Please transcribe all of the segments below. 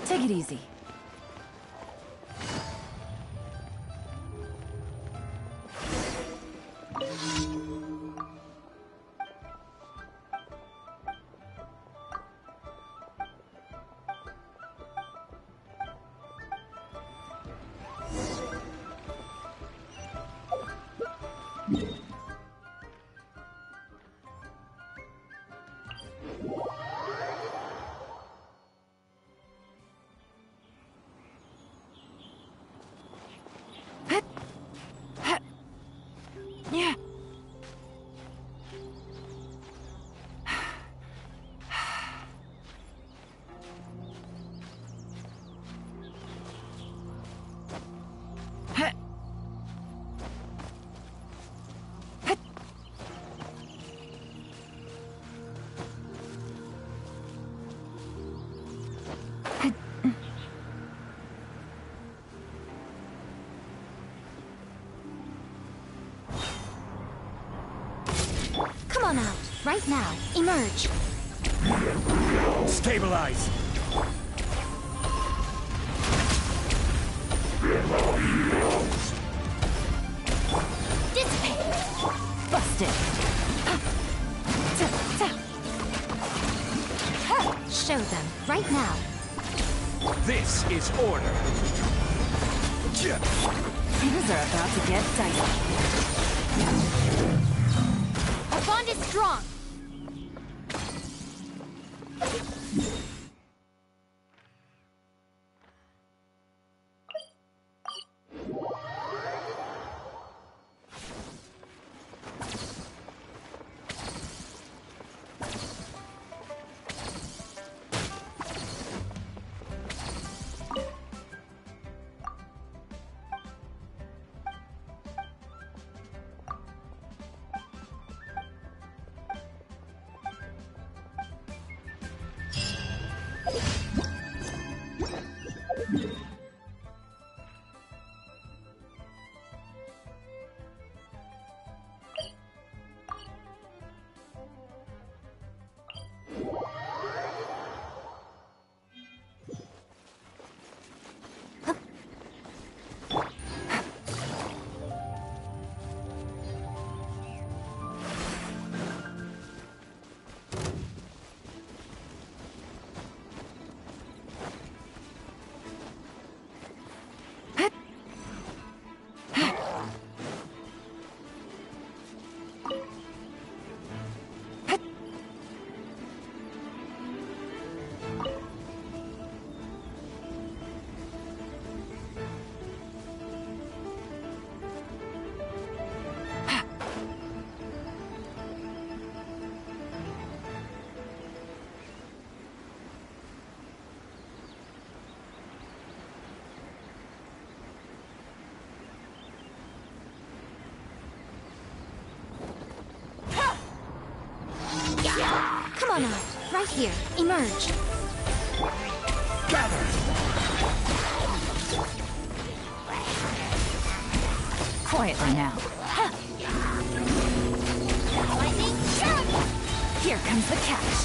Take it easy. Yeah. Come on out, right now. Emerge. Stabilize! Dissipate. Busted. Show them, right now. This is order! Things are about to get dicey. Our bond is strong. Come on out, right here. Emerge. Gather! Quietly now. Here comes the catch.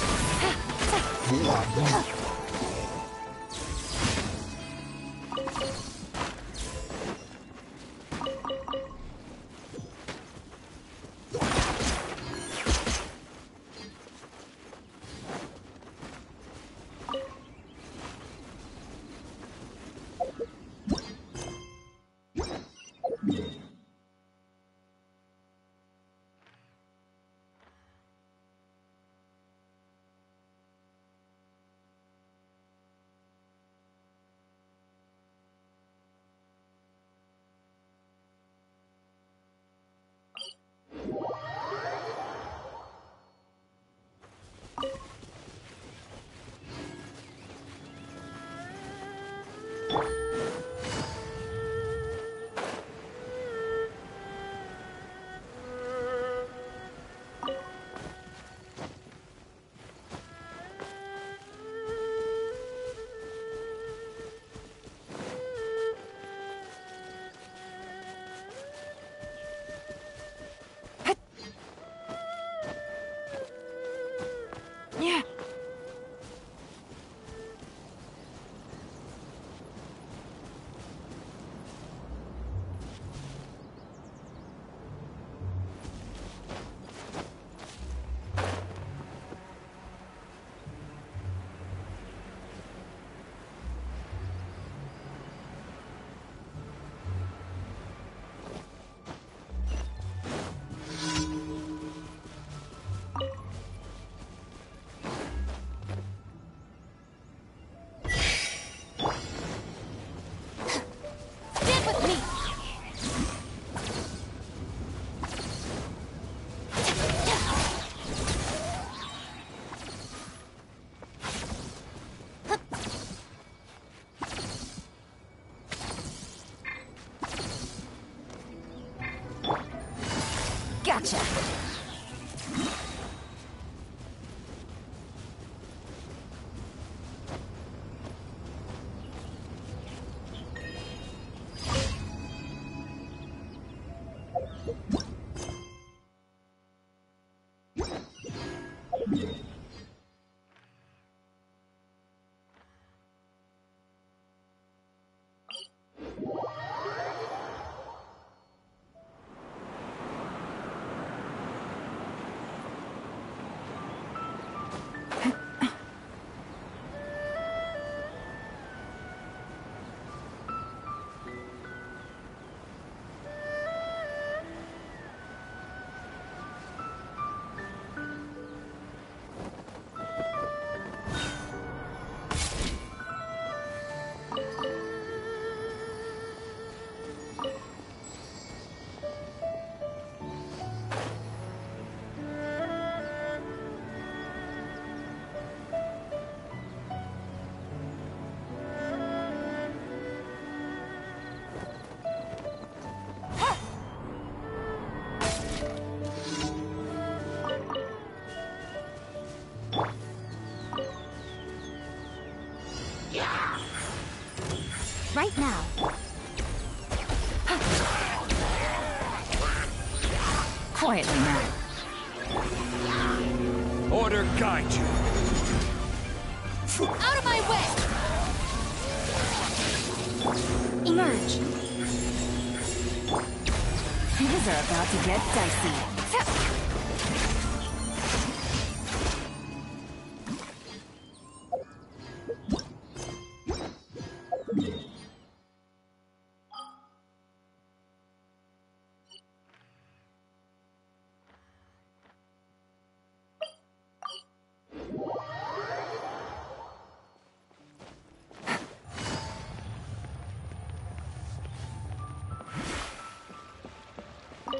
Right now. Quietly now. Order guide you. Out of my way! Emerge. Things are about to get dicey.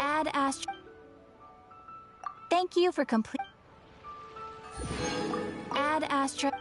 Add Astra. Thank you for complete. Add Astra.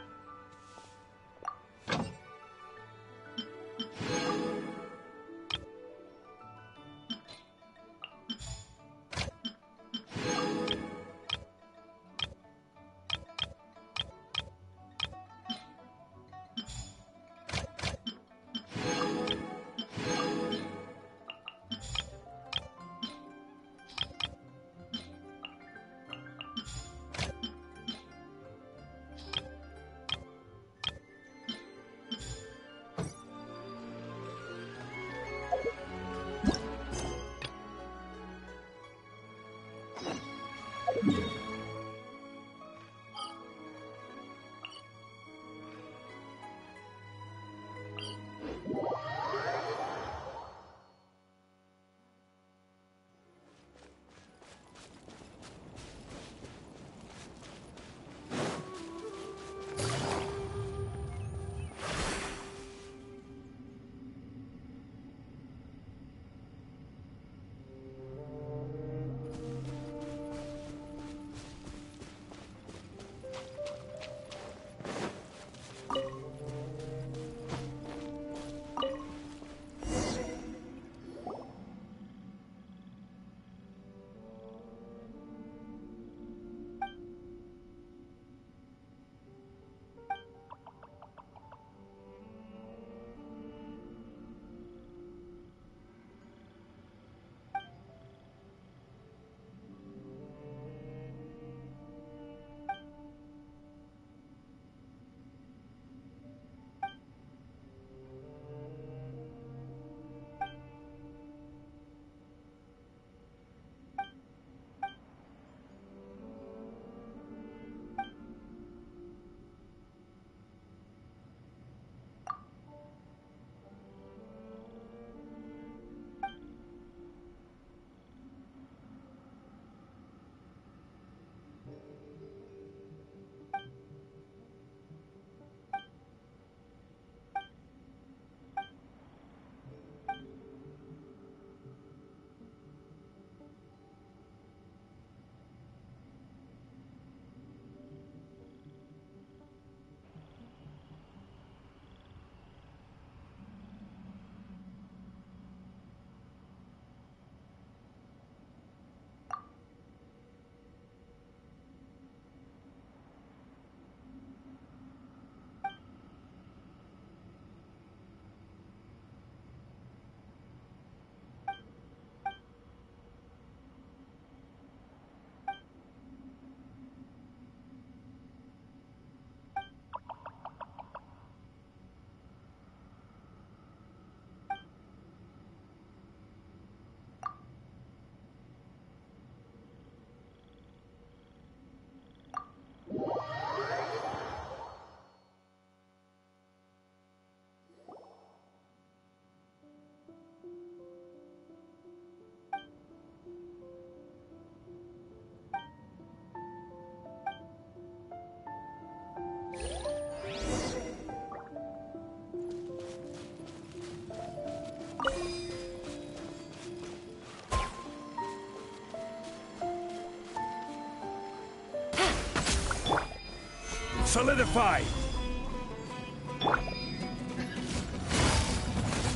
Solidified!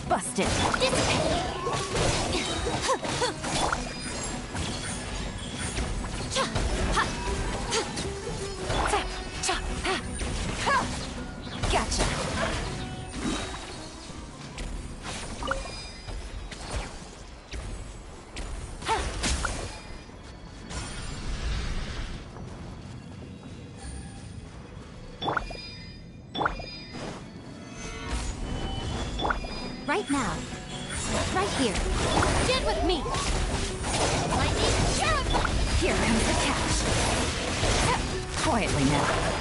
Busted. Gotcha. right now. Right here. Get with me! Lightning, terrify! Here comes the catch. Quietly now.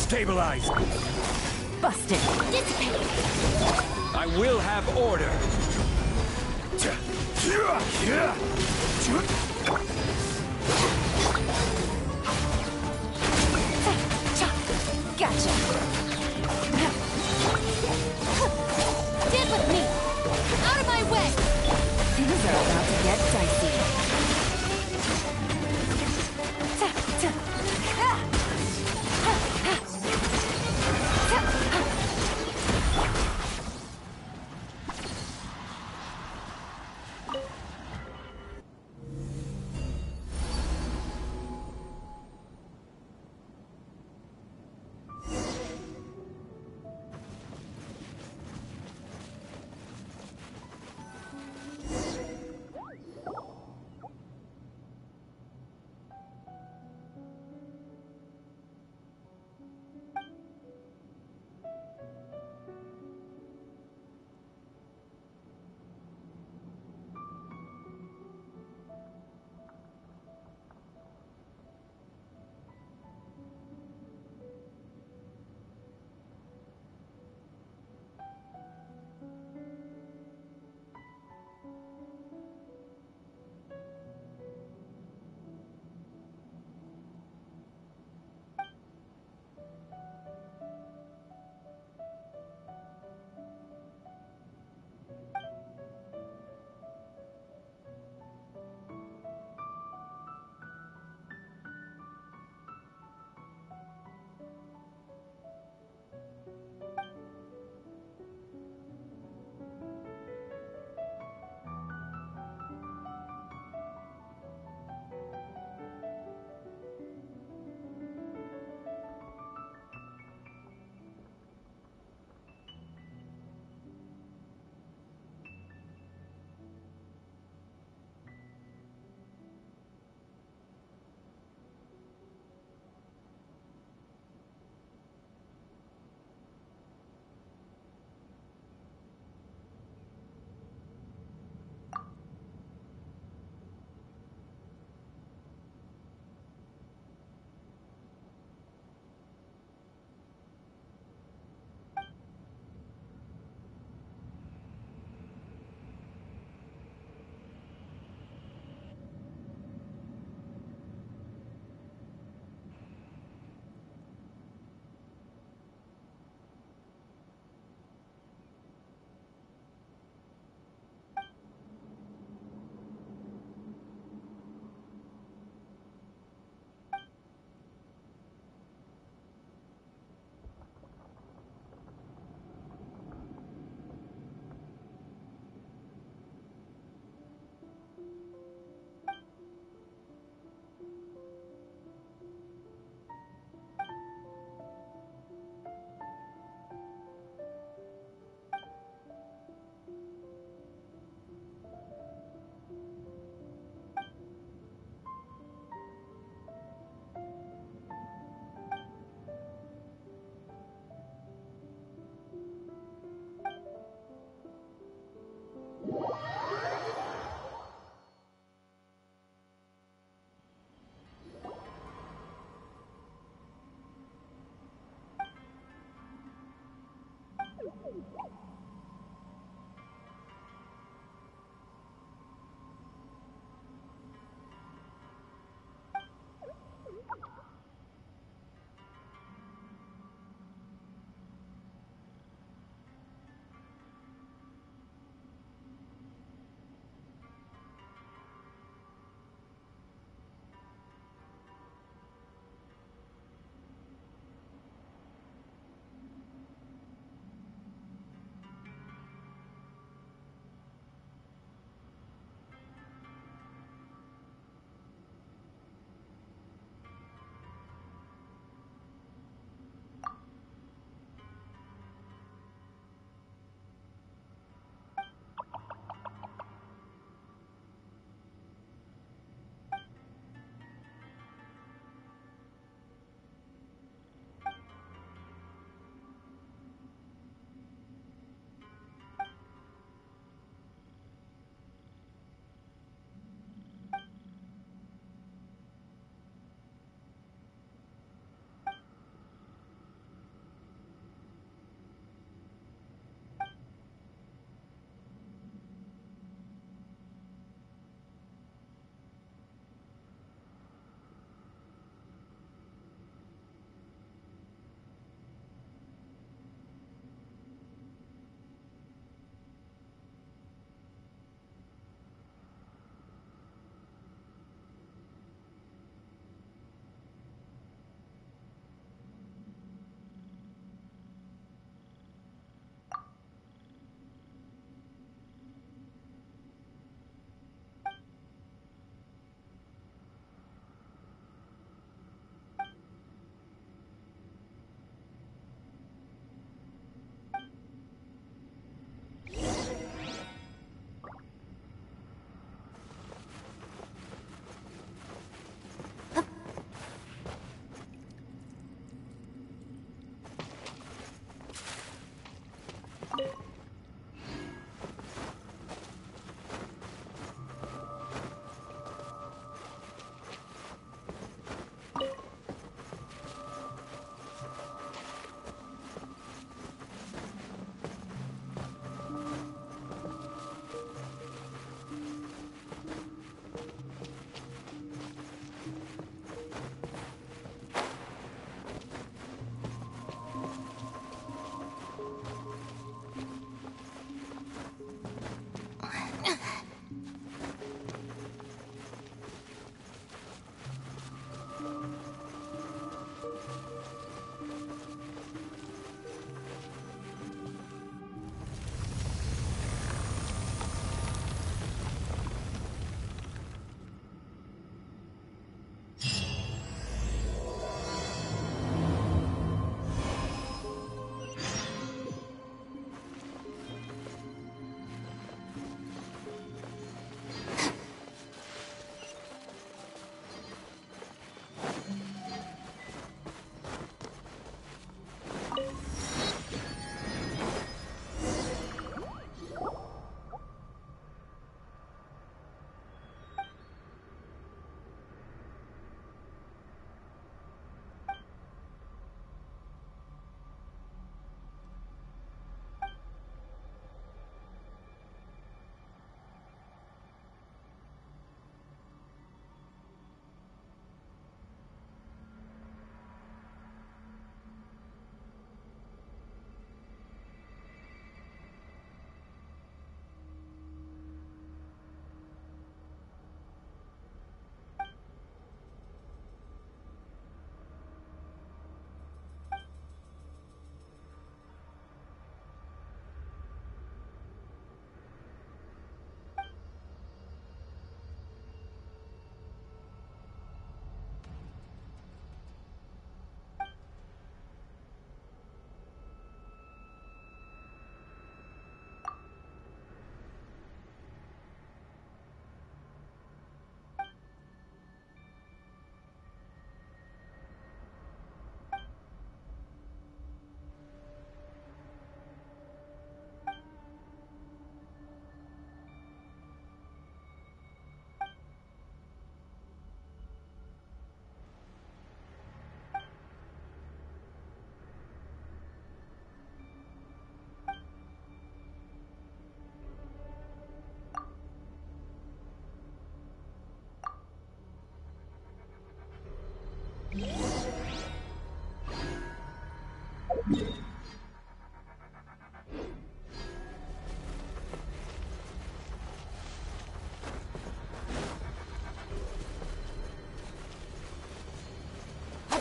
Stabilize. Busted. Dissipate. I will have order. Gotcha. Get with me. Out of my way. Things are about to get dicey.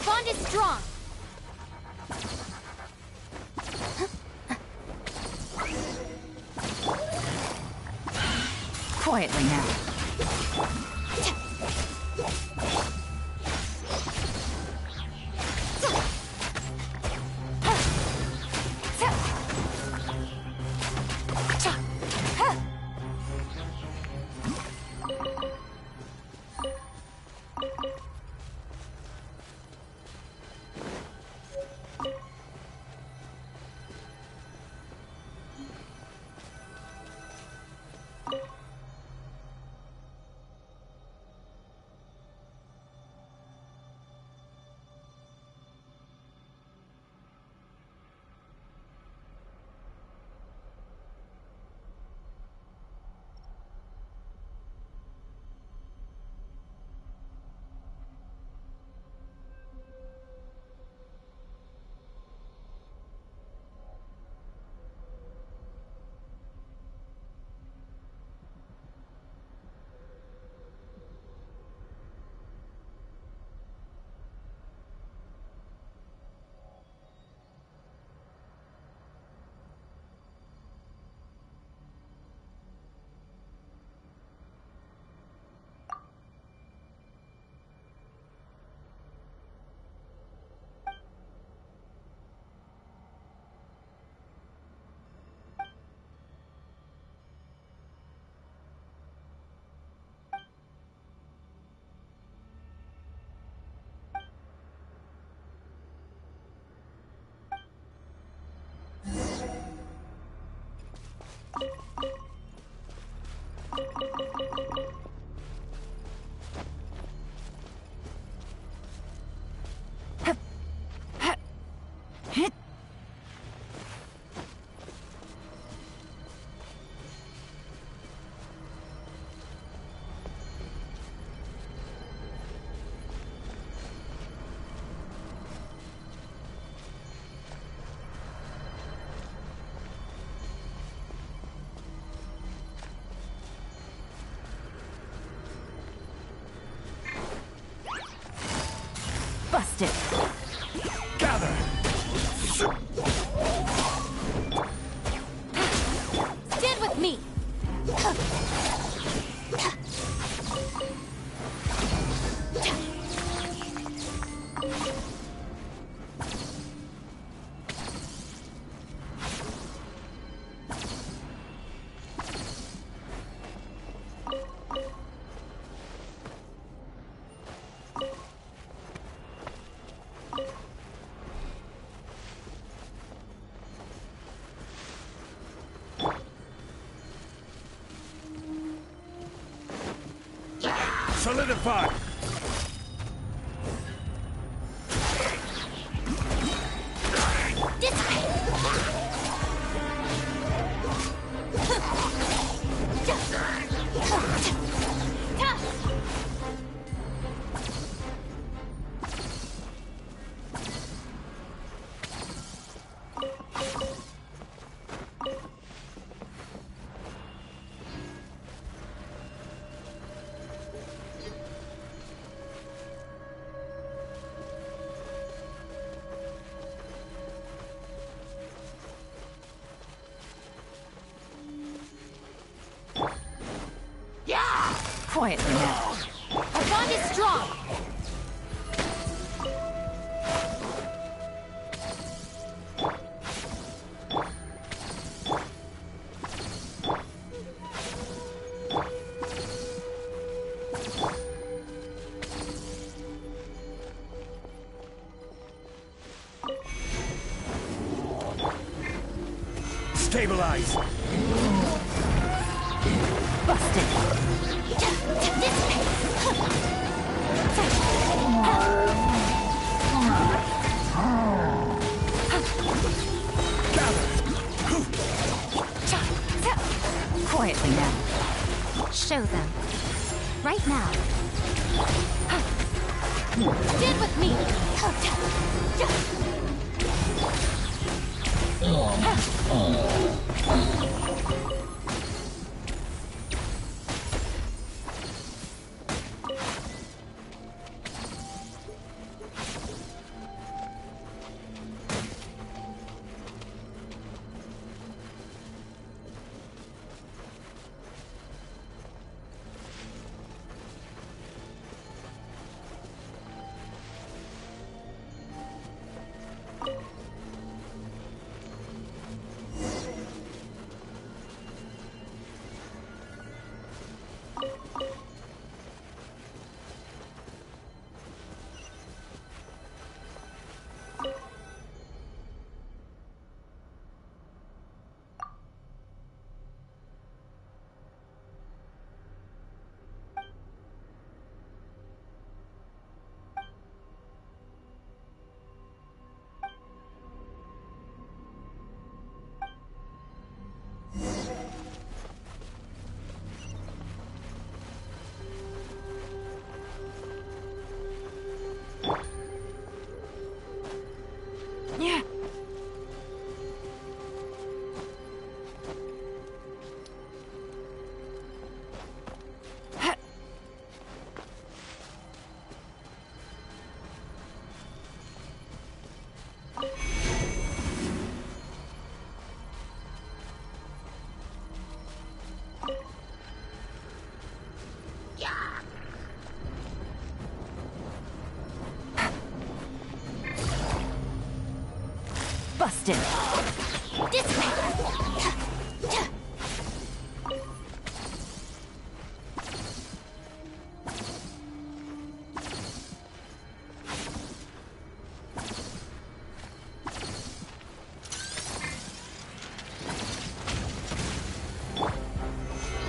bond is strong. Quietly now. Busted. Gather! Stand with me! Solidify! Quietly now. Our bond is strong! Stabilize! Busted! Quietly now. Show them. Right now. Stand with me! Busted. This way.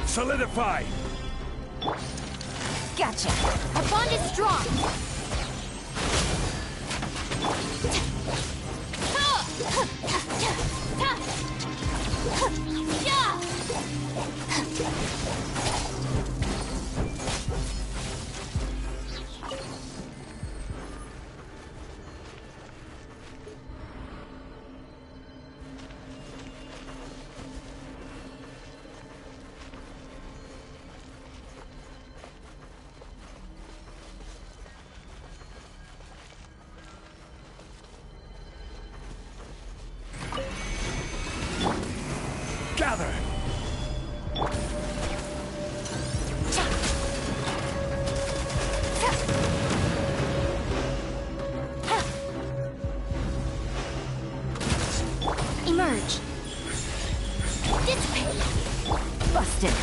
Solidify! Gotcha. Our bond is strong. Gather! Emerge. This way. Busted.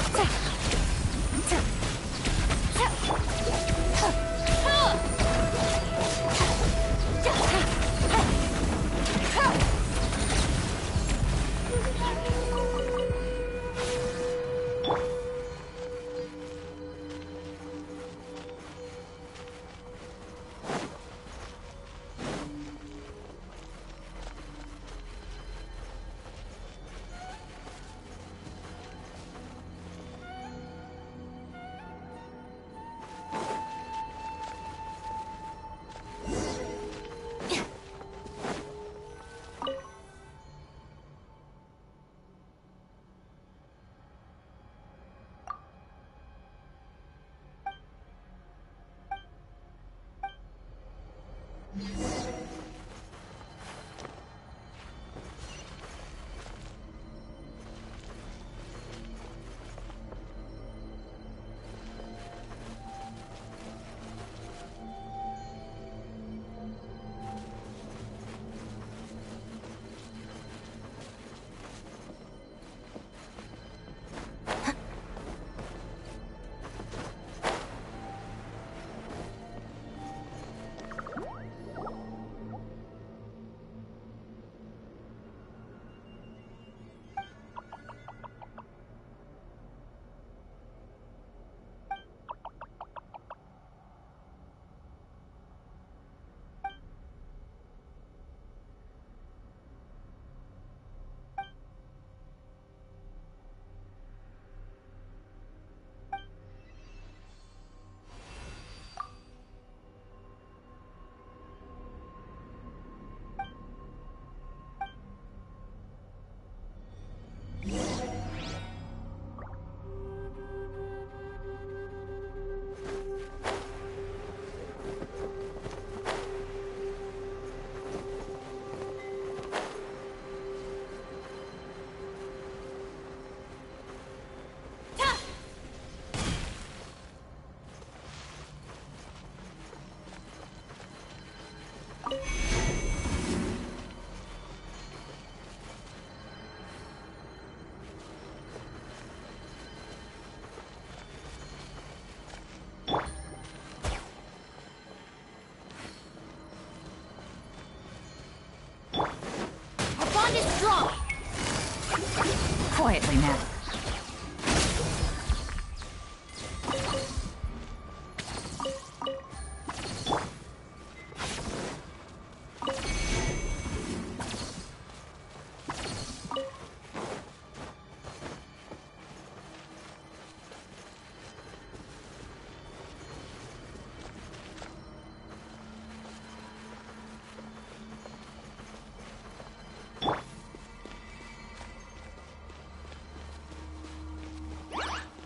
Quietly now.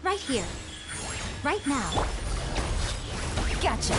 Right here. Right now. Gotcha.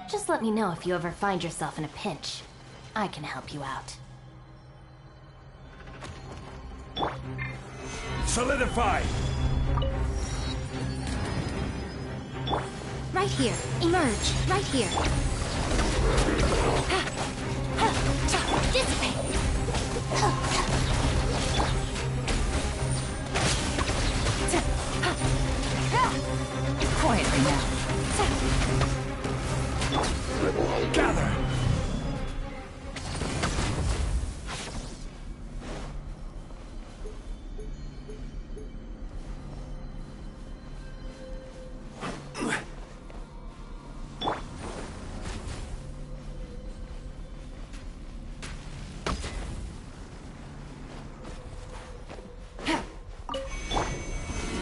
Just let me know if you ever find yourself in a pinch. I can help you out. Solidify! Right here. Emerge. Right here. Dissipate. Quietly now. Gather!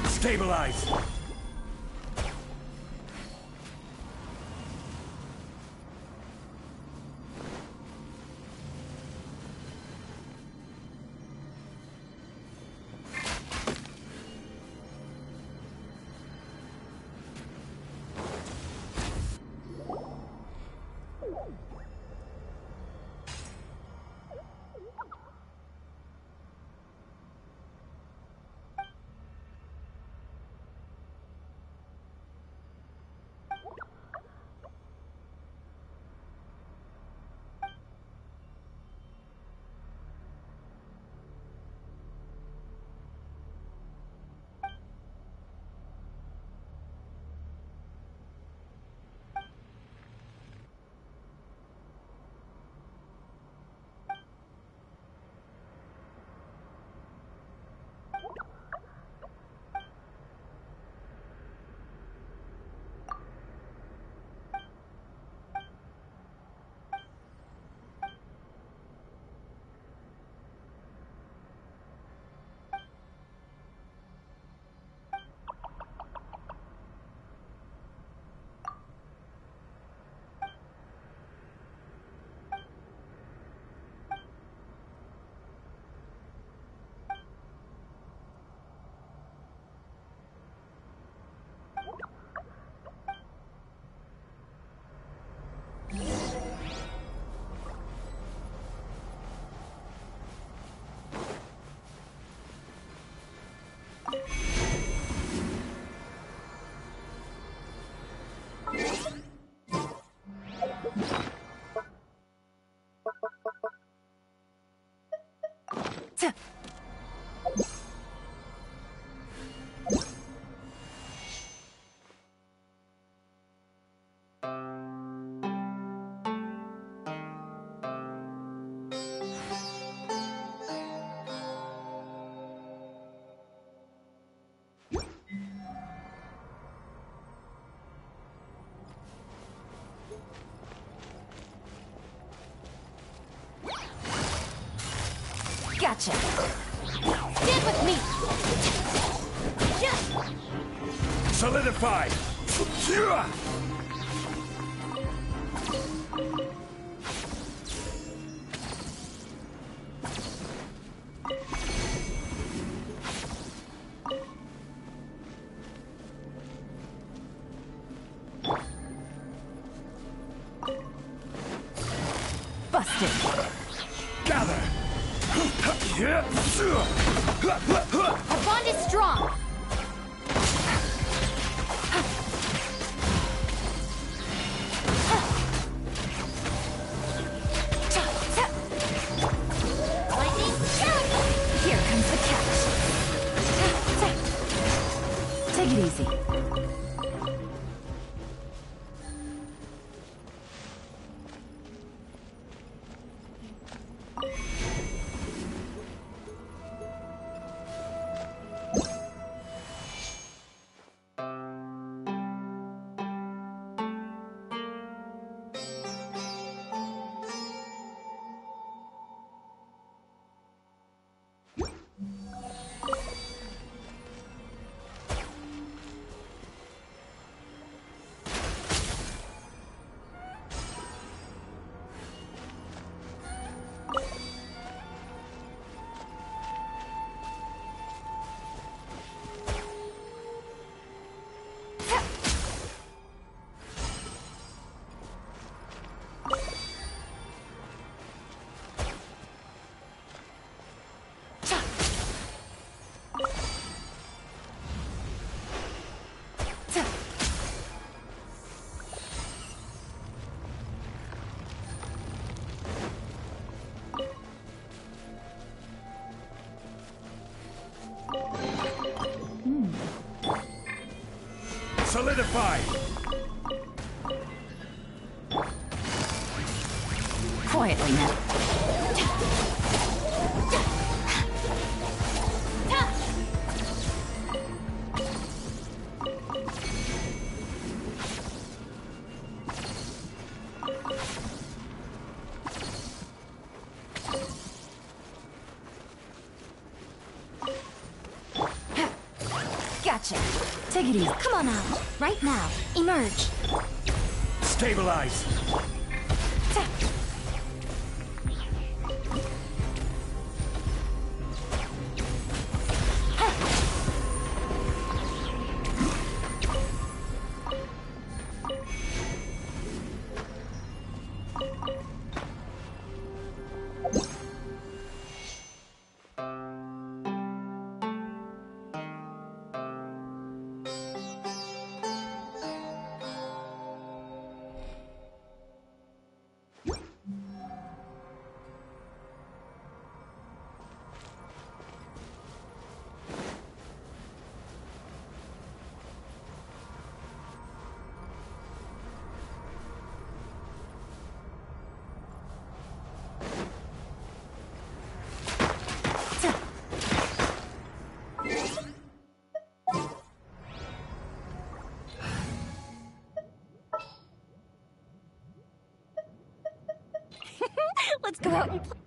Stabilize! Gotcha. Stand with me. Solidify! Busted. Gather! Our bond is strong. Lightning, here comes the catch. Take it easy. Solidified! Quietly now. Gotcha. Take it easy. Come on out. Right now. Emerge. Stabilize! Let's go out and play.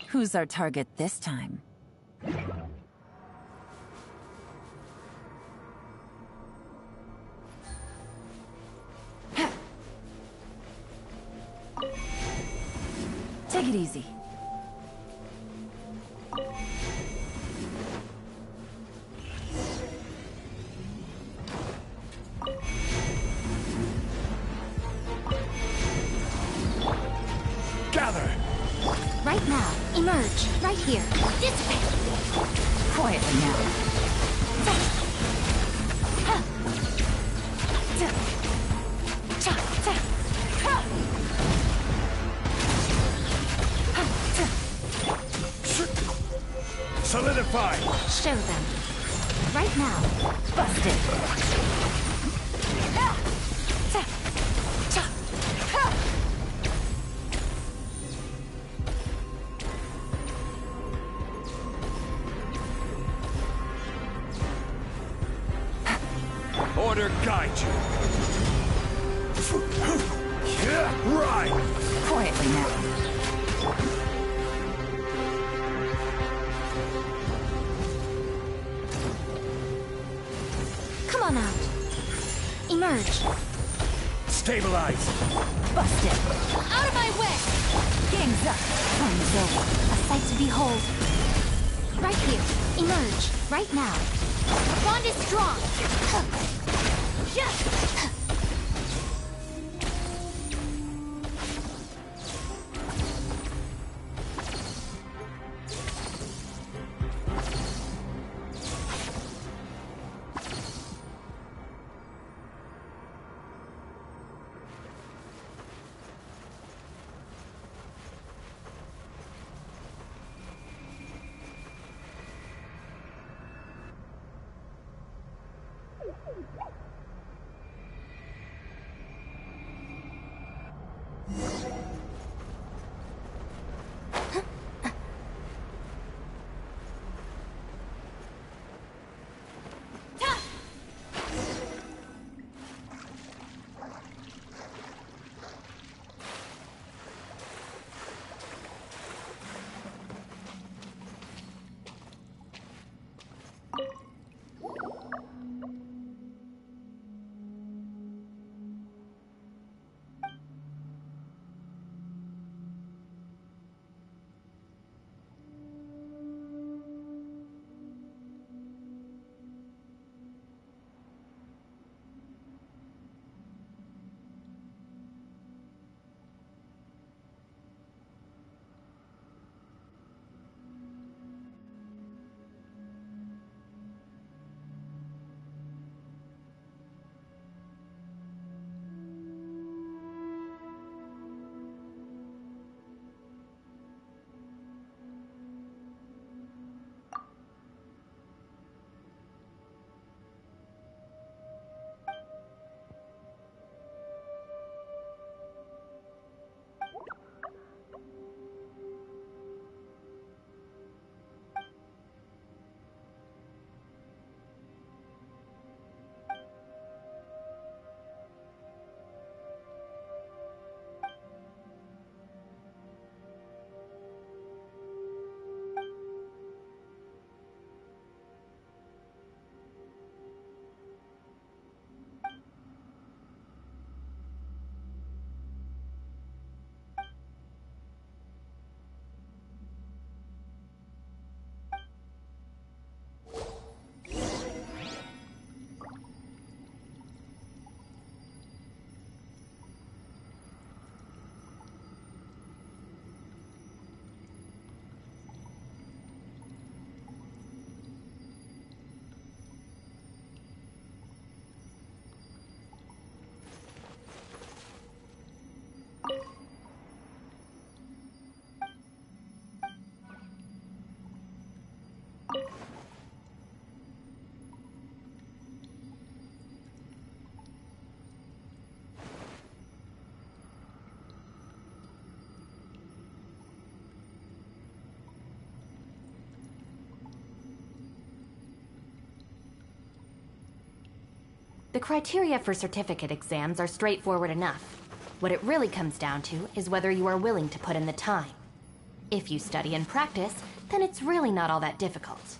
Who's our target this time? Take it easy. Emerge, right here. Dissipate. Quietly now. Solidify! Show them. Right now. Busted. Order guide you. Right! Quietly now. Come on out. Emerge. Stabilize! Busted. Out of my way! Game's up. Time's over. A sight to behold. Right here. Emerge. Right now. The bond is strong. The criteria for certificate exams are straightforward enough. What it really comes down to is whether you are willing to put in the time. If you study and practice, then it's really not all that difficult.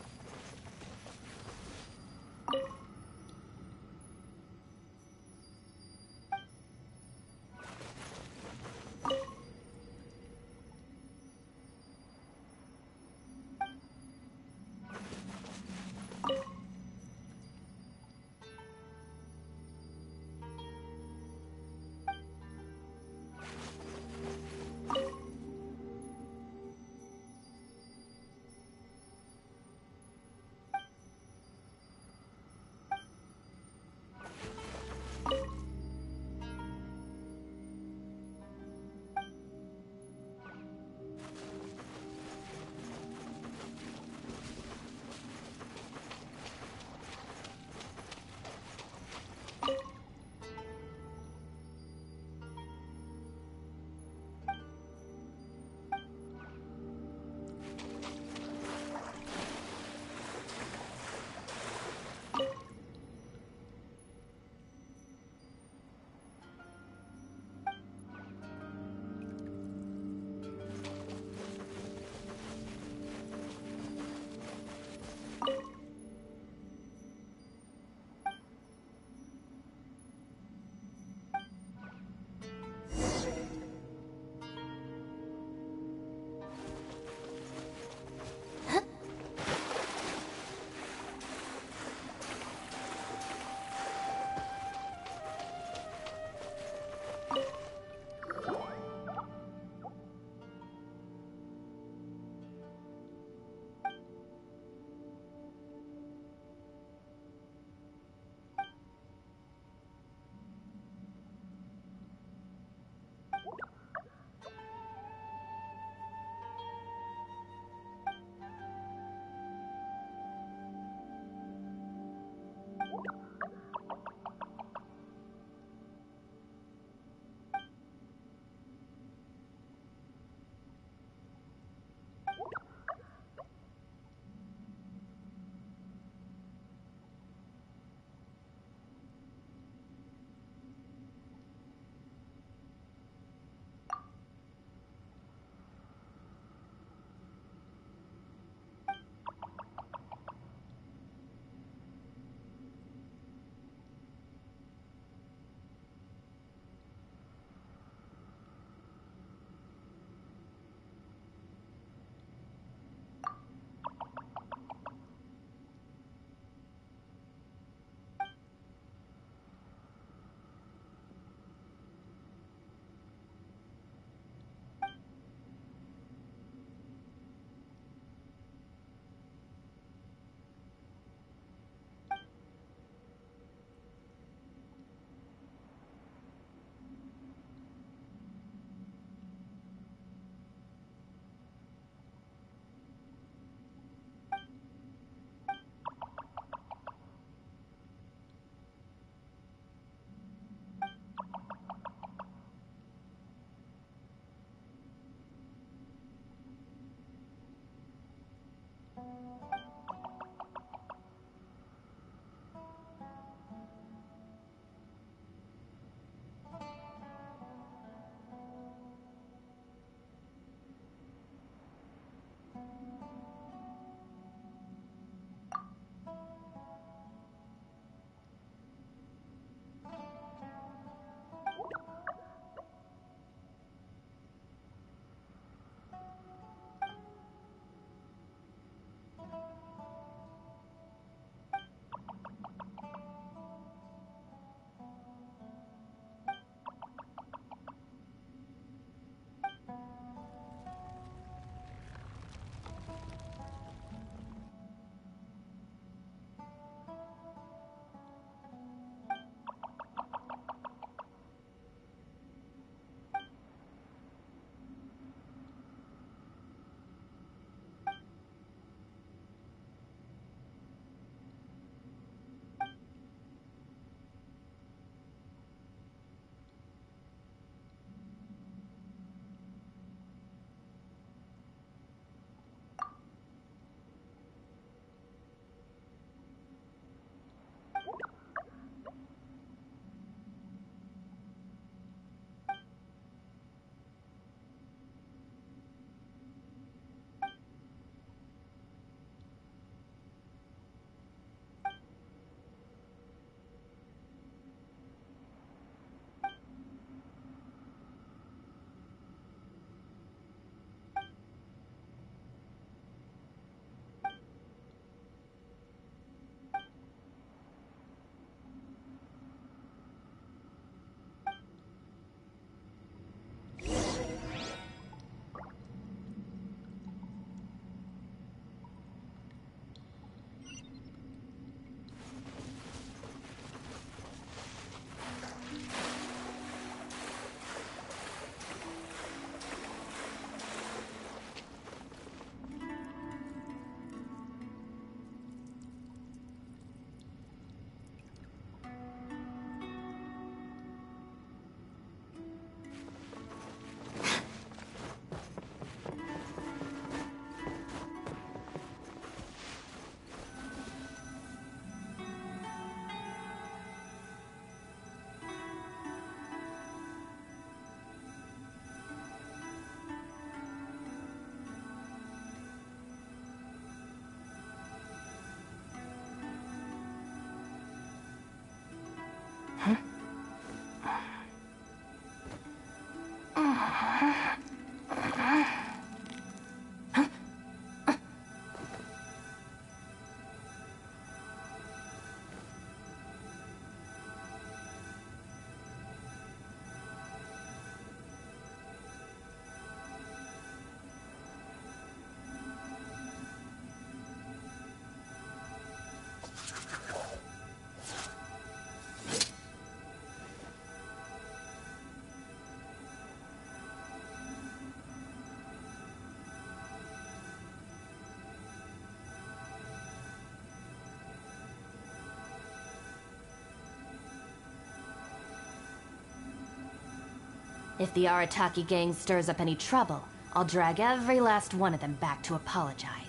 If the Arataki gang stirs up any trouble, I'll drag every last one of them back to apologize.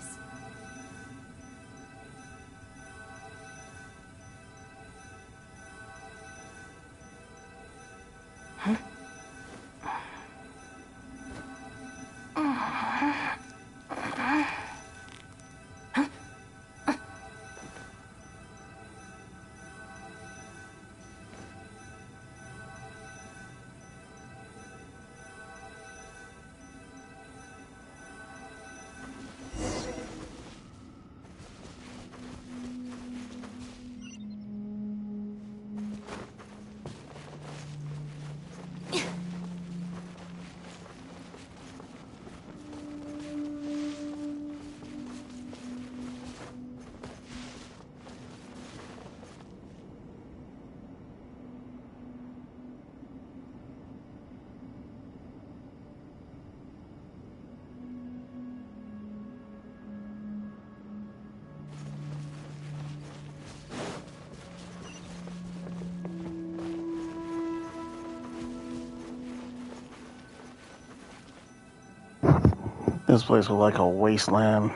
This place was like a wasteland.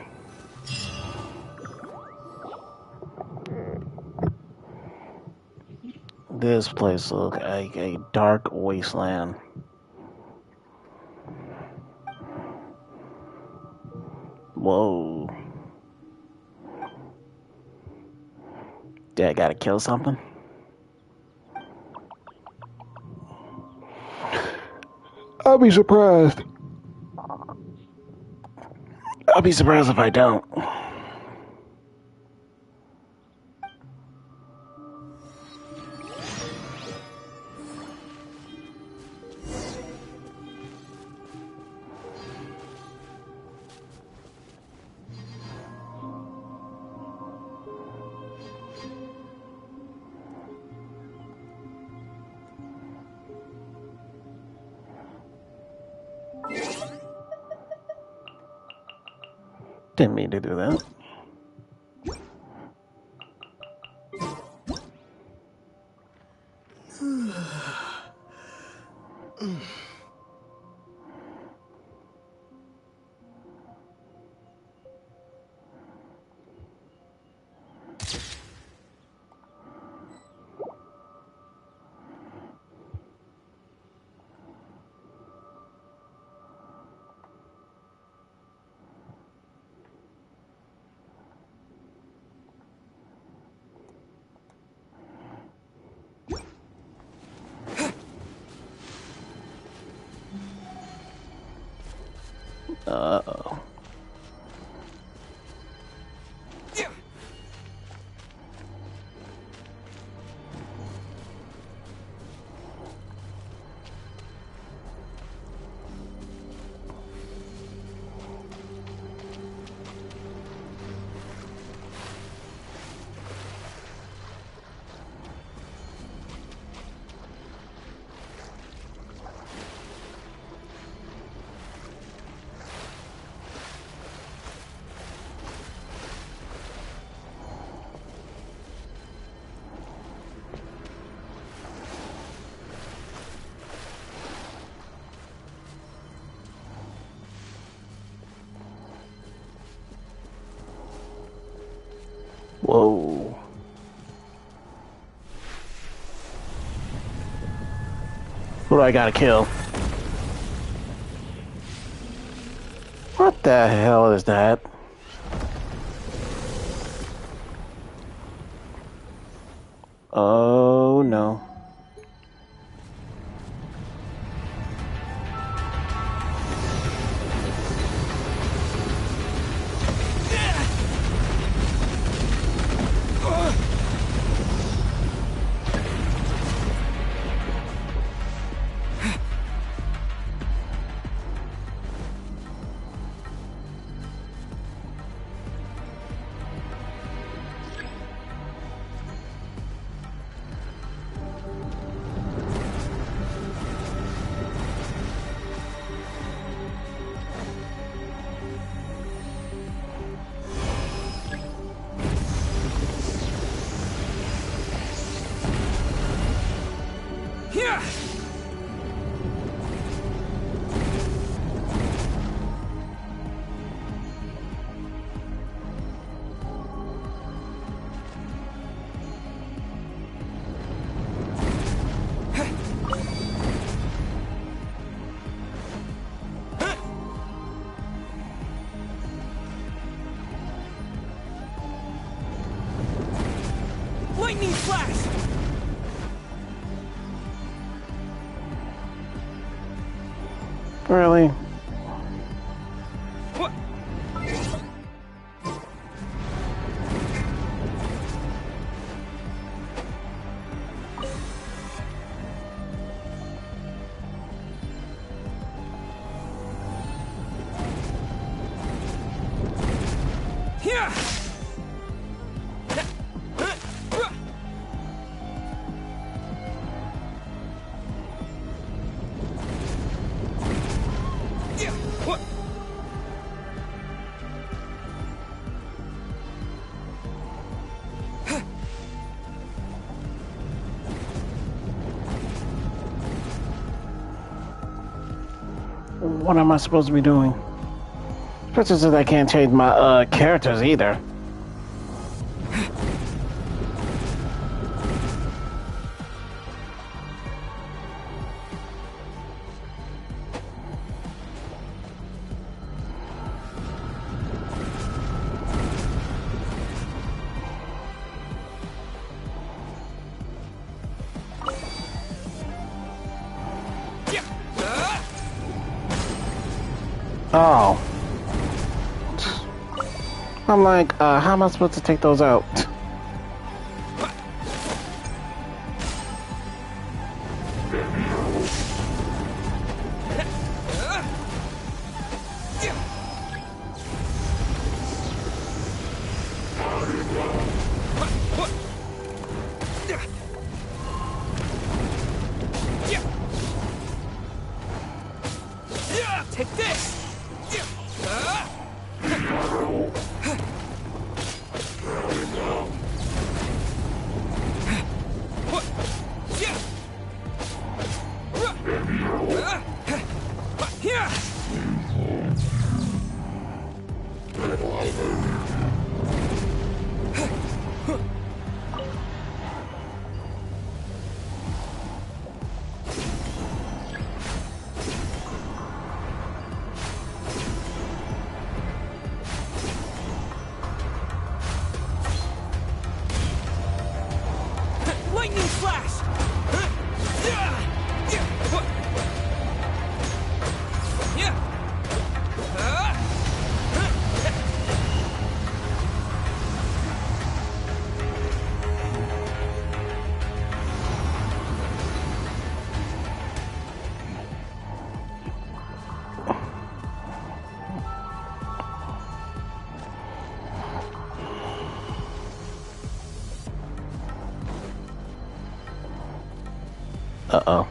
This place looked like a dark wasteland. Whoa. Did I gotta kill something? I'll be surprised. I'll be surprised if I don't. Didn't mean to do that. Uh-oh. Whoa. Who do I gotta kill? What the hell is that? Oh no. Really? What am I supposed to be doing? Especially since I can't change my characters either. Oh. I'm like, how am I supposed to take those out? Take this! Lightning flash! Uh-oh.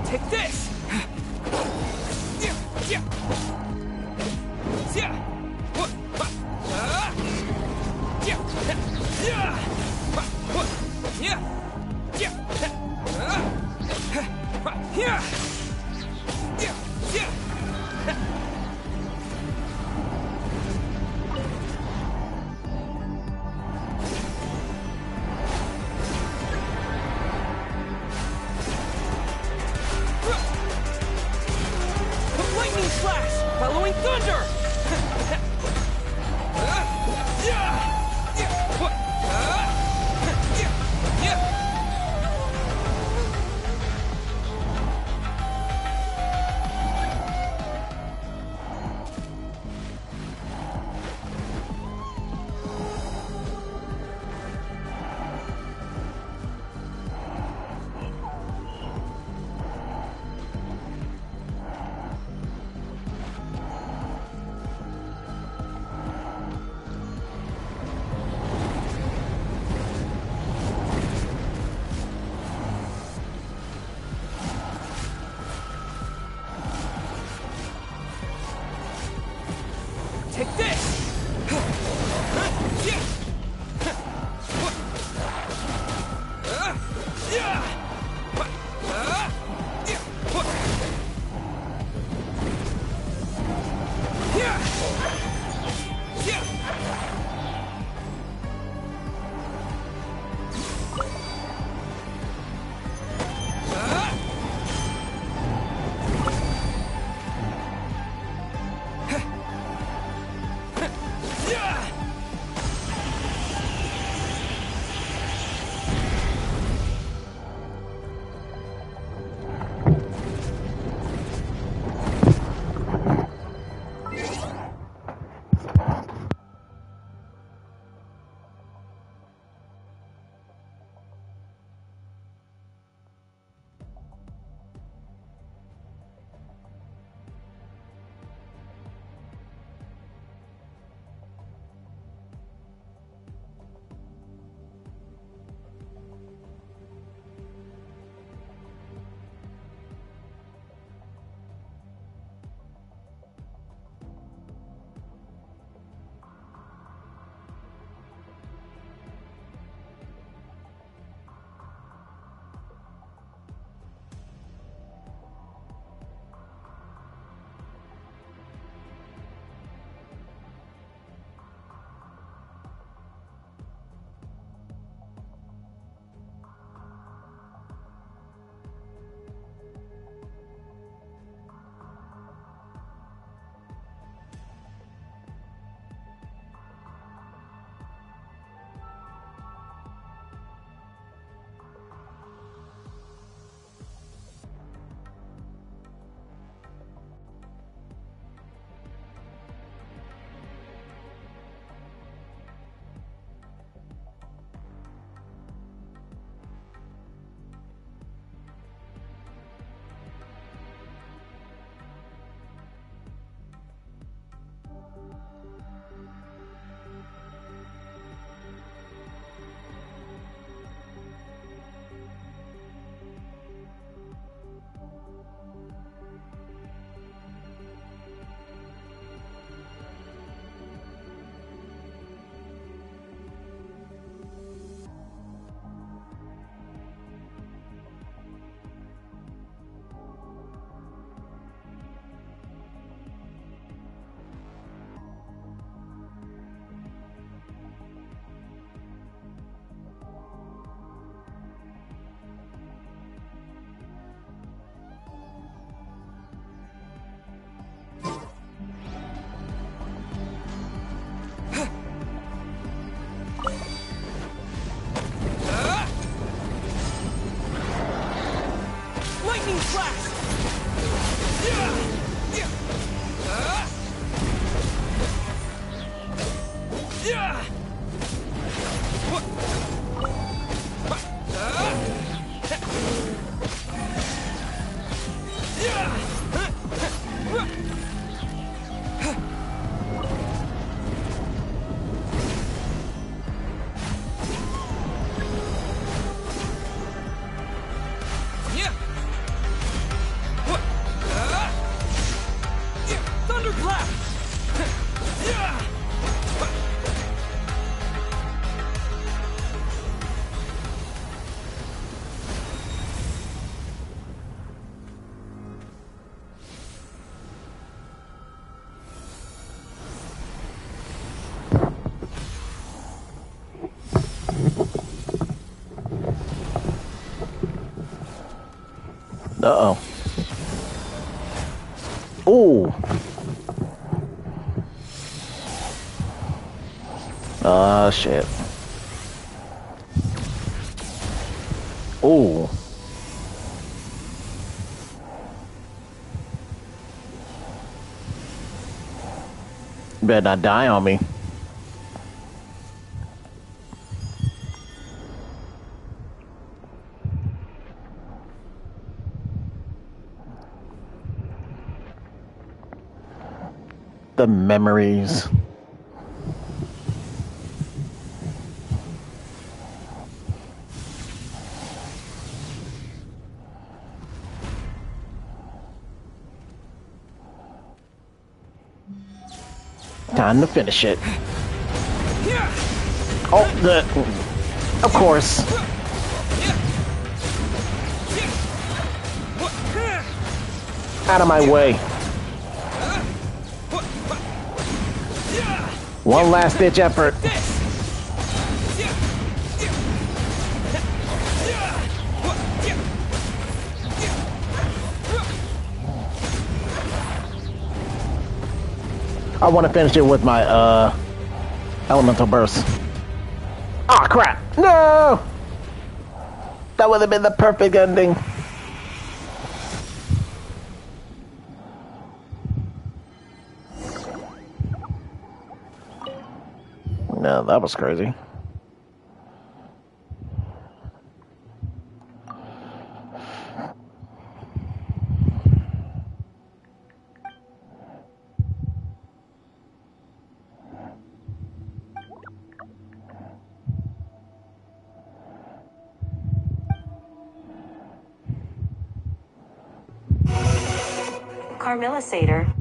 Take this! Lightning flash! Following thunder! take this! Lightning flash! Thunderclap! Uh-oh. Ooh. Ah, shit. Ooh. You better not die on me. The memories. Time to finish it. Oh, of course. Out of my way. One last ditch effort. I want to finish it with my elemental burst. Ah, oh, crap! No! That would have been the perfect ending. No, that was crazy. Carmilla Sater.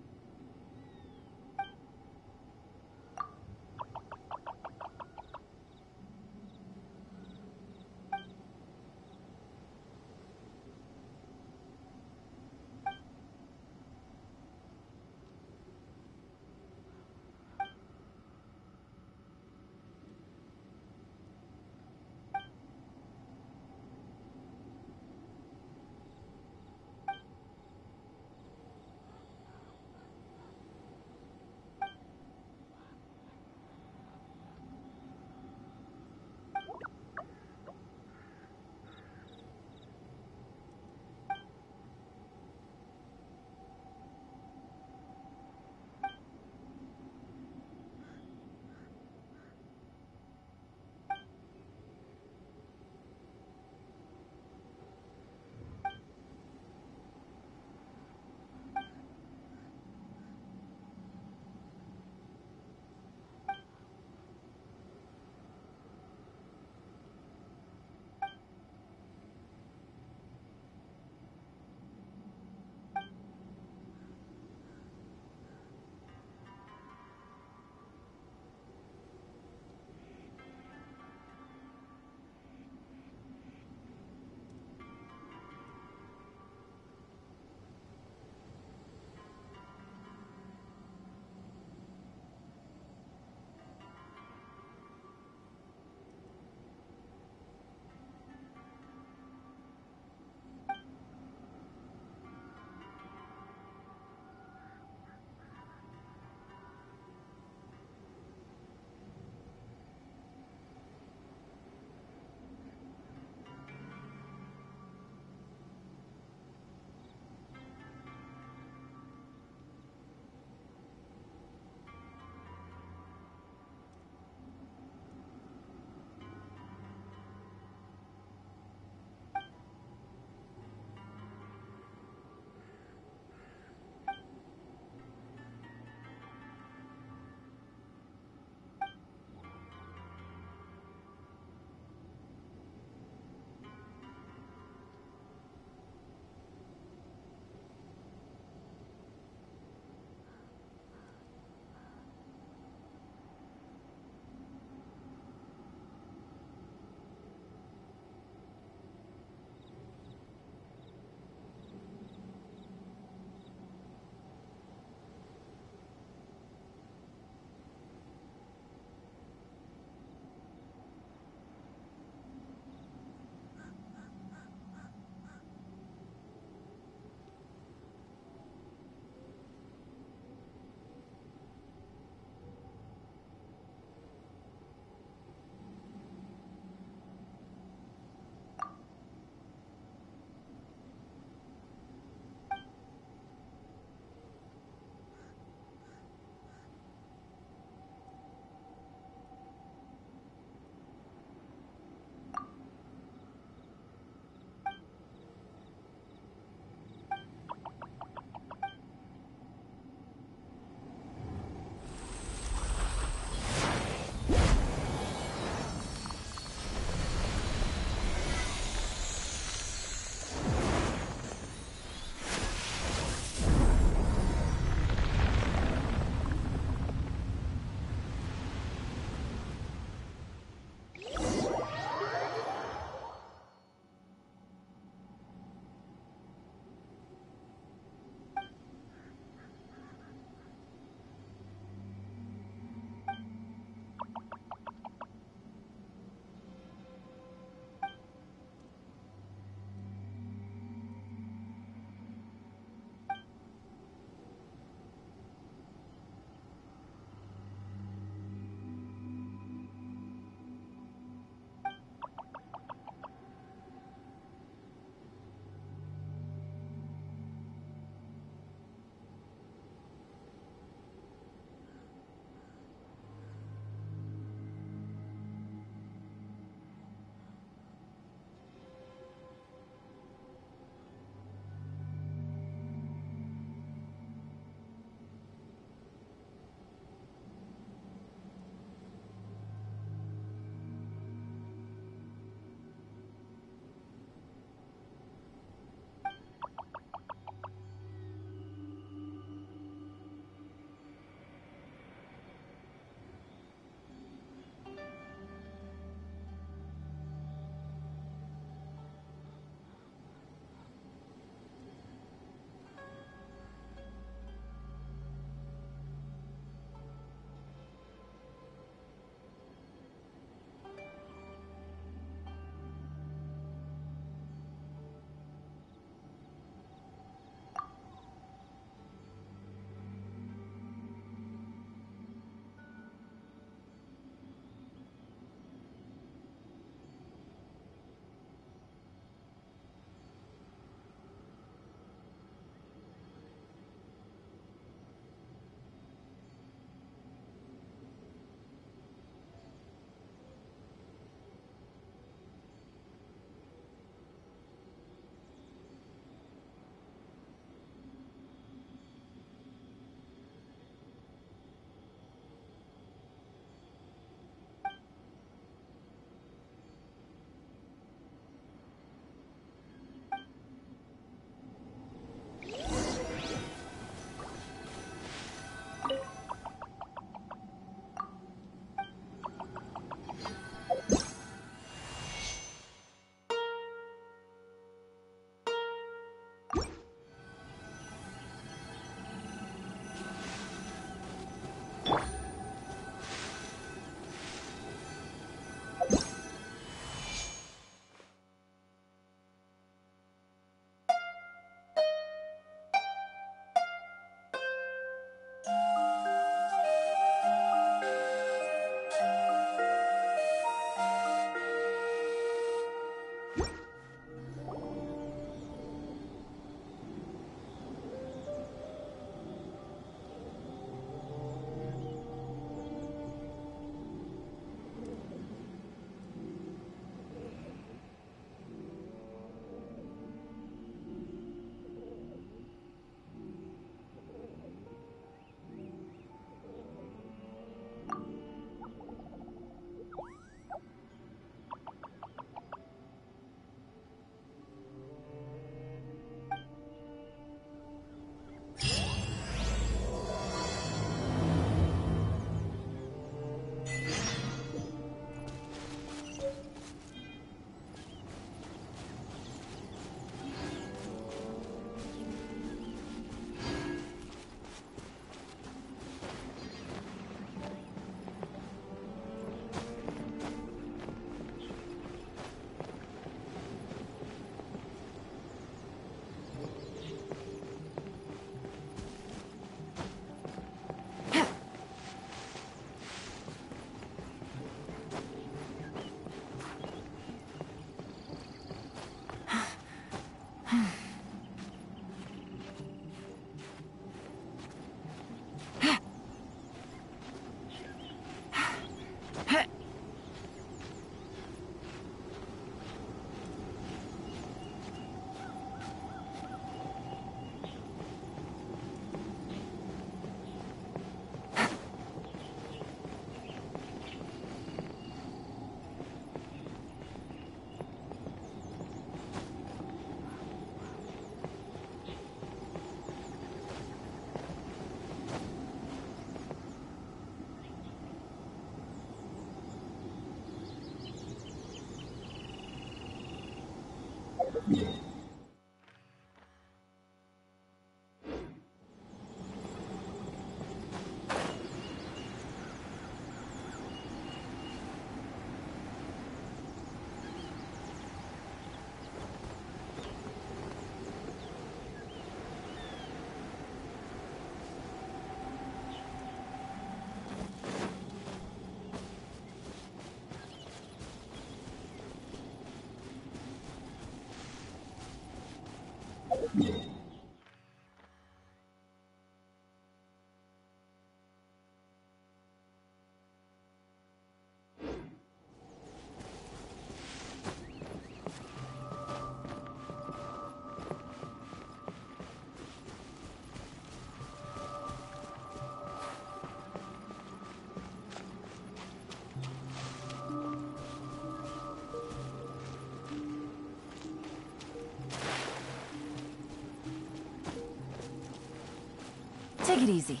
Take it easy.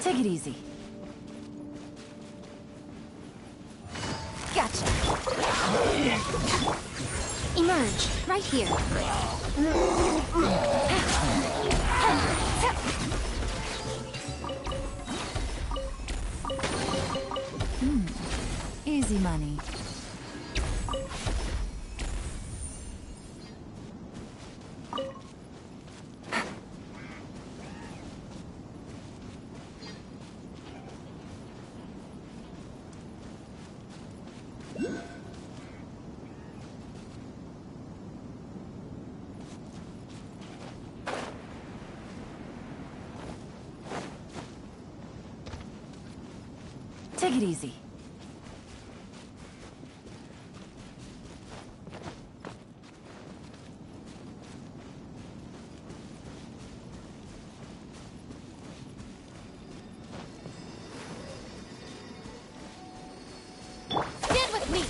Take it easy. Gotcha. Emerge, right here. Easy money. Take it easy. Stand with me!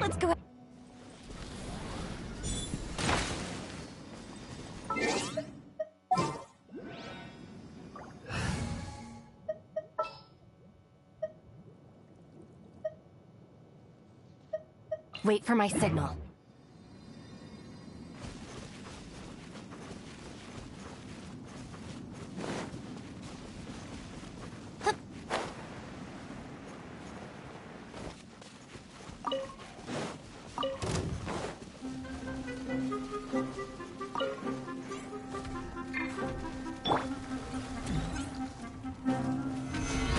Let's go. Wait for my signal.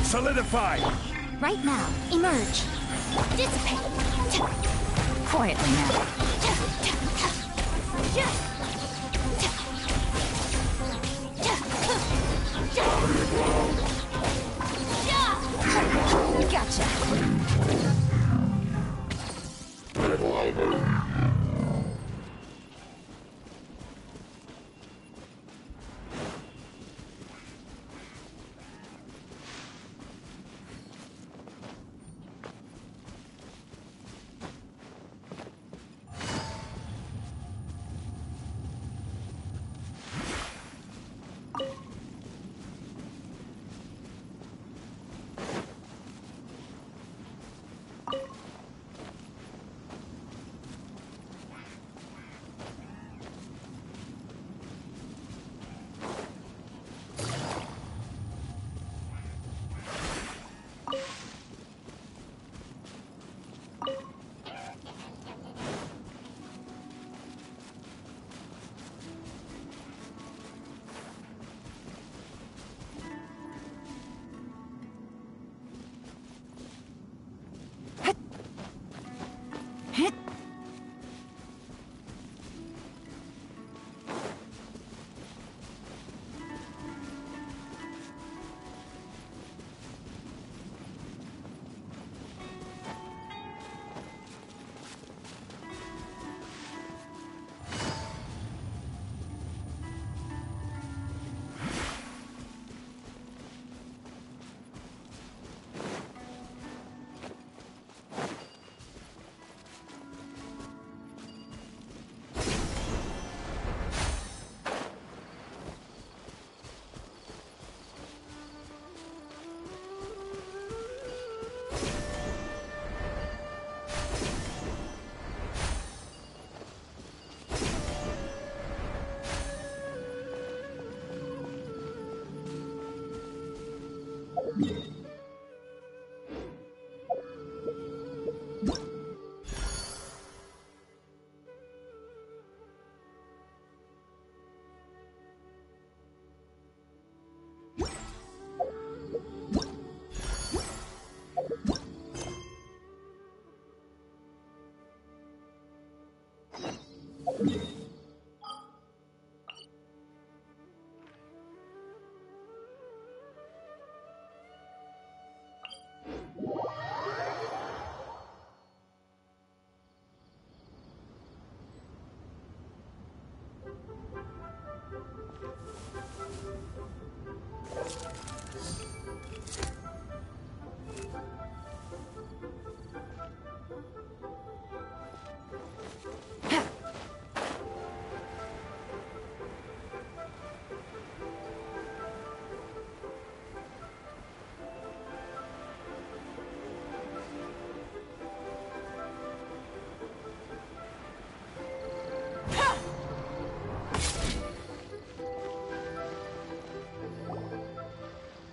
Solidify! Right now, emerge. Dissipate. Quietly now. Gotcha.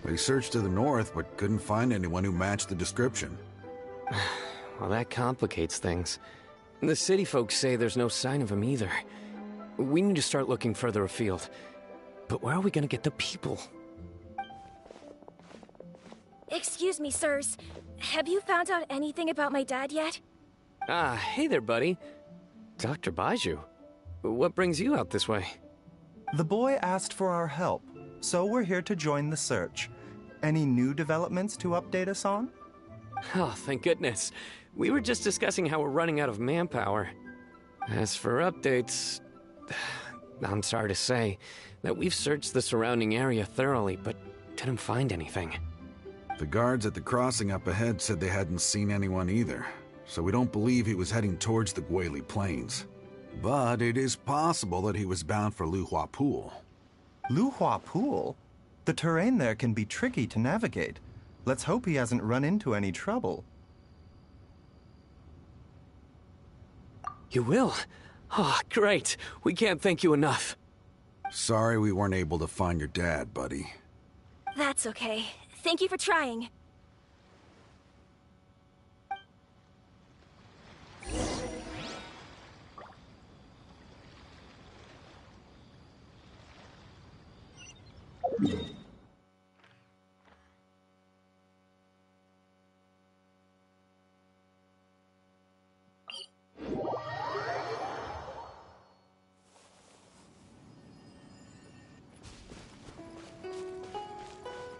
We searched to the north, but couldn't find anyone who matched the description. Well, that complicates things. The city folks say there's no sign of him either. We need to start looking further afield. But where are we gonna get the people? Excuse me, sirs. Have you found out anything about my dad yet? Ah, hey there, buddy. Dr. Baiju. What brings you out this way? The boy asked for our help, so we're here to join the search. Any new developments to update us on? Oh, thank goodness. We were just discussing how we're running out of manpower. As for updates, I'm sorry to say that we've searched the surrounding area thoroughly, but didn't find anything. The guards at the crossing up ahead said they hadn't seen anyone either, so we don't believe he was heading towards the Guili Plains. But it is possible that he was bound for Luhua Pool. Luhua Pool? The terrain there can be tricky to navigate. Let's hope he hasn't run into any trouble. You will? Oh, great. We can't thank you enough. Sorry we weren't able to find your dad, buddy. That's okay. Thank you for trying.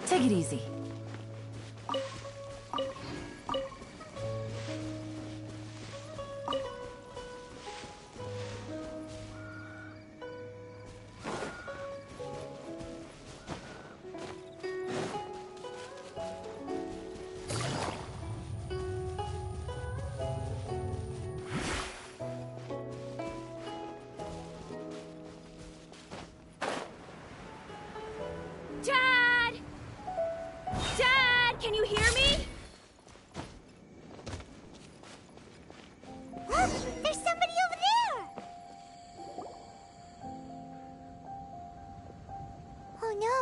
Take it easy. Dad! Dad, can you hear me? There's somebody over there! Oh no,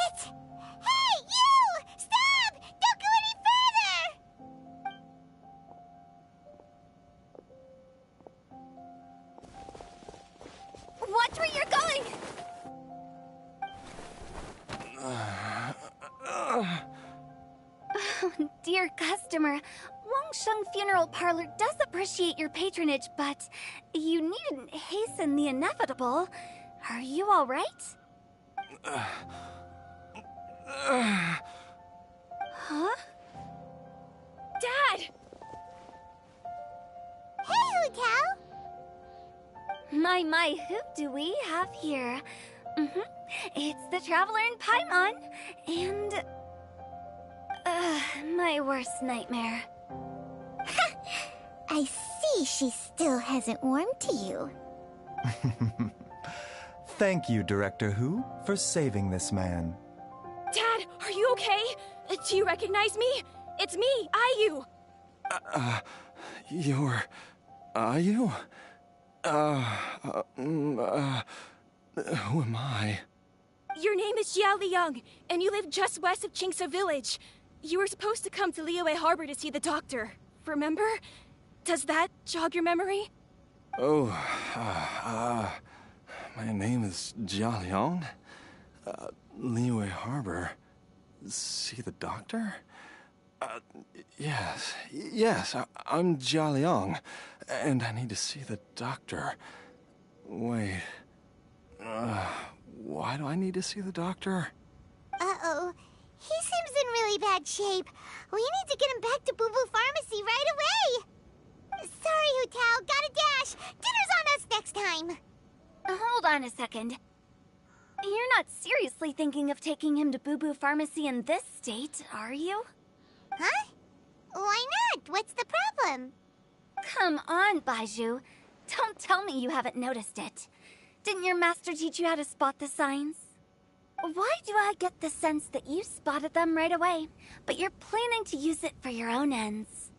it's... Hey, you! Stop! Don't go any further! Watch where you're going! Dear customer, Wangsheng Funeral Parlor does appreciate your patronage, but you needn't hasten the inevitable. Are you all right? Huh? Dad! Hey, Hu Tao! My, who do we have here? It's the Traveler in Paimon, and... my worst nightmare. I see she still hasn't warmed to you. Thank you, Director Hu, for saving this man. Dad, are you okay? Do you recognize me? It's me, Ayu. You're... Are you? Who am I? Your name is Xiao Liang, and you live just west of Qingse Village. You were supposed to come to Liyue Harbor to see the doctor. Remember? Does that jog your memory? Oh, my name is Jia Liang. Liyue Harbor. See the doctor? Yes, I'm Jia Liang, and I need to see the doctor. Wait. Why do I need to see the doctor? Uh-oh. He seems in really bad shape. We need to get him back to Boo Boo Pharmacy right away! Sorry, Hu Tao. Gotta dash. Dinner's on us next time. Hold on a second. You're not seriously thinking of taking him to Boo Boo Pharmacy in this state, are you? Huh? Why not? What's the problem? Come on, Baizhu. Don't tell me you haven't noticed it. Didn't your master teach you how to spot the signs? Why do I get the sense that you spotted them right away, but you're planning to use it for your own ends?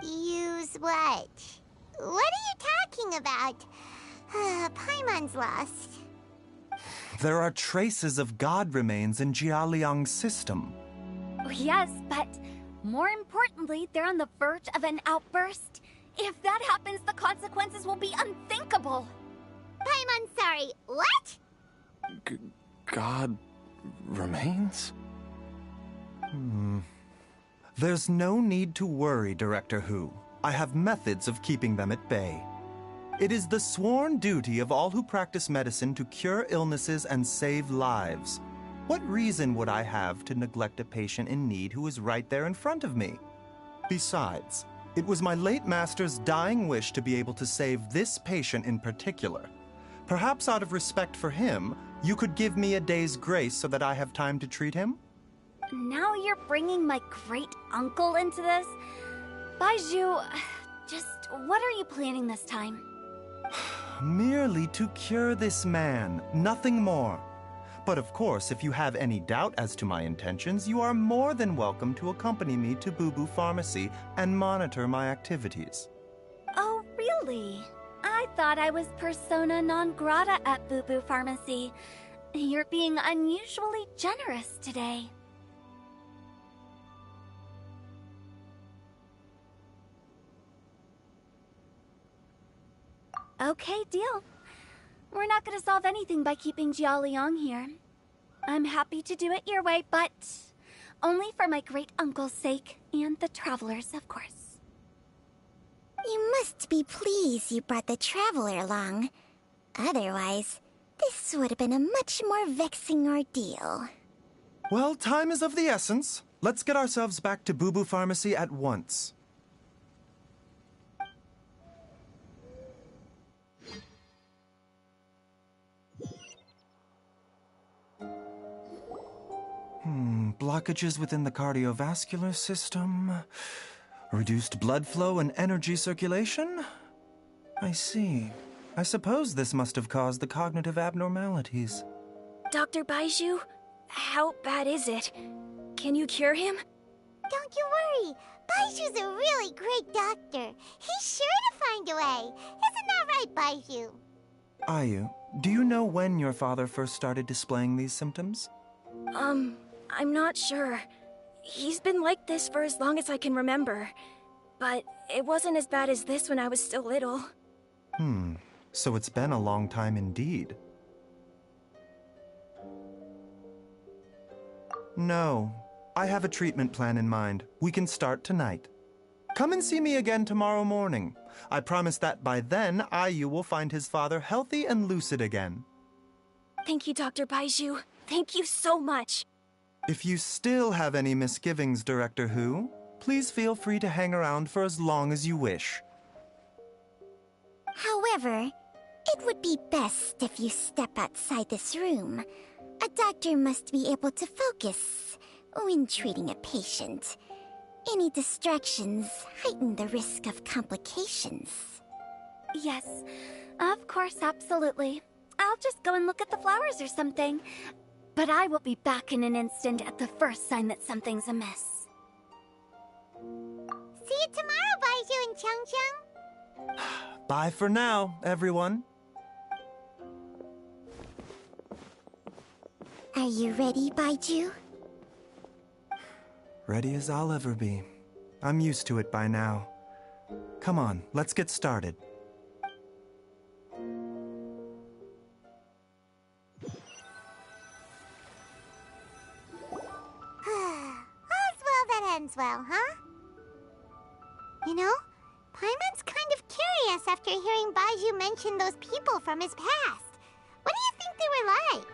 Use what? What are you talking about? Paimon's lost. There are traces of god remains in Jialiang's system. Yes, but more importantly, they're on the verge of an outburst. If that happens, the consequences will be unthinkable. Paimon, sorry. What? God remains? There's no need to worry, Director Hu. I have methods of keeping them at bay. It is the sworn duty of all who practice medicine to cure illnesses and save lives. What reason would I have to neglect a patient in need who is right there in front of me? Besides, it was my late master's dying wish to be able to save this patient in particular. Perhaps out of respect for him, you could give me a day's grace so that I have time to treat him? Now you're bringing my great-uncle into this? Baizhu, just what are you planning this time? Merely to cure this man, nothing more. But of course, if you have any doubt as to my intentions, you are more than welcome to accompany me to Boo Boo Pharmacy and monitor my activities. Oh, really? I thought I was persona non grata at Boo Boo Pharmacy. You're being unusually generous today. Okay, deal. We're not gonna solve anything by keeping Jialiang here. I'm happy to do it your way, but only for my great-uncle's sake and the travelers, of course. You must be pleased you brought the traveler along. Otherwise, this would have been a much more vexing ordeal. Well, time is of the essence. Let's get ourselves back to Boo Boo Pharmacy at once. Blockages within the cardiovascular system. Reduced blood flow and energy circulation? I see. I suppose this must have caused the cognitive abnormalities. Dr. Baizhu, how bad is it? Can you cure him? Don't you worry. Baizhu's a really great doctor. He's sure to find a way. Isn't that right, Baizhu? Ayu, do you know when your father first started displaying these symptoms? I'm not sure. He's been like this for as long as I can remember. But it wasn't as bad as this when I was still little. So it's been a long time indeed. No, I have a treatment plan in mind. We can start tonight. Come and see me again tomorrow morning. I promise that by then, Ayu will find his father healthy and lucid again. Thank you, Dr. Baizhu. Thank you so much. If you still have any misgivings, Director Hu, please feel free to hang around for as long as you wish. However, it would be best if you step outside this room. A doctor must be able to focus when treating a patient. Any distractions heighten the risk of complications. Yes, of course, absolutely. I'll just go and look at the flowers or something. But I will be back in an instant at the first sign that something's amiss. See you tomorrow, Baizhu and Changcheng. Bye for now, everyone. Are you ready, Baizhu? Ready as I'll ever be. I'm used to it by now. Come on, let's get started. All's well that ends well, huh? You know, Paimon's kind of curious after hearing Baizhu mention those people from his past. What do you think they were like?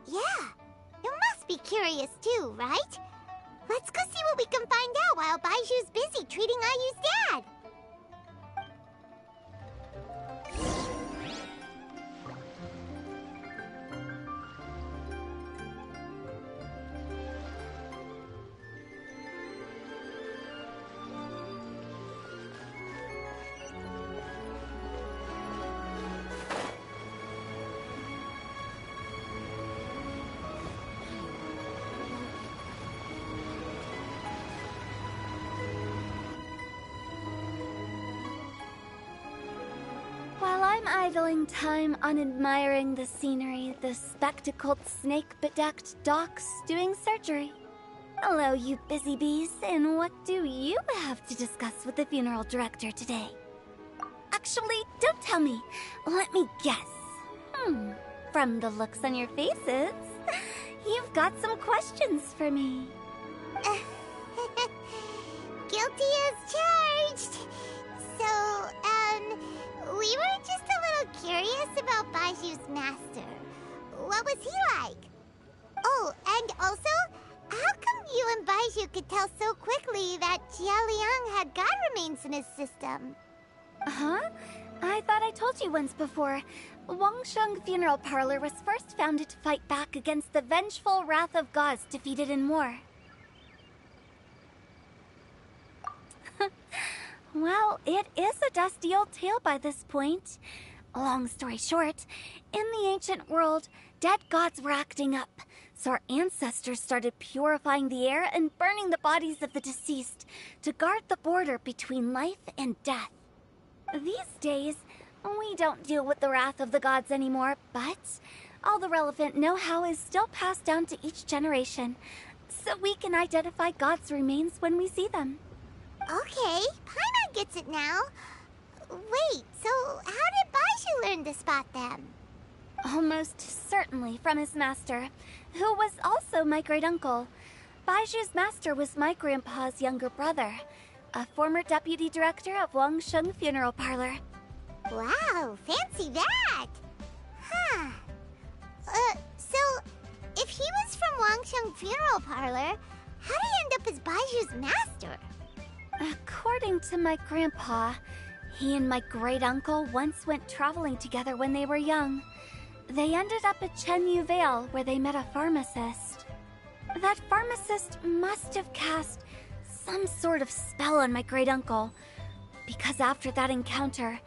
Yeah, you must be curious too, right? Let's go see what we can find out while Baizhu's busy treating Ayu's dad. While I'm idling time on admiring the scenery, the spectacled snake-bedecked docs doing surgery. Hello, you busy bees, and what do you have to discuss with the funeral director today? Actually, don't tell me. Let me guess. From the looks on your faces, you've got some questions for me. Guilty as charged. So, we were just a little curious about Baizhu's master. What was he like? Oh, and also, how come you and Baizhu could tell so quickly that Jia Liang had god remains in his system? Huh? I thought I told you once before. Wangsheng Funeral Parlor was first founded to fight back against the vengeful wrath of gods defeated in war. Well, it is a dusty old tale by this point. Long story short, in the ancient world, dead gods were acting up, so our ancestors started purifying the air and burning the bodies of the deceased to guard the border between life and death. These days, we don't deal with the wrath of the gods anymore, but all the relevant know-how is still passed down to each generation, so we can identify gods' remains when we see them. Okay, Paimon gets it now. Wait, so how did Baizhu learn to spot them? Almost certainly from his master, who was also my great-uncle. Baizhu's master was my grandpa's younger brother, a former deputy director of Wangsheng Funeral Parlor. Wow, fancy that! Huh. So, if he was from Wangsheng Funeral Parlor, how did he end up as Baizhu's master? According to my grandpa, he and my great-uncle once went traveling together when they were young. They ended up at Chenyu Vale, where they met a pharmacist. That pharmacist must have cast some sort of spell on my great-uncle, because after that encounter,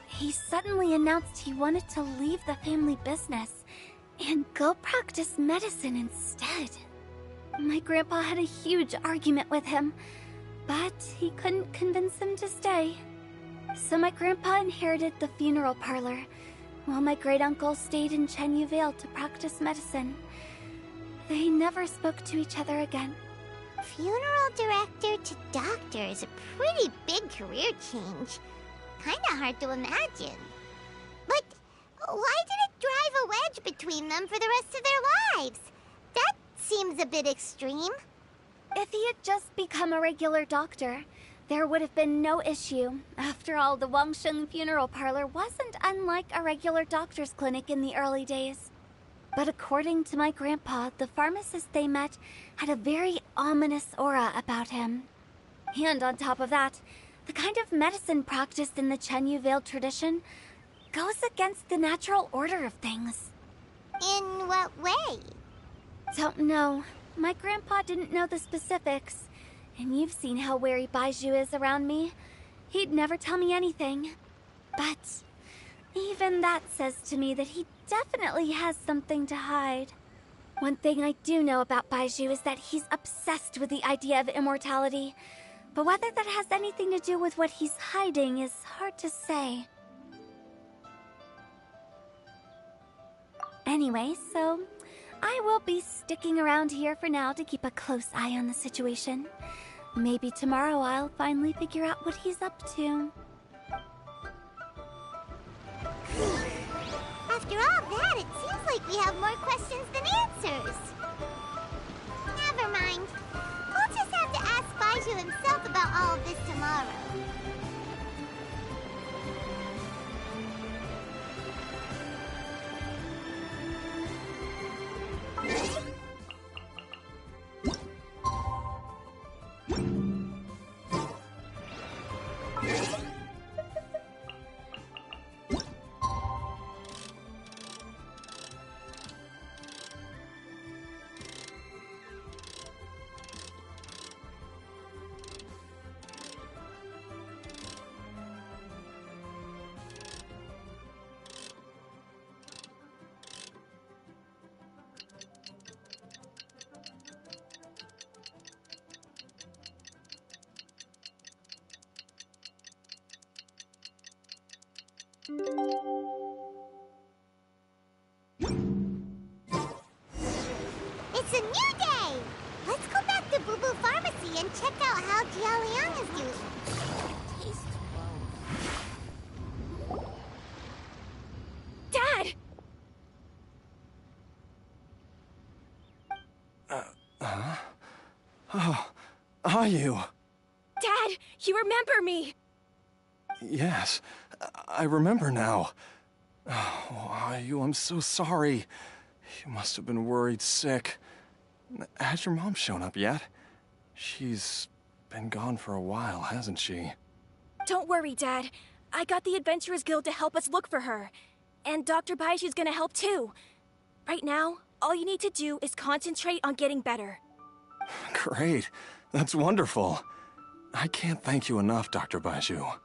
he suddenly announced he wanted to leave the family business and go practice medicine instead. My grandpa had a huge argument with him, but he couldn't convince him to stay. So my grandpa inherited the funeral parlor, while my great-uncle stayed in Chenyu Vale to practice medicine. They never spoke to each other again. Funeral director to doctor is a pretty big career change. Kinda hard to imagine. But why did it drive a wedge between them for the rest of their lives? That seems a bit extreme. If he had just become a regular doctor, there would have been no issue. After all, the Wangsheng Funeral Parlor wasn't unlike a regular doctor's clinic in the early days. But according to my grandpa, the pharmacist they met had a very ominous aura about him. And on top of that, the kind of medicine practiced in the Chenyu Vale tradition goes against the natural order of things. In what way? Don't know. My grandpa didn't know the specifics, and you've seen how wary Baizhu is around me. He'd never tell me anything. But even that says to me that he definitely has something to hide. One thing I do know about Baizhu is that he's obsessed with the idea of immortality, but whether that has anything to do with what he's hiding is hard to say. Anyway, so I will be sticking around here for now to keep a close eye on the situation. Maybe tomorrow I'll finally figure out what he's up to. After all that, it seems like we have more questions answers. Never mind. We'll just have to ask Baizhu himself about all of this tomorrow. It's a new day! Let's go back to Boo Boo Pharmacy and check out how Jia Liang is doing. Dad! Oh, are you? Dad, you remember me! Yes, I remember now. Oh, Ayu, I'm so sorry. You must have been worried sick. Has your mom shown up yet? She's been gone for a while, hasn't she? Don't worry, Dad. I got the Adventurers Guild to help us look for her. And Dr. Baizhu's gonna help too. Right now, all you need to do is concentrate on getting better. Great. That's wonderful. I can't thank you enough, Dr. Baizhu.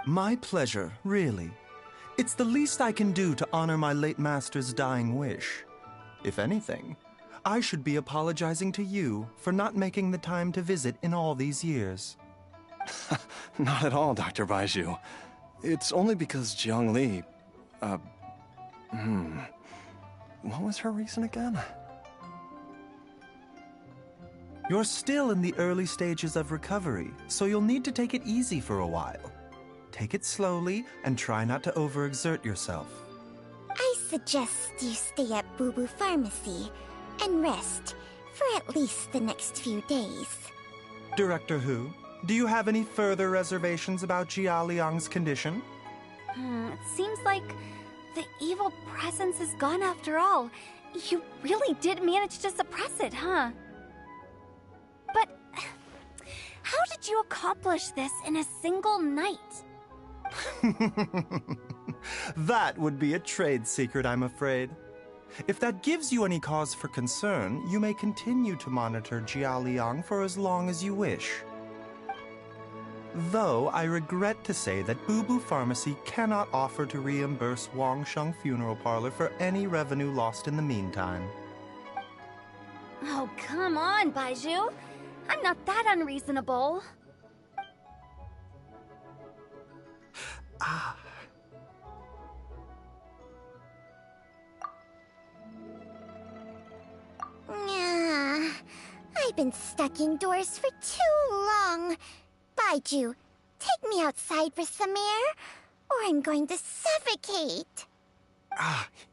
My pleasure, really. It's the least I can do to honor my late master's dying wish. If anything, I should be apologizing to you for not making the time to visit in all these years. Not at all, Dr. Baizhu. It's only because Jiang Li... What was her reason again? You're still in the early stages of recovery, so you'll need to take it easy for a while. Take it slowly and try not to overexert yourself. I suggest you stay at Boo Boo Pharmacy and rest for at least the next few days. Director Hu, do you have any further reservations about Jia Liang's condition? It seems like the evil presence is gone after all. You really did manage to suppress it, huh? But how did you accomplish this in a single night? That would be a trade secret, I'm afraid. If that gives you any cause for concern, you may continue to monitor Jia Liang for as long as you wish. Though I regret to say that Boo Boo Pharmacy cannot offer to reimburse Wang Sheng Funeral Parlor for any revenue lost in the meantime. Oh, come on, Baizhu. I'm not that unreasonable. I've been stuck indoors for too long. Baizhu, take me outside for some air, or I'm going to suffocate.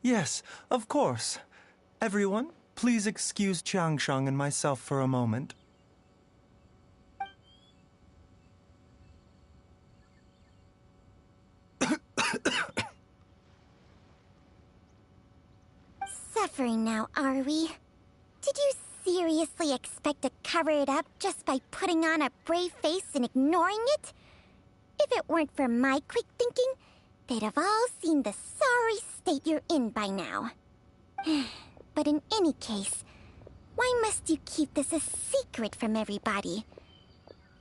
Yes, of course. Everyone, please excuse Qiangsheng and myself for a moment. Suffering now, are we? Did you seriously expect to cover it up just by putting on a brave face and ignoring it? If it weren't for my quick thinking, they'd have all seen the sorry state you're in by now. But in any case, why must you keep this a secret from everybody?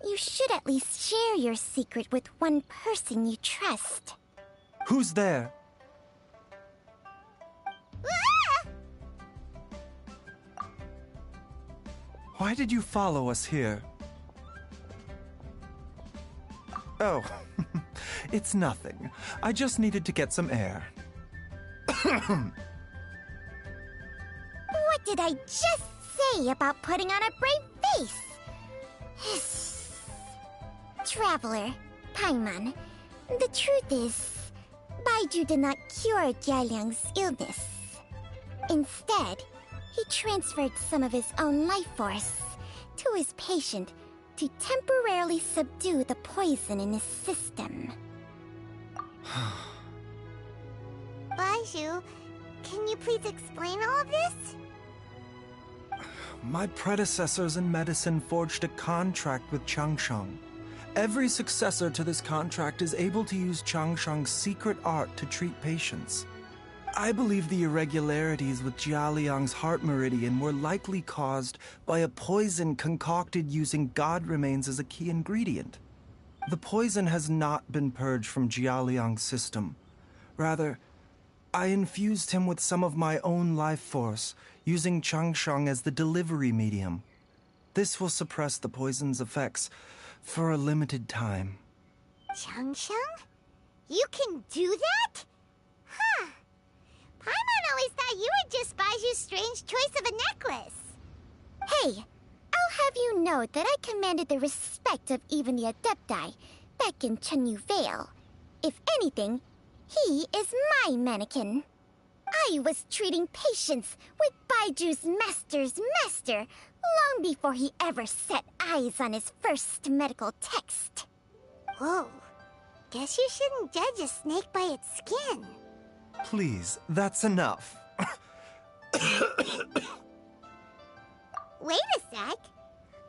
You should at least share your secret with one person you trust. Who's there? Why did you follow us here? Oh, it's nothing. I just needed to get some air. What did I just say about putting on a brave face? Traveler, Paimon, the truth is, Baiju did not cure Jialiang's illness. Instead, he transferred some of his own life force to his patient to temporarily subdue the poison in his system. Baiju, can you please explain all of this? My predecessors in medicine forged a contract with Changsheng. Every successor to this contract is able to use Changsheng's secret art to treat patients. I believe the irregularities with Jialiang's heart meridian were likely caused by a poison concocted using god remains as a key ingredient. The poison has not been purged from Jialiang's system. Rather, I infused him with some of my own life force, using Changsheng as the delivery medium. This will suppress the poison's effects for a limited time. Changsheng? You can do that? Huh. Paimon always thought you were just Baiju's strange choice of a necklace. Hey, I'll have you know that I commanded the respect of even the Adepti back in Chenyu Vale. If anything, he is my mannequin. I was treating patients with Baiju's master's master long before he ever set eyes on his first medical text. Whoa. Guess you shouldn't judge a snake by its skin. Please, that's enough. Wait a sec.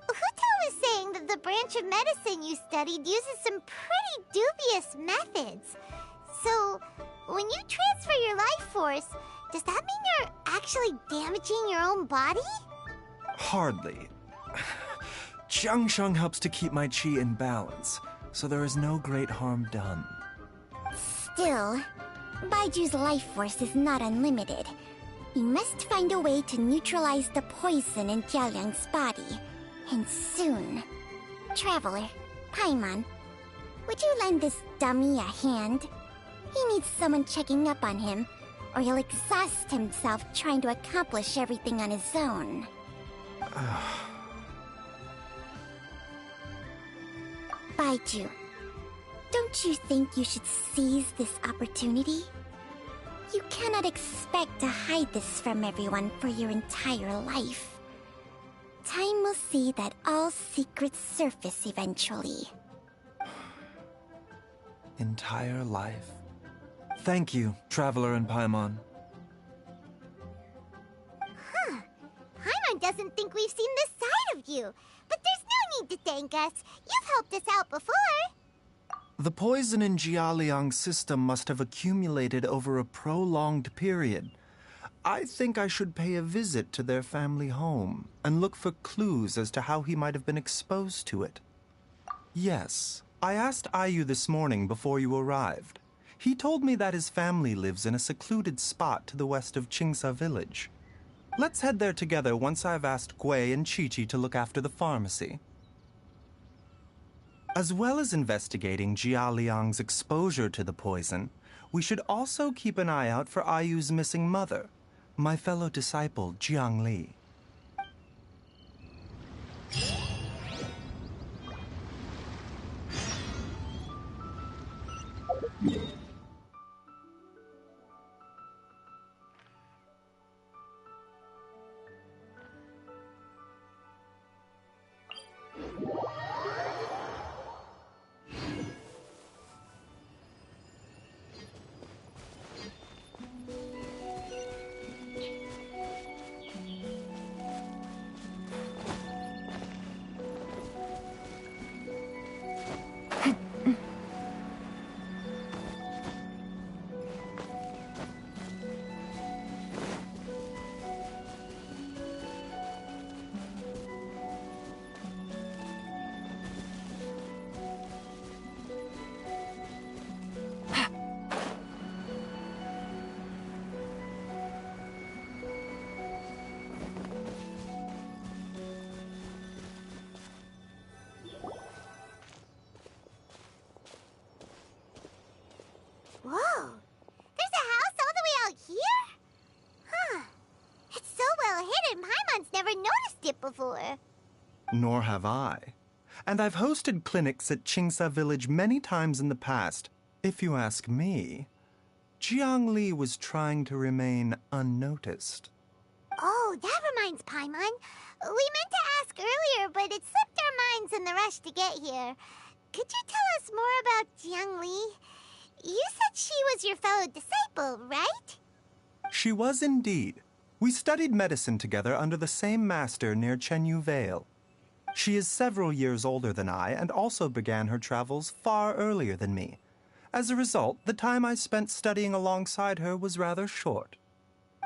Huto was saying that the branch of medicine you studied uses some pretty dubious methods. So, when you transfer your life force, does that mean you're actually damaging your own body? Hardly. Changsheng helps to keep my chi in balance, so there is no great harm done. Still, Baiju's life force is not unlimited. We must find a way to neutralize the poison in Jialiang's body. And soon. Traveler, Paimon, would you lend this dummy a hand? He needs someone checking up on him, or he'll exhaust himself trying to accomplish everything on his own. Baiju, don't you think you should seize this opportunity? You cannot expect to hide this from everyone for your entire life. Time will see that all secrets surface eventually. Entire life. Thank you, Traveler and Paimon. Huh. Paimon doesn't think we've seen this side of you. But there's no need to thank us. You've helped us out before. The poison in Jialiang's system must have accumulated over a prolonged period. I think I should pay a visit to their family home and look for clues as to how he might have been exposed to it. Yes, I asked Ayu this morning before you arrived. He told me that his family lives in a secluded spot to the west of Qingsa village. Let's head there together once I've asked Gui and Chi-Chi to look after the pharmacy. As well as investigating Jialiang's exposure to the poison, we should also keep an eye out for Ayu's missing mother, my fellow disciple Jiang Li. Whoa! There's a house all the way out here? Huh. It's so well hidden, Paimon's never noticed it before. Nor have I. And I've hosted clinics at Qingsa village many times in the past. If you ask me, Jiangli was trying to remain unnoticed. Oh, that reminds Paimon. We meant to ask earlier, but it slipped our minds in the rush to get here. Could you tell us more about Jiang Li? You said she was your fellow disciple, right? She was indeed. We studied medicine together under the same master near Chenyu Vale. She is several years older than I and also began her travels far earlier than me. As a result, the time I spent studying alongside her was rather short.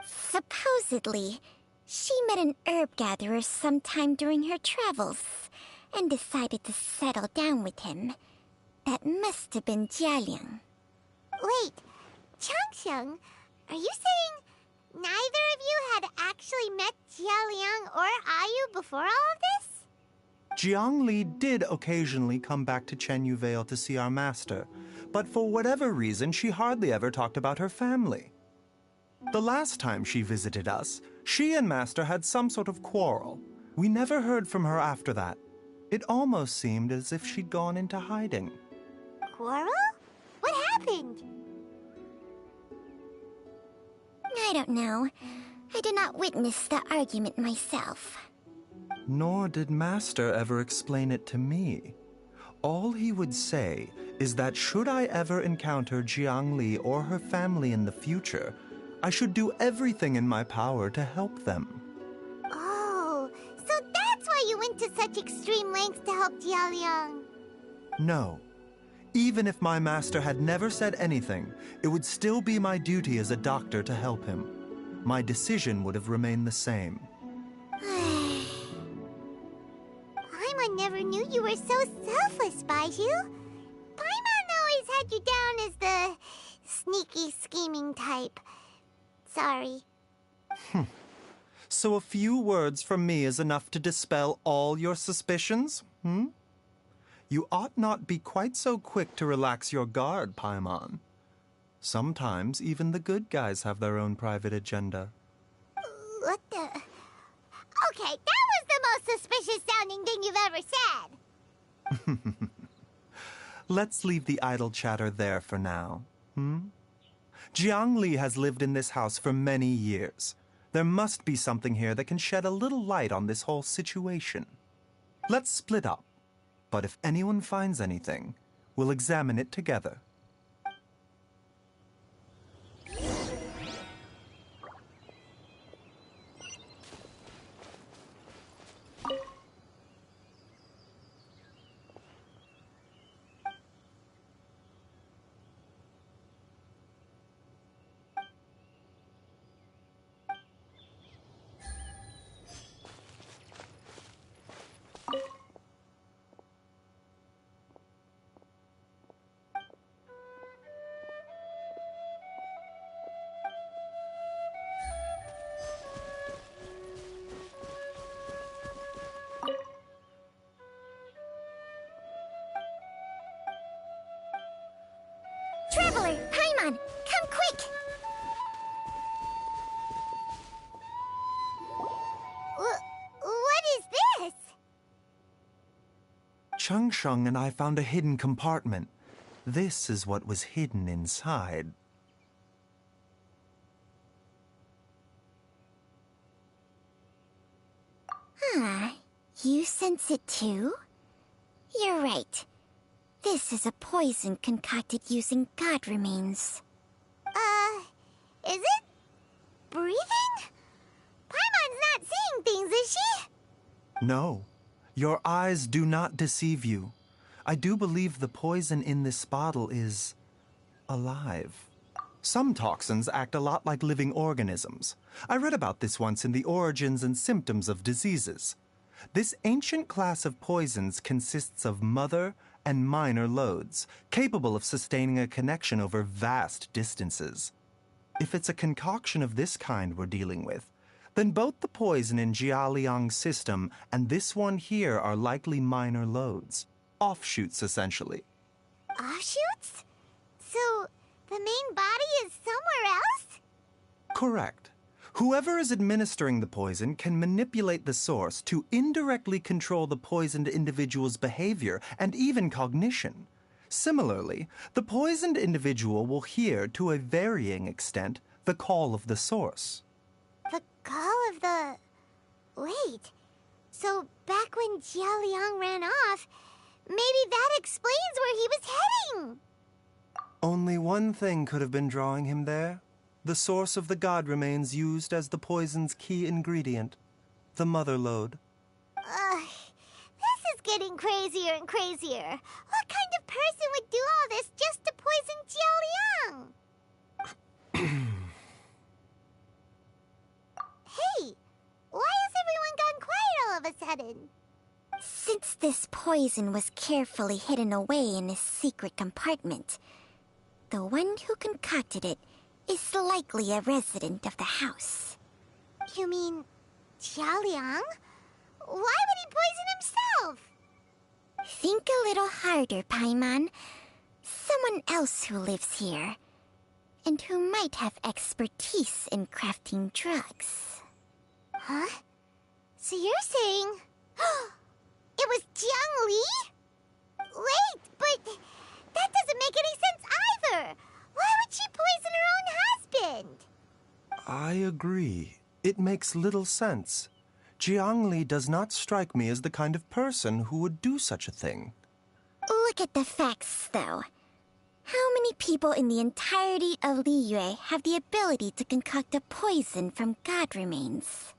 Supposedly, she met an herb gatherer sometime during her travels and decided to settle down with him. That must have been Jialiang. Wait, Changsheng, are you saying neither of you had actually met Jialiang or Ayu before all of this? Jiang Li did occasionally come back to Chenyu Vale to see our master, but for whatever reason, she hardly ever talked about her family. The last time she visited us, she and Master had some sort of quarrel. We never heard from her after that. It almost seemed as if she'd gone into hiding. Quarrel? What happened? I don't know. I did not witness the argument myself. Nor did Master ever explain it to me. All he would say is that should I ever encounter Jiang Li or her family in the future, I should do everything in my power to help them. Oh, so that's why you went to such extreme lengths to help Jialiang. No. Even if my master had never said anything, it would still be my duty as a doctor to help him. My decision would have remained the same. Paimon never knew you were so selfless, Baizhu. Paimon always had you down as the sneaky, scheming type. Sorry. So a few words from me is enough to dispel all your suspicions, You ought not be quite so quick to relax your guard, Paimon. Sometimes even the good guys have their own private agenda. What the... Okay, that was the most suspicious-sounding thing you've ever said. Let's leave the idle chatter there for now, Jiang Li has lived in this house for many years. There must be something here that can shed a little light on this whole situation. Let's split up. But if anyone finds anything, we'll examine it together. Traveler, Paimon, come quick! What is this? Changsheng and I found a hidden compartment. This is what was hidden inside. You sense it too? You're right. This is a poison concocted using god remains. Is it breathing? Paimon's not seeing things, is she? No, your eyes do not deceive you. I do believe the poison in this bottle is alive. Some toxins act a lot like living organisms. I read about this once in the Origins and Symptoms of Diseases. This ancient class of poisons consists of mother and minor loads, capable of sustaining a connection over vast distances. If it's a concoction of this kind we're dealing with, then both the poison in Jialiang's system and this one here are likely minor loads. Offshoots, essentially. Offshoots? So, the main body is somewhere else? Correct. Whoever is administering the poison can manipulate the source to indirectly control the poisoned individual's behavior and even cognition. Similarly, the poisoned individual will hear, to a varying extent, the call of the source. The call of the... Wait. So back when Jia Liang ran off, maybe that explains where he was heading. Only one thing could have been drawing him there. The source of the god remains used as the poison's key ingredient, the mother lode. This is getting crazier and crazier. What kind of person would do all this just to poison Jia Liang? Hey, why has everyone gone quiet all of a sudden? Since this poison was carefully hidden away in a secret compartment, the one who concocted it is likely a resident of the house. You mean Jia Liang? Why would he poison himself? Think a little harder, Paimon. Someone else who lives here, and who might have expertise in crafting drugs. Huh? So you're saying... it was Jiang Li? Wait, but that doesn't make any sense either. Why would she poison her own husband? I agree. It makes little sense. Jiang Li does not strike me as the kind of person who would do such a thing. Look at the facts, though. How many people in the entirety of Liyue have the ability to concoct a poison from god remains?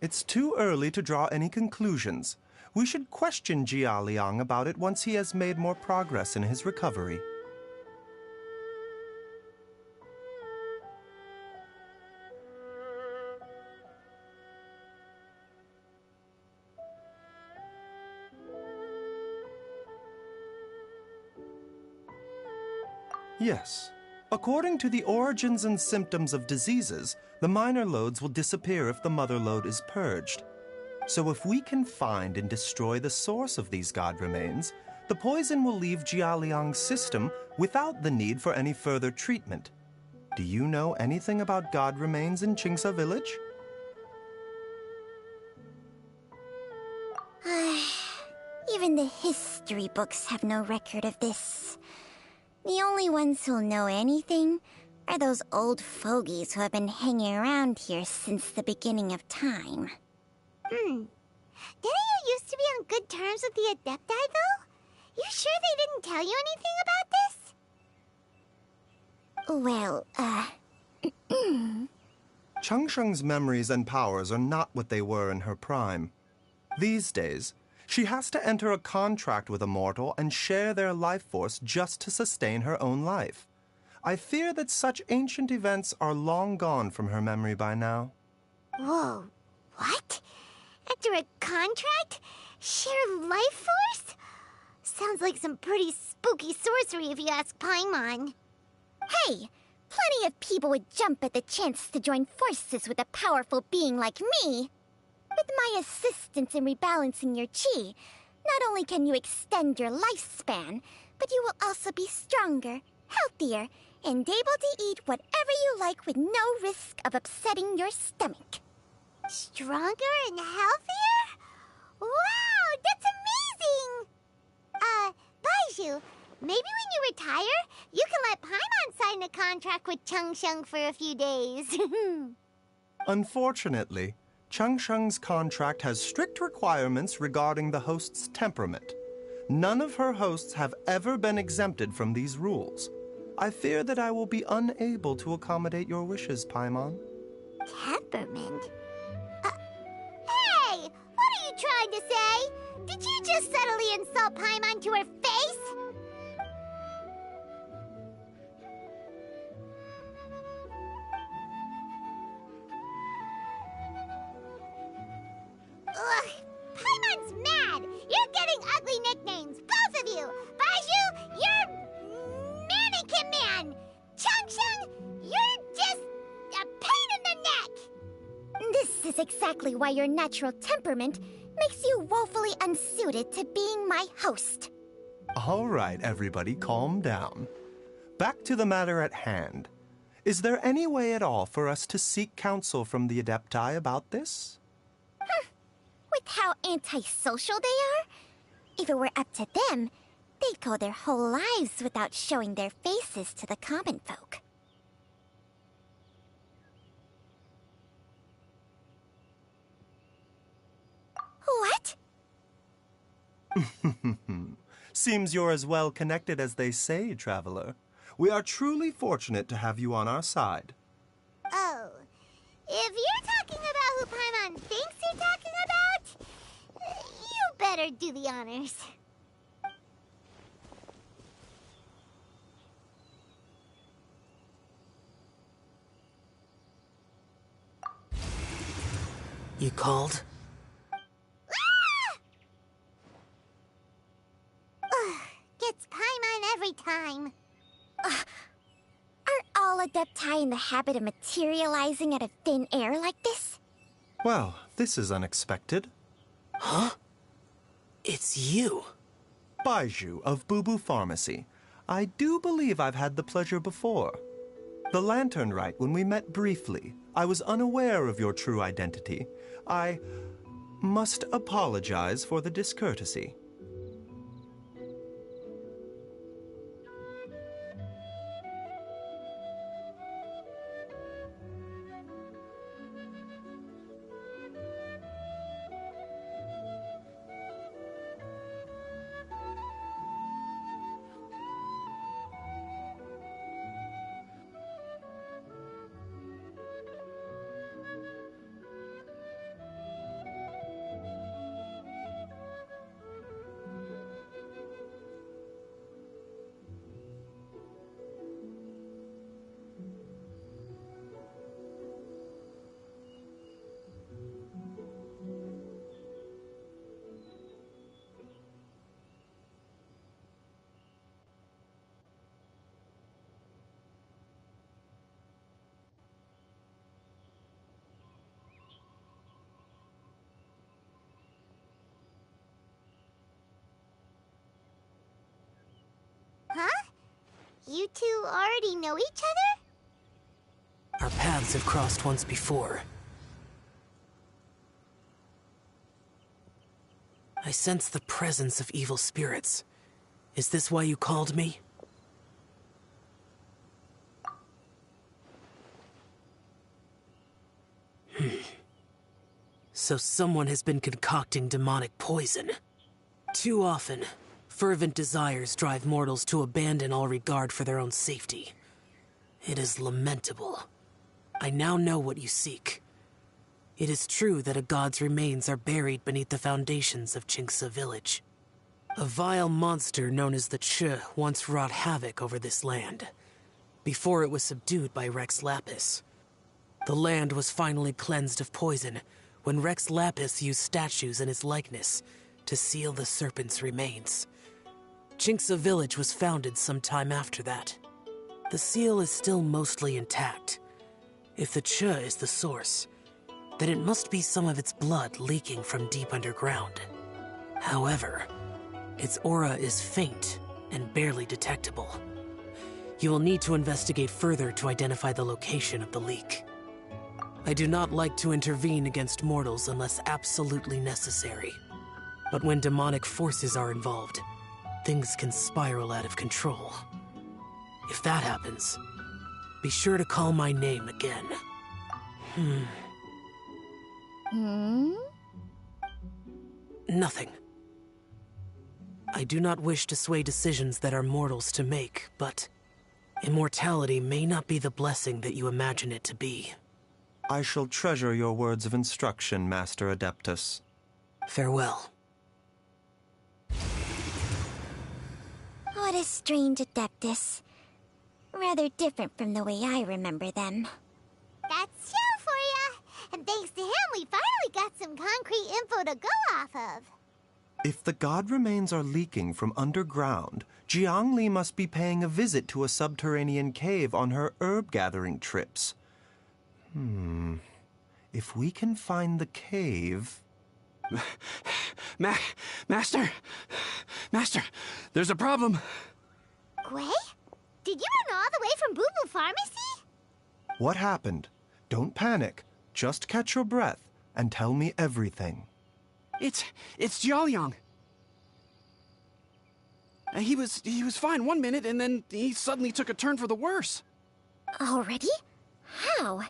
It's too early to draw any conclusions. We should question Jia Liang about it once he has made more progress in his recovery. Yes. According to the origins and symptoms of diseases, the minor lodes will disappear if the mother lode is purged. So if we can find and destroy the source of these god remains, the poison will leave Jia Liang's system without the need for any further treatment. Do you know anything about god remains in Qingce village? Even the history books have no record of this. The only ones who'll know anything are those old fogies who have been hanging around here since the beginning of time. Didn't you used to be on good terms with the Adepti, though? You sure they didn't tell you anything about this? Well, Changsheng's memories and powers are not what they were in her prime. These days, she has to enter a contract with a mortal and share their life force just to sustain her own life. I fear that such ancient events are long gone from her memory by now. Whoa, what? After a contract? Share life force? Sounds like some pretty spooky sorcery if you ask Paimon. Hey! Plenty of people would jump at the chance to join forces with a powerful being like me. With my assistance in rebalancing your chi, not only can you extend your lifespan, but you will also be stronger, healthier, and able to eat whatever you like with no risk of upsetting your stomach. Stronger and healthier? Wow, that's amazing! Baizhu, maybe when you retire, you can let Paimon sign a contract with Changsheng for a few days. Unfortunately, Changsheng's contract has strict requirements regarding the host's temperament. None of her hosts have ever been exempted from these rules. I fear that I will be unable to accommodate your wishes, Paimon. Temperament? Hey! What are you trying to say? Did you just subtly insult Paimon to her face? Ugh! Paimon's mad! You're getting ugly nicknames, both of you! Baizhu, you're... Mannequin Man! Changsheng, you're just... a pain in the neck! This is exactly why your natural temperament makes you woefully unsuited to being my host. All right, everybody, calm down. Back to the matter at hand. Is there any way at all for us to seek counsel from the Adepti about this? With how antisocial they are? If it were up to them, They'd go their whole lives without showing their faces to the common folk. What? Seems you're as well connected as they say, traveler. We are truly fortunate to have you on our side. Oh, if you're talking about who Paimon thinks you're talking about, you better do the honors. You called? Gets Paimon every time. Are all Adepti in the habit of materializing out of thin air like this? Well, this is unexpected. Huh? It's you. Baiju of Boo Boo Pharmacy. I do believe I've had the pleasure before. The Lantern Rite, when we met briefly, I was unaware of your true identity. I must apologize for the discourtesy. Huh? You two already know each other? Our paths have crossed once before. I sense the presence of evil spirits. Is this why you called me? So someone has been concocting demonic poison. Too often, fervent desires drive mortals to abandon all regard for their own safety. It is lamentable. I now know what you seek. It is true that a god's remains are buried beneath the foundations of Jinxa village. A vile monster known as the Ch once wrought havoc over this land, before it was subdued by Rex Lapis. The land was finally cleansed of poison when Rex Lapis used statues in his likeness to seal the serpent's remains. Jinxa village was founded some time after that. The seal is still mostly intact. If the Ch is the source, then it must be some of its blood leaking from deep underground. However, its aura is faint and barely detectable. You will need to investigate further to identify the location of the leak. I do not like to intervene against mortals unless absolutely necessary. But when demonic forces are involved, things can spiral out of control. If that happens, be sure to call my name again. Nothing. I do not wish to sway decisions that are mortals to make, but immortality may not be the blessing that you imagine it to be. I shall treasure your words of instruction, Master Adeptus. Farewell. What a strange Adeptus. Rather different from the way I remember them. That's Xiao for ya! And thanks to him, we finally got some concrete info to go off of. If the god remains are leaking from underground, Jiangli must be paying a visit to a subterranean cave on her herb-gathering trips. If we can find the cave... Master! Master, there's a problem! Gui? Did you run all the way from Boo Boo Pharmacy? What happened? Don't panic. Just catch your breath and tell me everything. It's Jiaoliang. He was fine one minute, and then he suddenly took a turn for the worse. Already? How?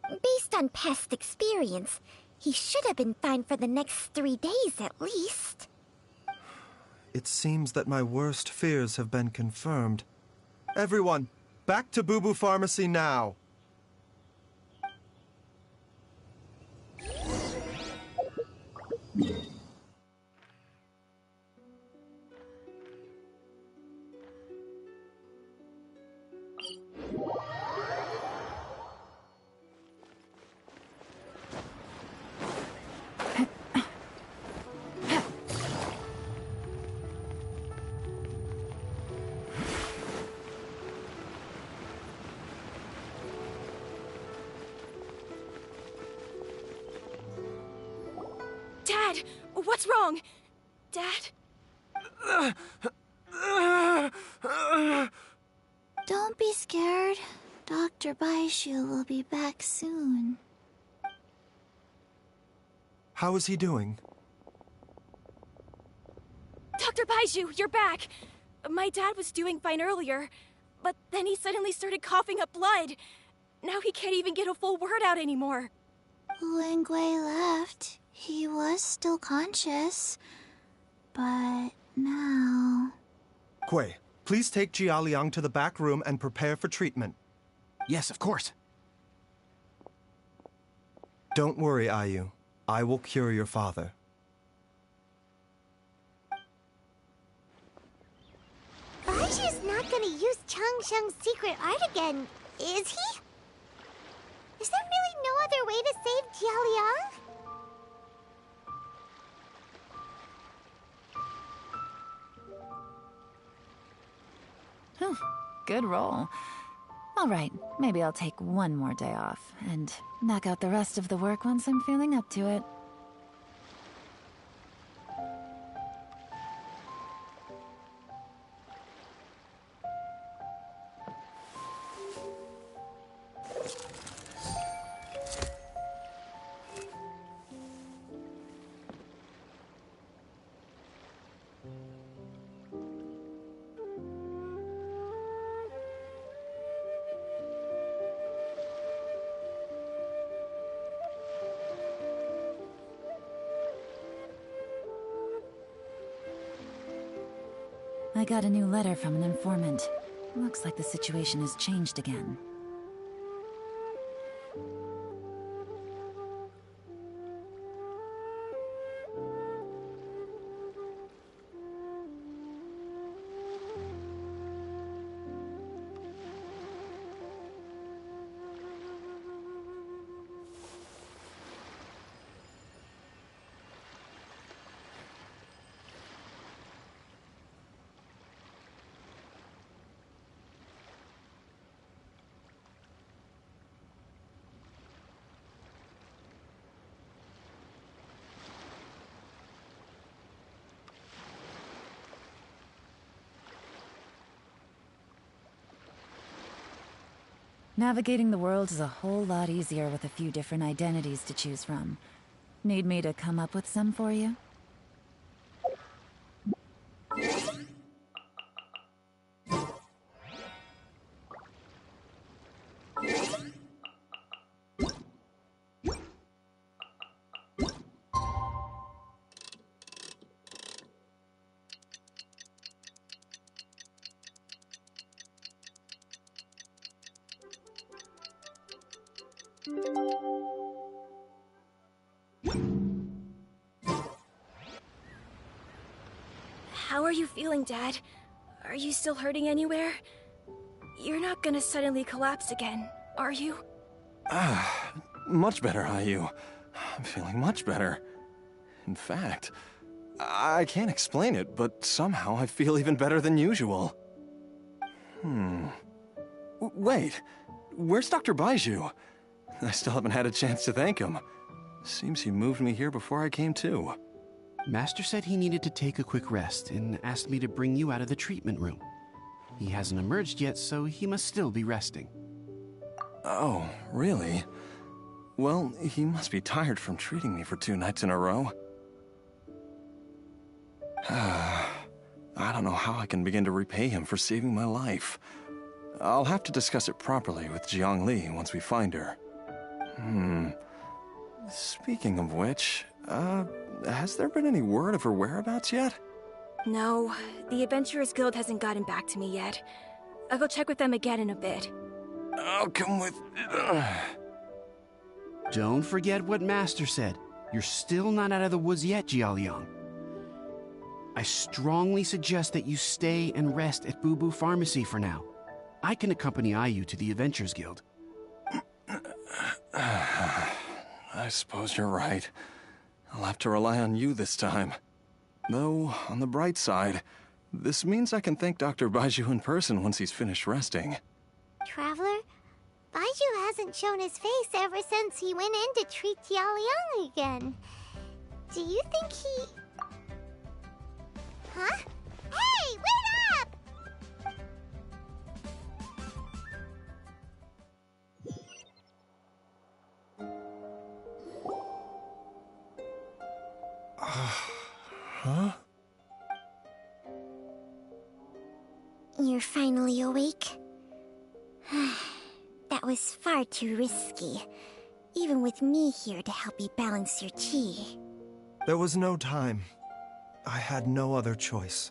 Based on past experience, he should have been fine for the next 3 days at least. It seems that my worst fears have been confirmed. Everyone, back to Boo Boo Pharmacy now! Dad! What's wrong? Dad? Don't be scared. Dr. Baishu will be back soon. How is he doing? Dr. Baishu, you're back! My dad was doing fine earlier, but then he suddenly started coughing up blood. Now he can't even get a full word out anymore. When Gui left, he was still conscious. But now... Gui, please take Jia Liang to the back room and prepare for treatment. Yes, of course. Don't worry, Ayu. I will cure your father. Baishu's not gonna use Chang Sheng's secret art again, is he? Is there really no other way to save Jia Liang? Good roll. All right, maybe I'll take one more day off and knock out the rest of the work once I'm feeling up to it. I got a new letter from an informant. Looks like the situation has changed again. Navigating the world is a whole lot easier with a few different identities to choose from. Need me to come up with some for you? How are you feeling, Dad? Are you still hurting anywhere? You're not gonna suddenly collapse again, are you? Much better, Ayu. I'm feeling much better. In fact, I can't explain it, but somehow I feel even better than usual. Wait, where's Dr. Baiju? I still haven't had a chance to thank him. Seems he moved me here before I came to. Master said he needed to take a quick rest and asked me to bring you out of the treatment room. He hasn't emerged yet, so he must still be resting. Oh, really? Well, he must be tired from treating me for 2 nights in a row. I don't know how I can begin to repay him for saving my life. I'll have to discuss it properly with Jiang Li once we find her. Speaking of which, has there been any word of her whereabouts yet? No, the Adventurers Guild hasn't gotten back to me yet. I'll go check with them again in a bit. I'll come with... Don't forget what Master said. You're still not out of the woods yet, Jialiang. I strongly suggest that you stay and rest at Boo Boo Pharmacy for now. I can accompany Ayu to the Adventurers Guild. I suppose you're right. I'll have to rely on you this time. Though, on the bright side, this means I can thank Dr. Baiju in person once he's finished resting. Traveler, Baiju hasn't shown his face ever since he went in to treat Jialiang again. Do you think he... Huh? Hey, wait up! Huh? You're finally awake? That was far too risky, even with me here to help you balance your chi. There was no time. I had no other choice.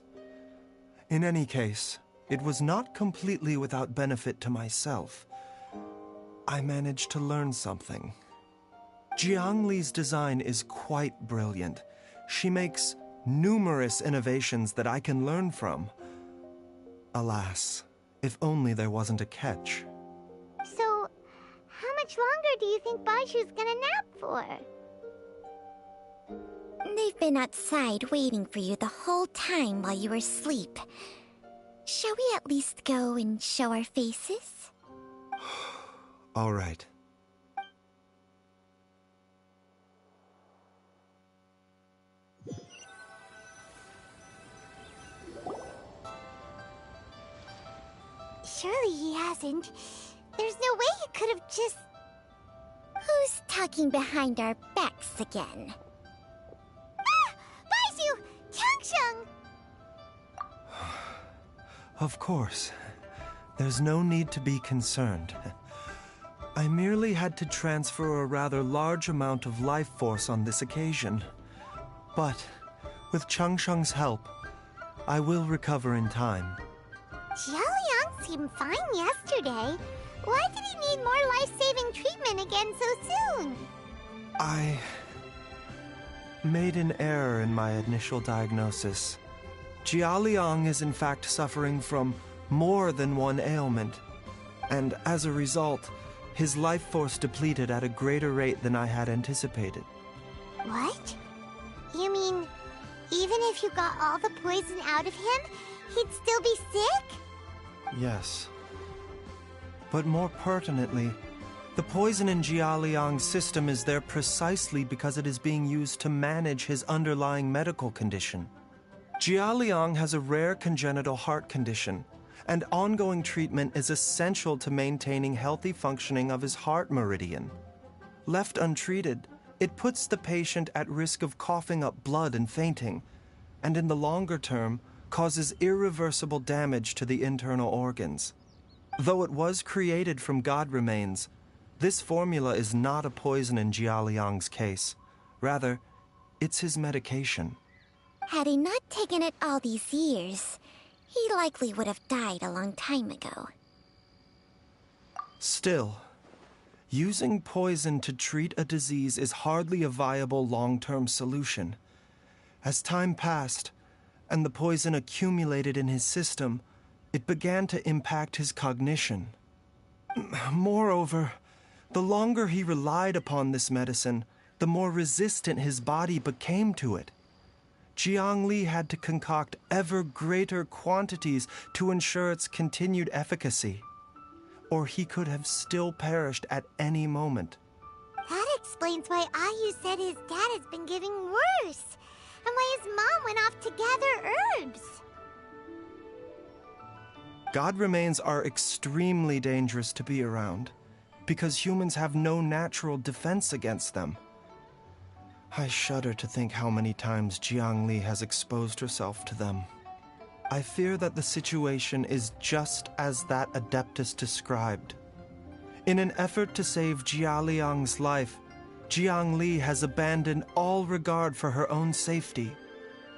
In any case, it was not completely without benefit to myself. I managed to learn something. Jiang Li's design is quite brilliant. She makes numerous innovations that I can learn from. Alas, if only there wasn't a catch. So, how much longer do you think Baiju's gonna nap for? They've been outside waiting for you the whole time while you were asleep. Shall we at least go and show our faces? All right. Surely he hasn't. There's no way he could have just... Who's talking behind our backs again? Ah! Baiju! Changsheng! Of course. There's no need to be concerned. I merely had to transfer a rather large amount of life force on this occasion. But, with Changsheng's help, I will recover in time. Jialiang seemed fine yesterday. Why did he need more life-saving treatment again so soon? I made an error in my initial diagnosis. Jialiang is in fact suffering from more than one ailment, and as a result, his life force depleted at a greater rate than I had anticipated. What? You mean, even if you got all the poison out of him, he'd still be sick? Yes. But more pertinently, the poison in Jialiang's system is there precisely because it is being used to manage his underlying medical condition. Jialiang has a rare congenital heart condition, and ongoing treatment is essential to maintaining healthy functioning of his heart meridian. Left untreated, it puts the patient at risk of coughing up blood and fainting, and in the longer term, causes irreversible damage to the internal organs. Though it was created from god remains, this formula is not a poison in Jialiang's case. Rather, it's his medication. Had he not taken it all these years, he likely would have died a long time ago. Still, using poison to treat a disease is hardly a viable long-term solution. As time passed, and the poison accumulated in his system, it began to impact his cognition. Moreover, the longer he relied upon this medicine, the more resistant his body became to it. Jiang Li had to concoct ever greater quantities to ensure its continued efficacy, or he could have still perished at any moment. That explains why Ayu said his dad has been getting worse, and why his mom went off to gather herbs. God remains are extremely dangerous to be around, because humans have no natural defense against them. I shudder to think how many times Jiang Li has exposed herself to them. I fear that the situation is just as that Adeptus described. In an effort to save Jialiang's life, Jiang Li has abandoned all regard for her own safety.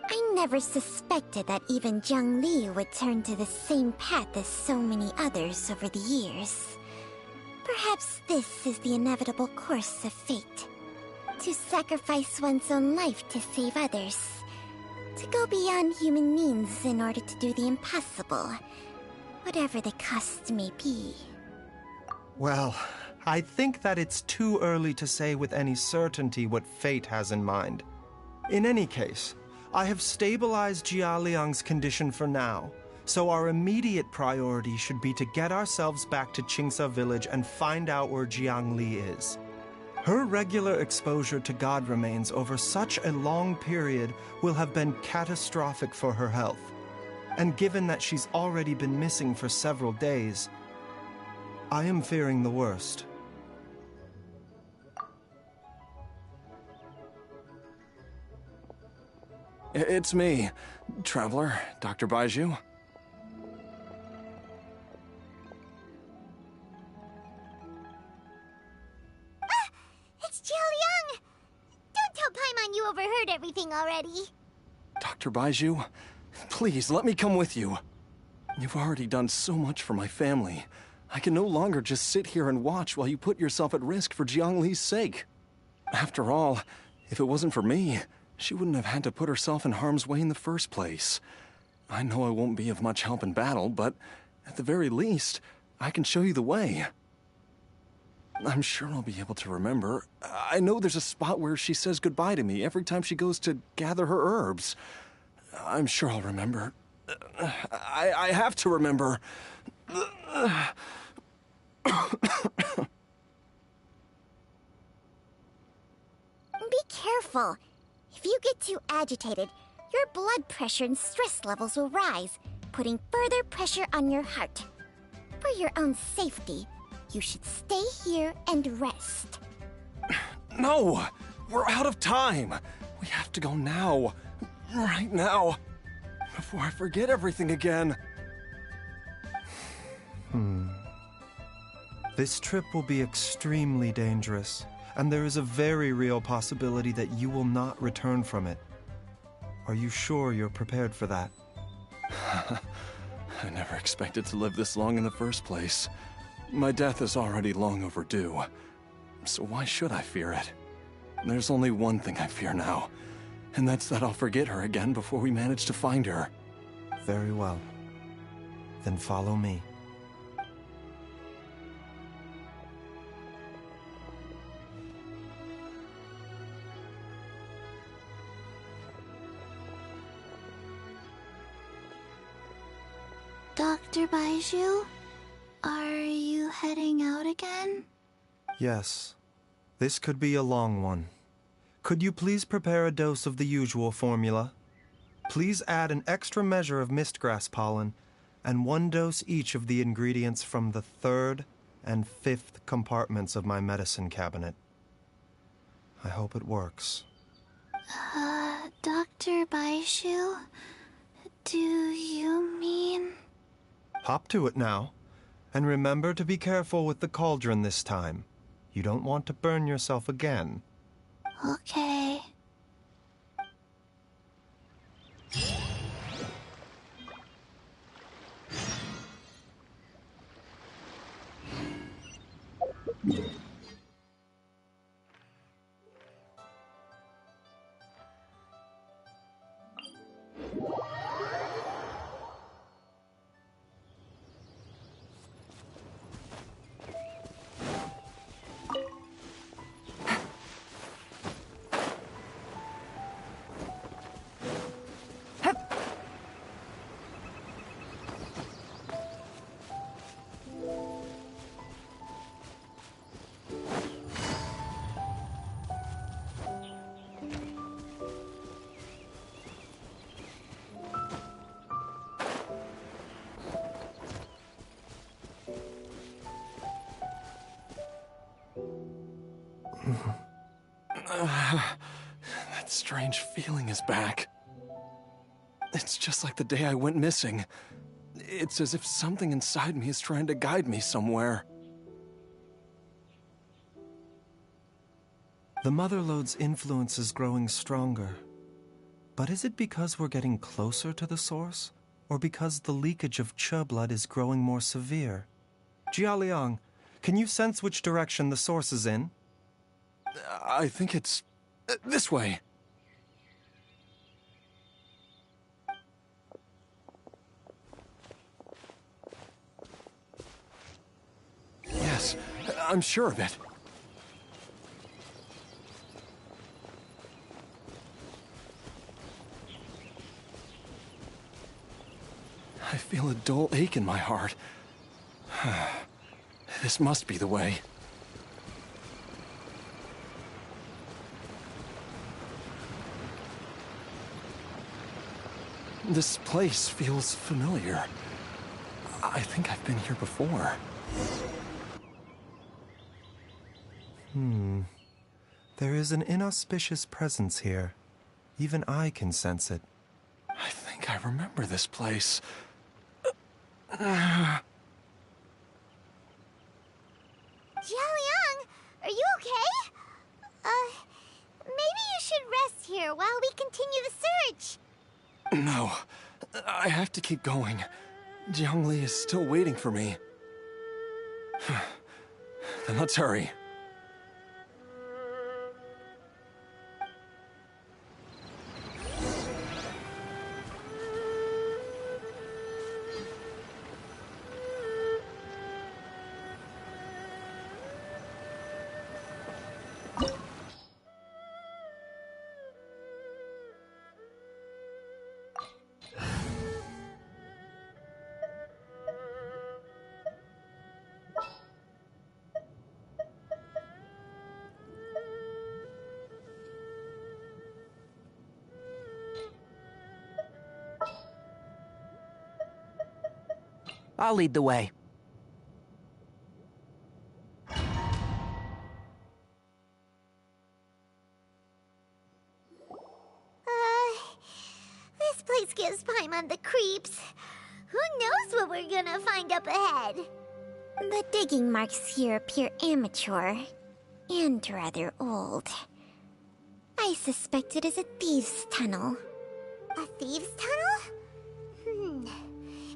I never suspected that even Jiang Li would turn to the same path as so many others over the years. Perhaps this is the inevitable course of fate. To sacrifice one's own life to save others. To go beyond human means in order to do the impossible. Whatever the cost may be. Well, I think that it's too early to say with any certainty what fate has in mind. In any case, I have stabilized Jialiang's condition for now, so our immediate priority should be to get ourselves back to Qingsa village and find out where Jiang Li is. Her regular exposure to god remains over such a long period will have been catastrophic for her health. And given that she's already been missing for several days, I am fearing the worst. It's me, Traveler, Dr. Baiju. It's Jialiang! Don't tell Paimon you overheard everything already. Dr. Baiju, please let me come with you. You've already done so much for my family. I can no longer just sit here and watch while you put yourself at risk for Jiang Li's sake. After all, if it wasn't for me, she wouldn't have had to put herself in harm's way in the first place. I know I won't be of much help in battle, but at the very least, I can show you the way. I'm sure I'll be able to remember. I know there's a spot where she says goodbye to me every time she goes to gather her herbs. I'm sure I'll remember. I have to remember. Be careful. If you get too agitated, your blood pressure and stress levels will rise, putting further pressure on your heart. For your own safety, you should stay here and rest. No! We're out of time! We have to go now. Right now. Before I forget everything again. This trip will be extremely dangerous, and there is a very real possibility that you will not return from it. Are you sure you're prepared for that? I never expected to live this long in the first place. My death is already long overdue. So why should I fear it? There's only one thing I fear now, and that's that I'll forget her again before we manage to find her. Very well. Then follow me. Dr. Baiju, are you heading out again? Yes. This could be a long one. Could you please prepare a dose of the usual formula? Please add an extra measure of mistgrass pollen, and 1 dose each of the ingredients from the 3rd and 5th compartments of my medicine cabinet. I hope it works. Dr. Baiju, do you mean... Hop to it now, and remember to be careful with the cauldron this time. You don't want to burn yourself again. Okay. That strange feeling is back. It's just like the day I went missing. It's as if something inside me is trying to guide me somewhere. The Motherlode's influence is growing stronger. But is it because we're getting closer to the source? Or because the leakage of Che blood is growing more severe? Jialiang, can you sense which direction the source is in? I think it's this way. Yes, I'm sure of it. I feel a dull ache in my heart. This must be the way. This place feels familiar. I think I've been here before. There is an inauspicious presence here. Even I can sense it. I think I remember this place. Jialiang, are you okay? Maybe you should rest here while we continue the search. No, I have to keep going. Jiangli is still waiting for me. Then let's hurry. I'll lead the way. This place gives Paimon the creeps. Who knows what we're gonna find up ahead? The digging marks here appear amateur and rather old. I suspect it is a thieves' tunnel. A thieves' tunnel?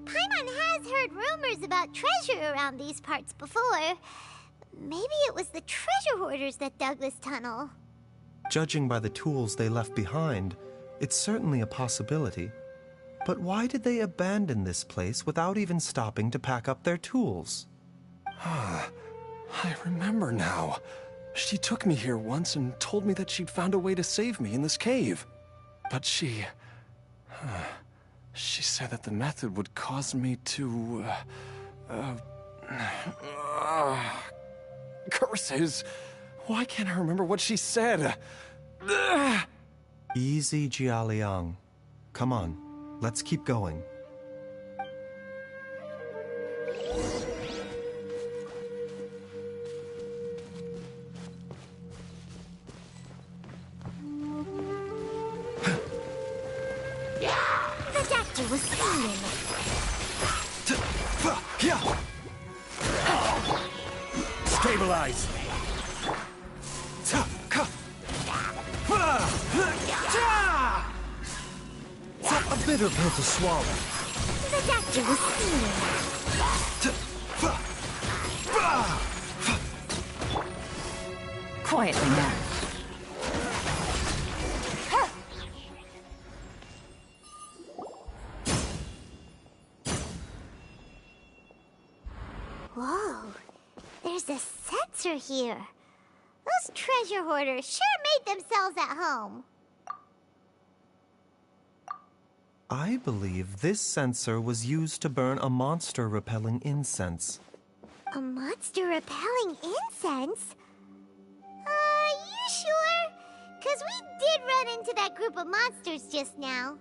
Paimon has heard rumors about treasure around these parts before. Maybe it was the treasure hoarders that dug this tunnel. Judging by the tools they left behind, it's certainly a possibility. But why did they abandon this place without even stopping to pack up their tools? I remember now. She took me here once and told me that she'd found a way to save me in this cave. But she said that the method would cause me to... curses! Why can't I remember what she said? Easy, Jialiang. Come on, let's keep going. The doctor was fleeing. Stabilize! A bitter pill to swallow. The doctor was fleeing. Quietly now. Whoa, there's a sensor here. Those treasure hoarders sure made themselves at home. I believe this sensor was used to burn a monster-repelling incense. A monster repelling incense? You sure? 'Cause we did run into that group of monsters just now.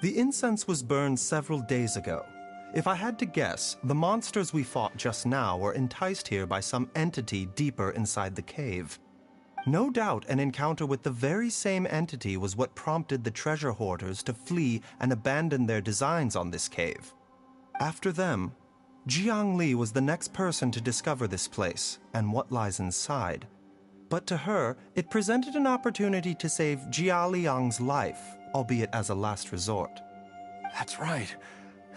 The incense was burned several days ago. If I had to guess, the monsters we fought just now were enticed here by some entity deeper inside the cave. No doubt an encounter with the very same entity was what prompted the treasure hoarders to flee and abandon their designs on this cave. After them, Jiang Li was the next person to discover this place and what lies inside. But to her, it presented an opportunity to save Jia Liang's life, albeit as a last resort. That's right.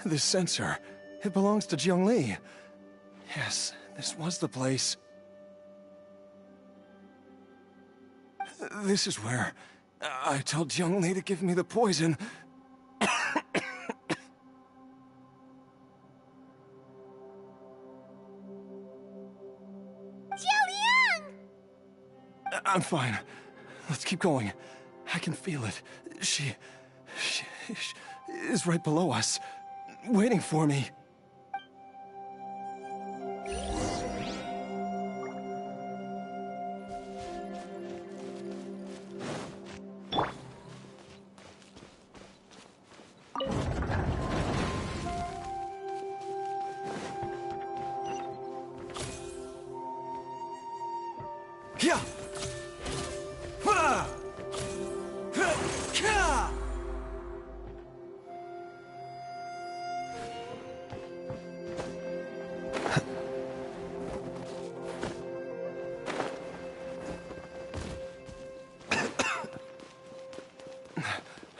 This sensor, it belongs to Jiang Li. Yes, this was the place. This is where I told Jiang Li to give me the poison. Jialiang! I'm fine. Let's keep going. I can feel it. She is right below us, waiting for me. Yeah.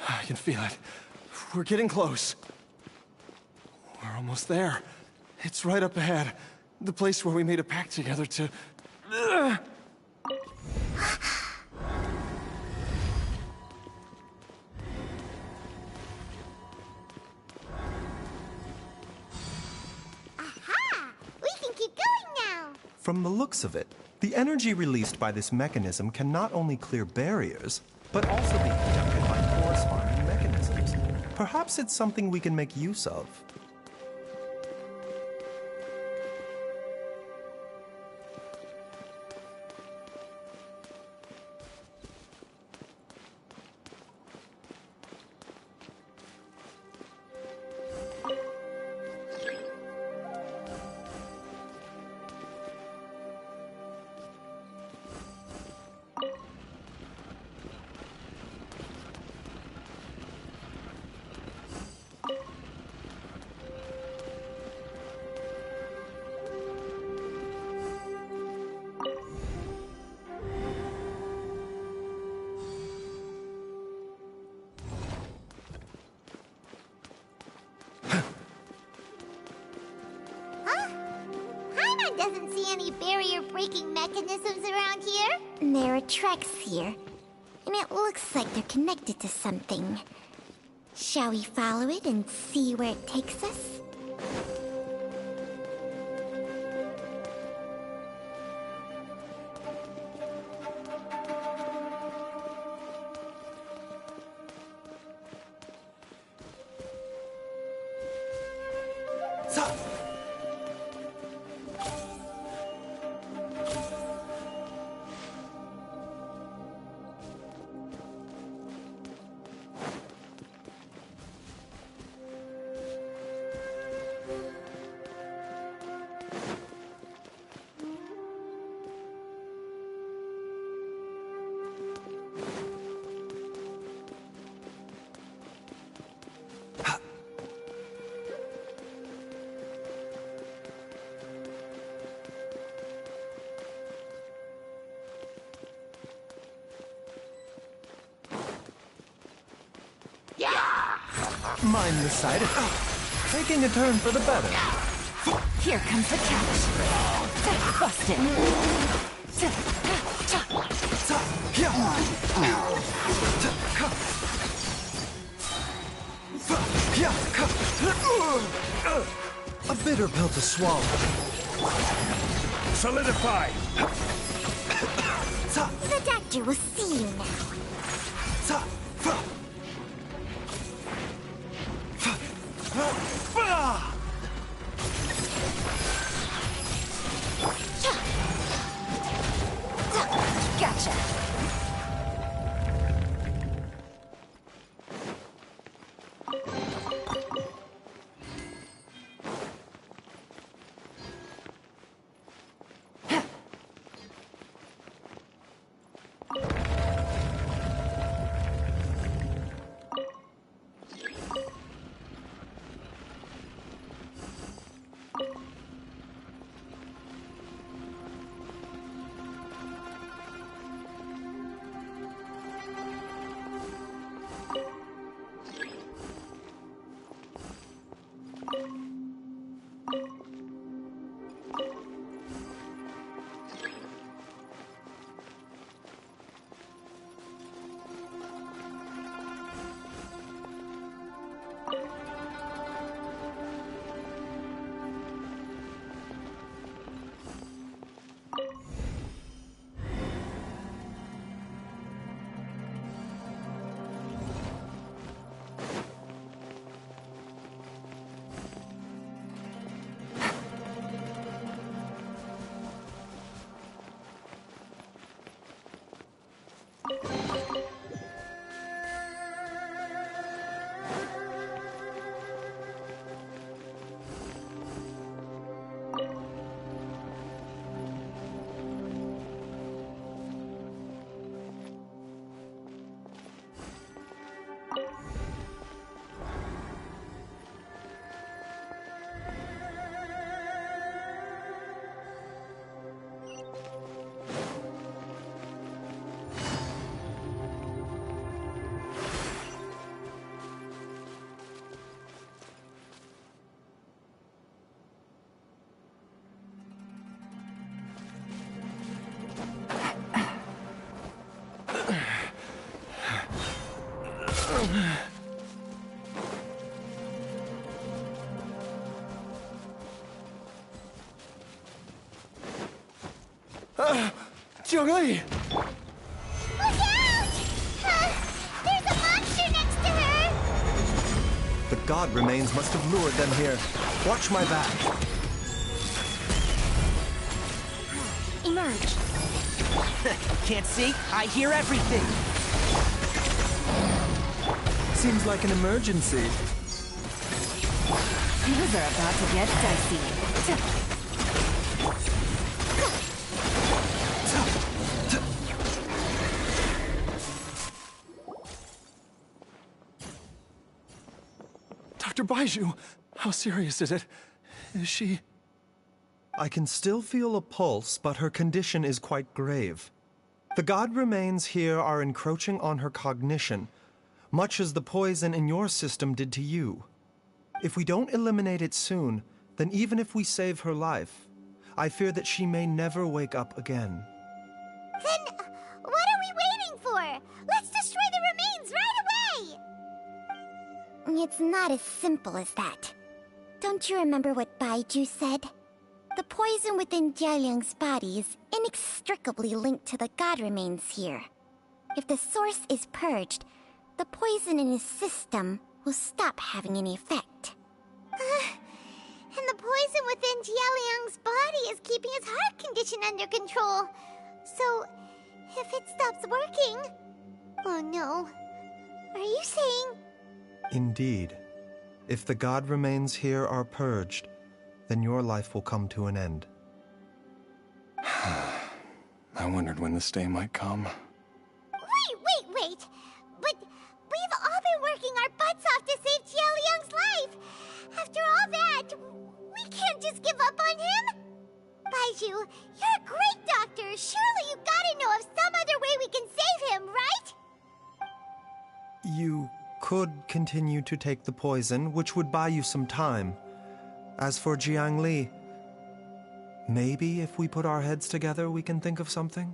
I can feel it. We're getting close. We're almost there. It's right up ahead. The place where we made a pact together to... Aha! We can keep going now! From the looks of it, the energy released by this mechanism can not only clear barriers, but also be conducted by corresponding mechanisms. Perhaps it's something we can make use of. Doesn't see any barrier-breaking mechanisms around here. There are tracks here, and it looks like they're connected to something. Shall we follow it and see where it takes us? Mind the side effect. Taking a turn for the better. Here comes the catch. Busted. A bitter pill to swallow. Solidify. The doctor will see you now. Gotcha. Jiangli! Look out! There's a monster next to her! The god remains must have lured them here. Watch my back. Emerge. Can't see? I hear everything! Seems like an emergency. Things are about to get dicey. Dr. Baizhu, how serious is it? Is she... I can still feel a pulse, but her condition is quite grave. The god remains here are encroaching on her cognition, much as the poison in your system did to you. If we don't eliminate it soon, then even if we save her life, I fear that she may never wake up again. Then, what are we waiting for? Let's destroy the remains right away! It's not as simple as that. Don't you remember what Baizhu said? The poison within Jialiang's body is inextricably linked to the god remains here. If the source is purged, the poison in his system will stop having any effect. And the poison within Jialiang's body is keeping his heart condition under control. So, if it stops working... Oh no. Are you saying... Indeed. If the god remains here are purged, then your life will come to an end. I wondered when this day might come. Wait! But we've all been working our butts off to save Jialiang's life! After all that, we can't just give up on him! Baizhu, you're a great doctor! Surely you gotta know of some other way we can save him, right? You could continue to take the poison, which would buy you some time. As for Jiangli, maybe if we put our heads together, we can think of something?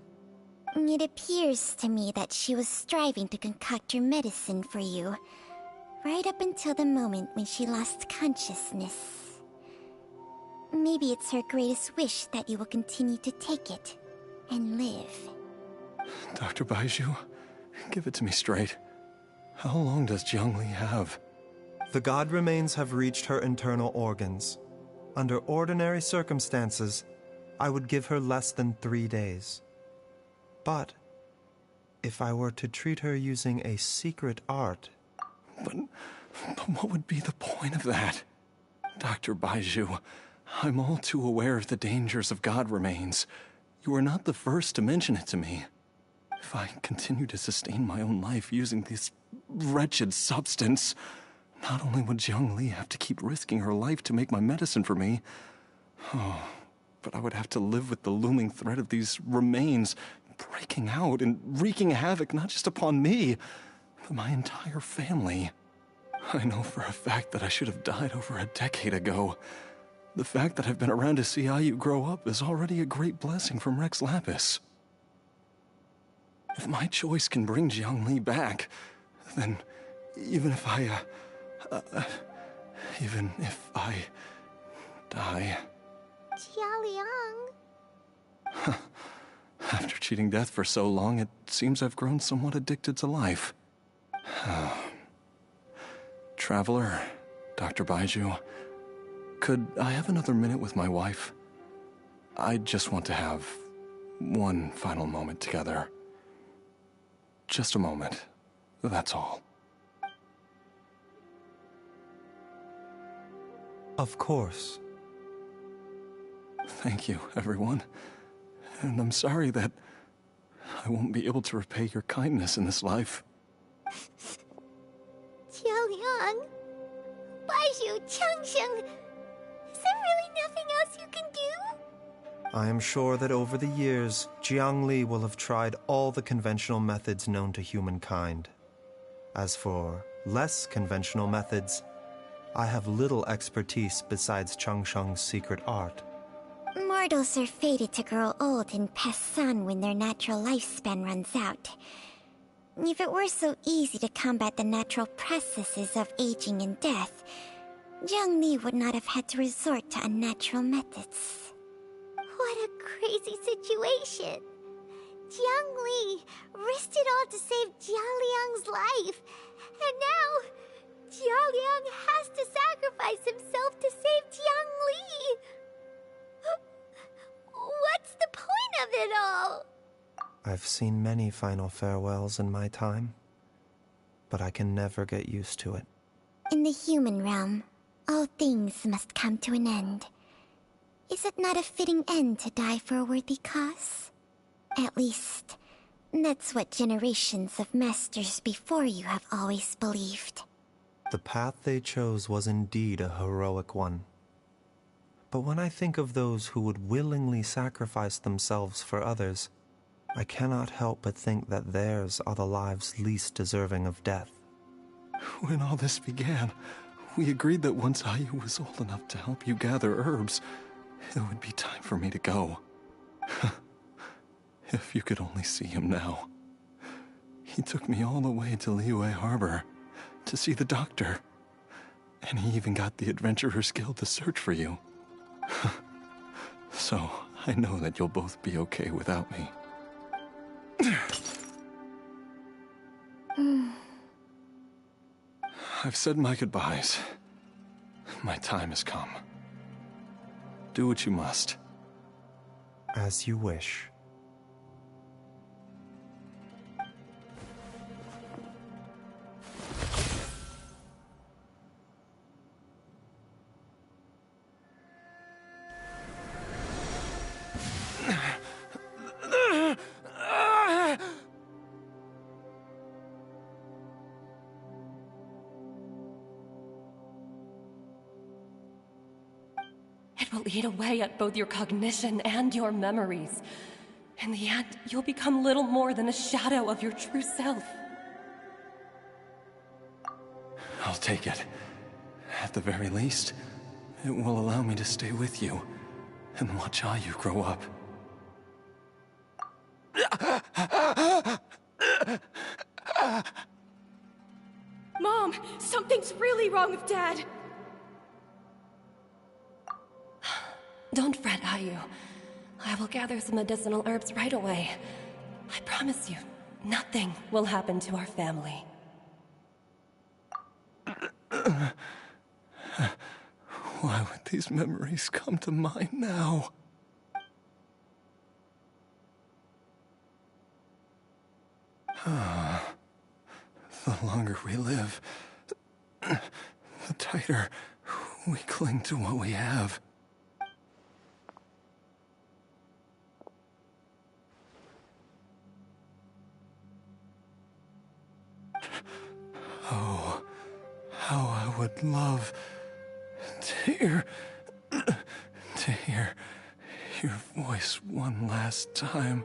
It appears to me that she was striving to concoct your medicine for you, right up until the moment when she lost consciousness. Maybe it's her greatest wish that you will continue to take it and live. Dr. Baizhu, give it to me straight. How long does Jiangli have? The god remains have reached her internal organs. Under ordinary circumstances, I would give her less than 3 days. But if I were to treat her using a secret art... But what would be the point of that? Dr. Baizhu, I'm all too aware of the dangers of god remains. You are not the first to mention it to me. If I continue to sustain my own life using this wretched substance, not only would Jiangli have to keep risking her life to make my medicine for me, but I would have to live with the looming threat of these remains breaking out and wreaking havoc not just upon me, but my entire family. I know for a fact that I should have died over a decade ago. The fact that I've been around to see how you grow up is already a great blessing from Rex Lapis. If my choice can bring Jiangli back, then even if I die... Jialiang... After cheating death for so long, it seems I've grown somewhat addicted to life. Traveler, Dr. Baizhu, could I have another minute with my wife? I just want to have one final moment together. Just a moment, that's all. Of course. Thank you, everyone. And I'm sorry that I won't be able to repay your kindness in this life. Jialiang... Baizhu, Changsheng... Is there really nothing else you can do? I am sure that over the years, Jiangli will have tried all the conventional methods known to humankind. As for less conventional methods, I have little expertise besides Changsheng's secret art. Mortals are fated to grow old and pass on when their natural lifespan runs out. If it were so easy to combat the natural processes of aging and death, Zhongli would not have had to resort to unnatural methods. What a crazy situation! Jiangli risked it all to save Jialiang's life, and now Jialiang has to sacrifice himself to save Jiangli! What's the point of it all? I've seen many final farewells in my time, but I can never get used to it. In the human realm, all things must come to an end. Is it not a fitting end to die for a worthy cause? At least, that's what generations of masters before you have always believed. The path they chose was indeed a heroic one. But when I think of those who would willingly sacrifice themselves for others, I cannot help but think that theirs are the lives least deserving of death. When all this began, we agreed that once Ayu was old enough to help you gather herbs, it would be time for me to go. If you could only see him now. He took me all the way to Liyue Harbor to see the doctor. And he even got the Adventurers Guild to search for you. So, I know that you'll both be okay without me. I've said my goodbyes. My time has come. Do what you must. As you wish. It will eat away at both your cognition and your memories. In the end, you'll become little more than a shadow of your true self. I'll take it. At the very least, it will allow me to stay with you and watch Ayu grow up. Mom, something's really wrong with Dad. Don't fret, Ayu. I will gather some medicinal herbs right away. I promise you, nothing will happen to our family. Why would these memories come to mind now? The longer we live, the tighter we cling to what we have. Oh, how I would love to hear your voice one last time.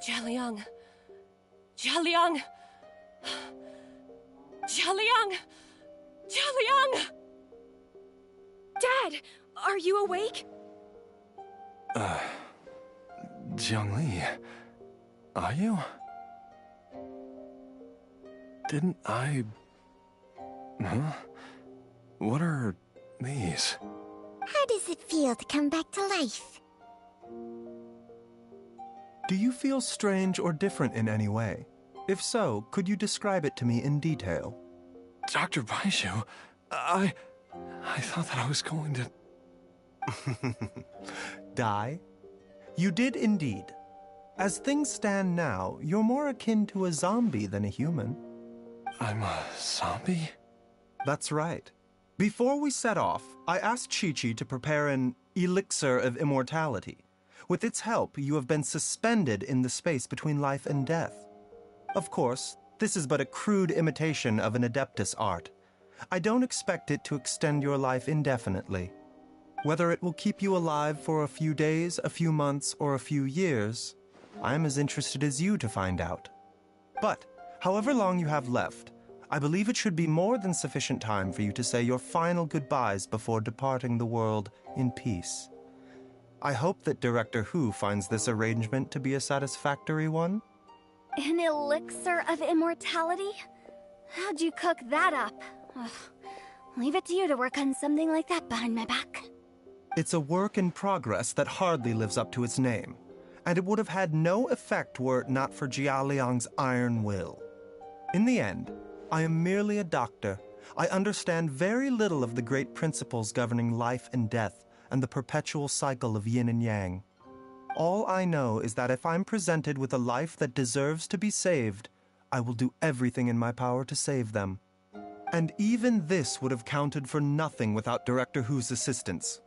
Jialiang! Jialiang! Jialiang! Jialiang! Dad, are you awake? Jiangli, are you? Didn't I... Huh? What are these? How does it feel to come back to life? Do you feel strange or different in any way? If so, could you describe it to me in detail? Dr. Baishu, I thought that I was going to... Die? You did indeed. As things stand now, you're more akin to a zombie than a human. I'm a zombie? That's right. Before we set off, I asked Chi-Chi to prepare an elixir of immortality. With its help, you have been suspended in the space between life and death. Of course, this is but a crude imitation of an Adeptus art. I don't expect it to extend your life indefinitely. Whether it will keep you alive for a few days, a few months, or a few years, I'm as interested as you to find out. But, however long you have left, I believe it should be more than sufficient time for you to say your final goodbyes before departing the world in peace. I hope that Director Hu finds this arrangement to be a satisfactory one. An elixir of immortality? How'd you cook that up? Ugh. Leave it to you to work on something like that behind my back. It's a work in progress that hardly lives up to its name, and it would have had no effect were it not for Jia Liang's iron will. In the end, I am merely a doctor. I understand very little of the great principles governing life and death and the perpetual cycle of yin and yang. All I know is that if I'm presented with a life that deserves to be saved, I will do everything in my power to save them. And even this would have counted for nothing without Director Hu's assistance.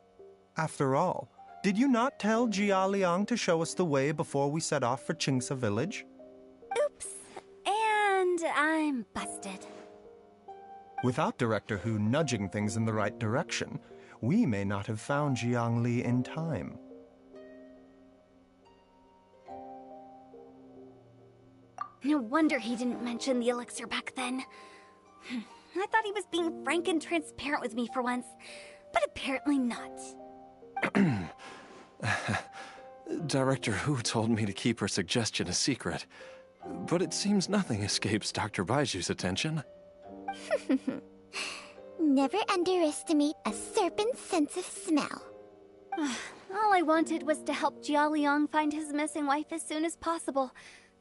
After all, did you not tell Jia Liang to show us the way before we set off for Qingce village? Oops. And I'm busted. Without Director Hu nudging things in the right direction, we may not have found Jiangli in time. No wonder he didn't mention the elixir back then. I thought he was being frank and transparent with me for once, but apparently not. Director Hu told me to keep her suggestion a secret, but it seems nothing escapes Dr. Baiju's attention. Never underestimate a serpent's sense of smell. All I wanted was to help Jia Liang find his missing wife as soon as possible,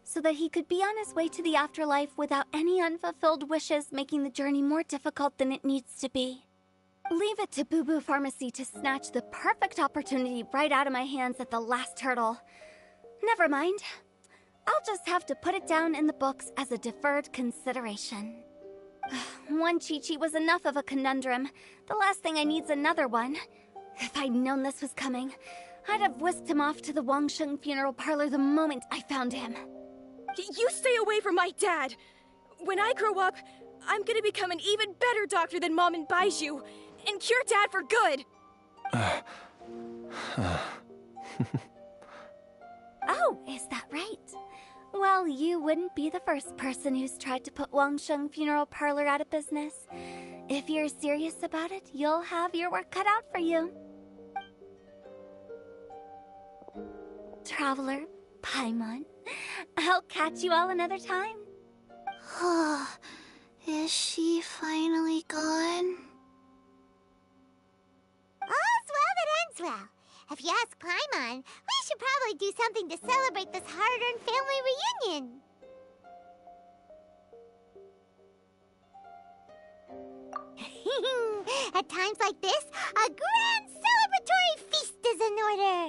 so that he could be on his way to the afterlife without any unfulfilled wishes making the journey more difficult than it needs to be. Leave it to Boo Boo Pharmacy to snatch the perfect opportunity right out of my hands at the last hurdle. Never mind. I'll just have to put it down in the books as a deferred consideration. One Chi-Chi was enough of a conundrum. The last thing I need's another one. If I'd known this was coming, I'd have whisked him off to the Wangsheng funeral parlor the moment I found him. You stay away from my dad! When I grow up, I'm gonna become an even better doctor than Mom and Baizhu, and cure Dad for good! Oh, is that right? Well, you wouldn't be the first person who's tried to put Wangsheng funeral parlor out of business. If you're serious about it, you'll have your work cut out for you. Traveler, Paimon, I'll catch you all another time. Is she finally gone? All's well that ends well. If you ask Paimon, we should probably do something to celebrate this hard-earned family reunion. At times like this, a grand celebratory feast is in order.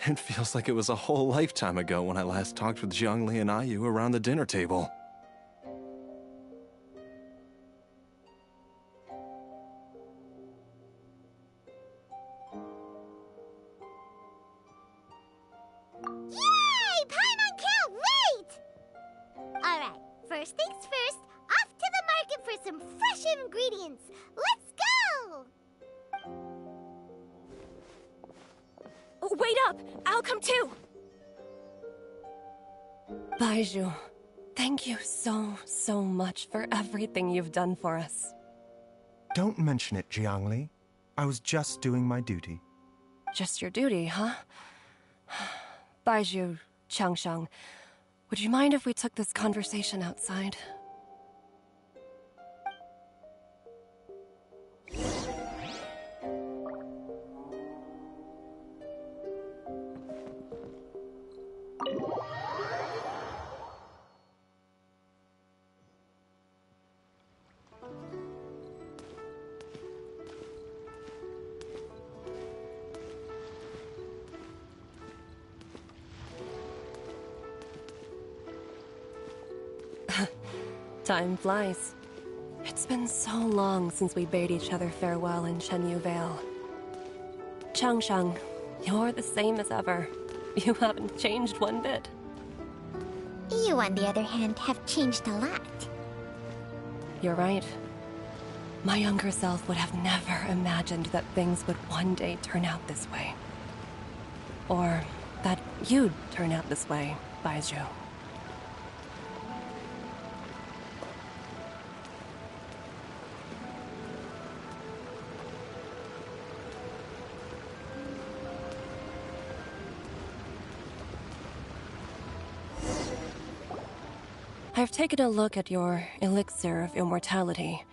It feels like it was a whole lifetime ago when I last talked with Zhongli and Ayu around the dinner table. Yay! Paimon can't wait! Alright, first things first, off to the market for some fresh ingredients. Let's go! Wait up! I'll come too! Baizhu, thank you so much for everything you've done for us. Don't mention it, Jiangli. I was just doing my duty. Just your duty, huh? Baizhu, Changsheng, would you mind if we took this conversation outside? Time flies. It's been so long since we bade each other farewell in Chenyu Vale. Changsheng, you're the same as ever. You haven't changed one bit. You, on the other hand, have changed a lot. You're right. My younger self would have never imagined that things would one day turn out this way. Or that you'd turn out this way, Baizhu. I've taken a look at your elixir of immortality.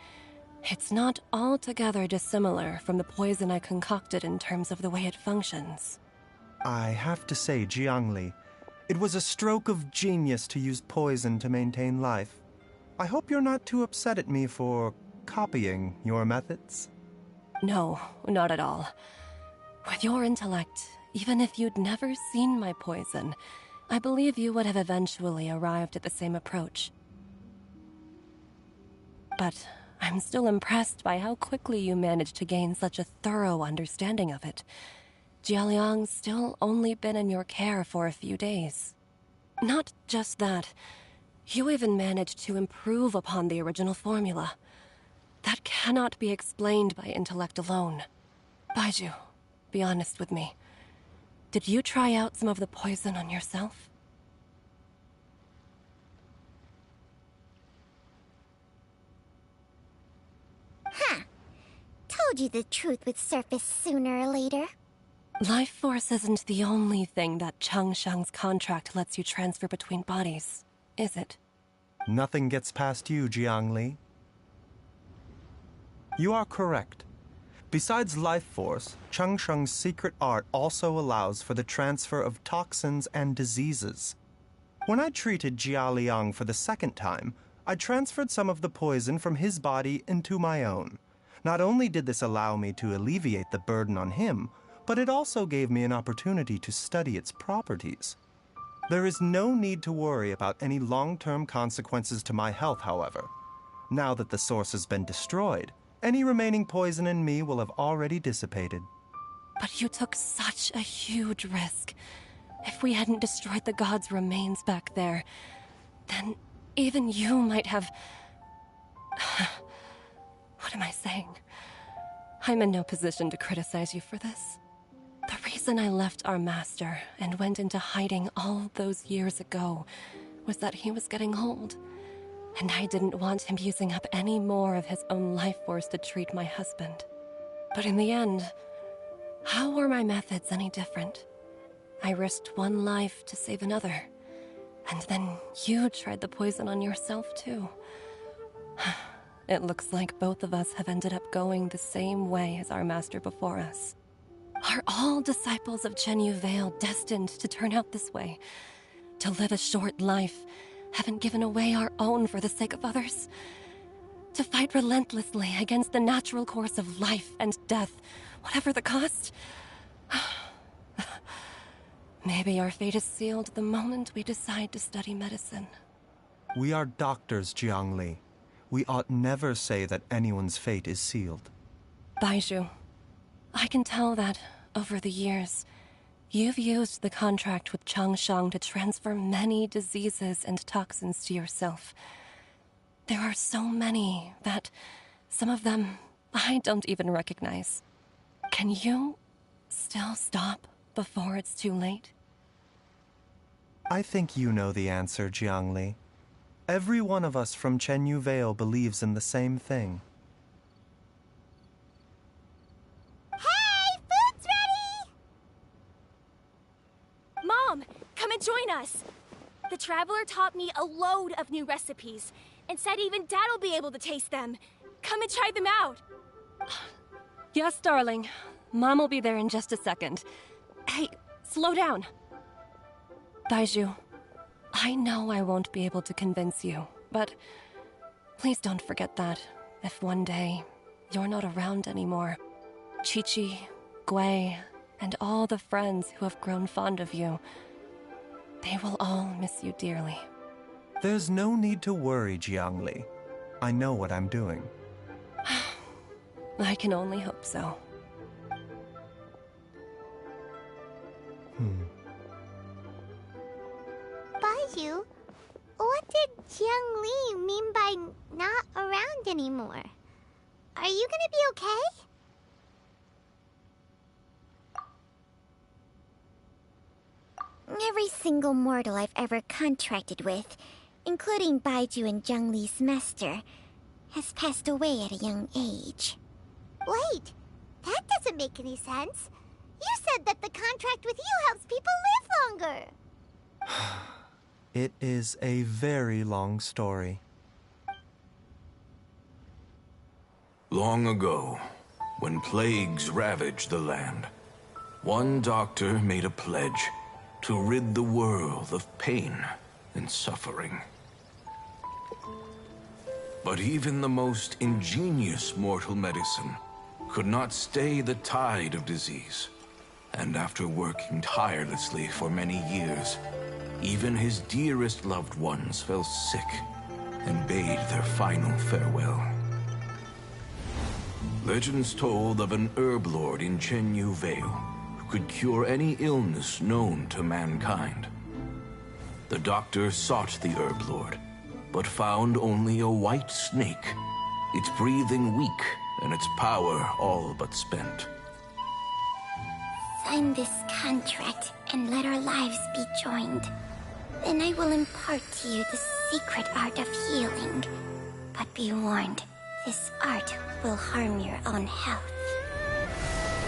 It's not altogether dissimilar from the poison I concocted in terms of the way it functions. I have to say, Jiangli, it was a stroke of genius to use poison to maintain life. I hope you're not too upset at me for copying your methods. No, not at all. With your intellect, even if you'd never seen my poison, I believe you would have eventually arrived at the same approach. But I'm still impressed by how quickly you managed to gain such a thorough understanding of it. Jialiang's still only been in your care for a few days. Not just that, you even managed to improve upon the original formula. That cannot be explained by intellect alone. Baizhu, be honest with me. Did you try out some of the poison on yourself? Huh. Told you the truth would surface sooner or later. Life force isn't the only thing that Changsheng's contract lets you transfer between bodies, is it? Nothing gets past you, Jiangli. You are correct. Besides life force, Changsheng's secret art also allows for the transfer of toxins and diseases. When I treated Jia Liang for the second time, I transferred some of the poison from his body into my own. Not only did this allow me to alleviate the burden on him, but it also gave me an opportunity to study its properties. There is no need to worry about any long-term consequences to my health, however. Now that the source has been destroyed, any remaining poison in me will have already dissipated. But you took such a huge risk. If we hadn't destroyed the god's remains back there, then even you might have... What am I saying? I'm in no position to criticize you for this. The reason I left our master and went into hiding all those years ago was that he was getting old, and I didn't want him using up any more of his own life force to treat my husband. But in the end, how were my methods any different? I risked one life to save another, and then you tried the poison on yourself too. It looks like both of us have ended up going the same way as our master before us. Are all disciples of Chenyu Vale destined to turn out this way? To live a short life, having given away our own for the sake of others? To fight relentlessly against the natural course of life and death, whatever the cost? Maybe our fate is sealed the moment we decide to study medicine. We are doctors, Jiangli. We ought never say that anyone's fate is sealed. Baizhu, I can tell that, over the years, you've used the contract with Changsheng to transfer many diseases and toxins to yourself. There are so many that, some of them, I don't even recognize. Can you still stop before it's too late? I think you know the answer, Jiangli. Every one of us from Chenyu Vale believes in the same thing. Hey, food's ready! Mom, come and join us. The Traveler taught me a load of new recipes and said even Dad'll be able to taste them. Come and try them out. Yes, darling. Mom will be there in just a second. Hey, slow down. Baizhu, I know I won't be able to convince you, but please don't forget that if one day you're not around anymore, Qiqi, Gui, and all the friends who have grown fond of you, they will all miss you dearly. There's no need to worry, Jiangli. I know what I'm doing. I can only hope so. Baizhu, what did Jiang Li mean by not around anymore? Are you gonna be okay? Every single mortal I've ever contracted with, including Baizhu and Zhang Li's master, has passed away at a young age. Wait, that doesn't make any sense. You said that the contract with you helps people live longer. It is a very long story. Long ago, when plagues ravaged the land, one doctor made a pledge to rid the world of pain and suffering. But even the most ingenious mortal medicine could not stay the tide of disease. And after working tirelessly for many years, even his dearest loved ones fell sick and bade their final farewell. Legends told of an herb lord in Chenyu Vale who could cure any illness known to mankind. The doctor sought the herb lord, but found only a white snake, its breathing weak and its power all but spent. Sign this contract and let our lives be joined. Then I will impart to you the secret art of healing. But be warned, this art will harm your own health.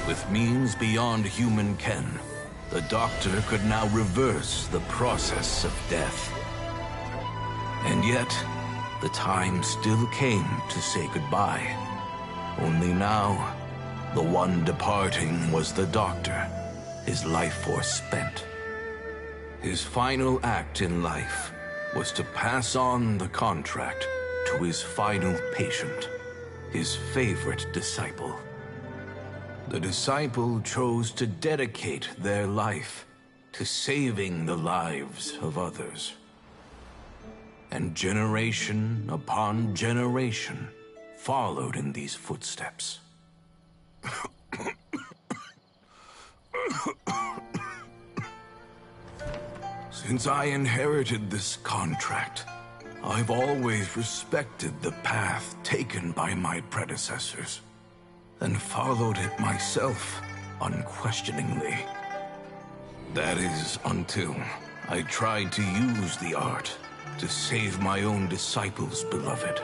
With means beyond human ken, the doctor could now reverse the process of death. And yet, the time still came to say goodbye. Only now, the one departing was the doctor, his life force spent. His final act in life was to pass on the contract to his final patient, his favorite disciple. The disciple chose to dedicate their life to saving the lives of others. And generation upon generation followed in these footsteps. Since I inherited this contract, I've always respected the path taken by my predecessors, and followed it myself unquestioningly. That is, until I tried to use the art to save my own disciple's beloved.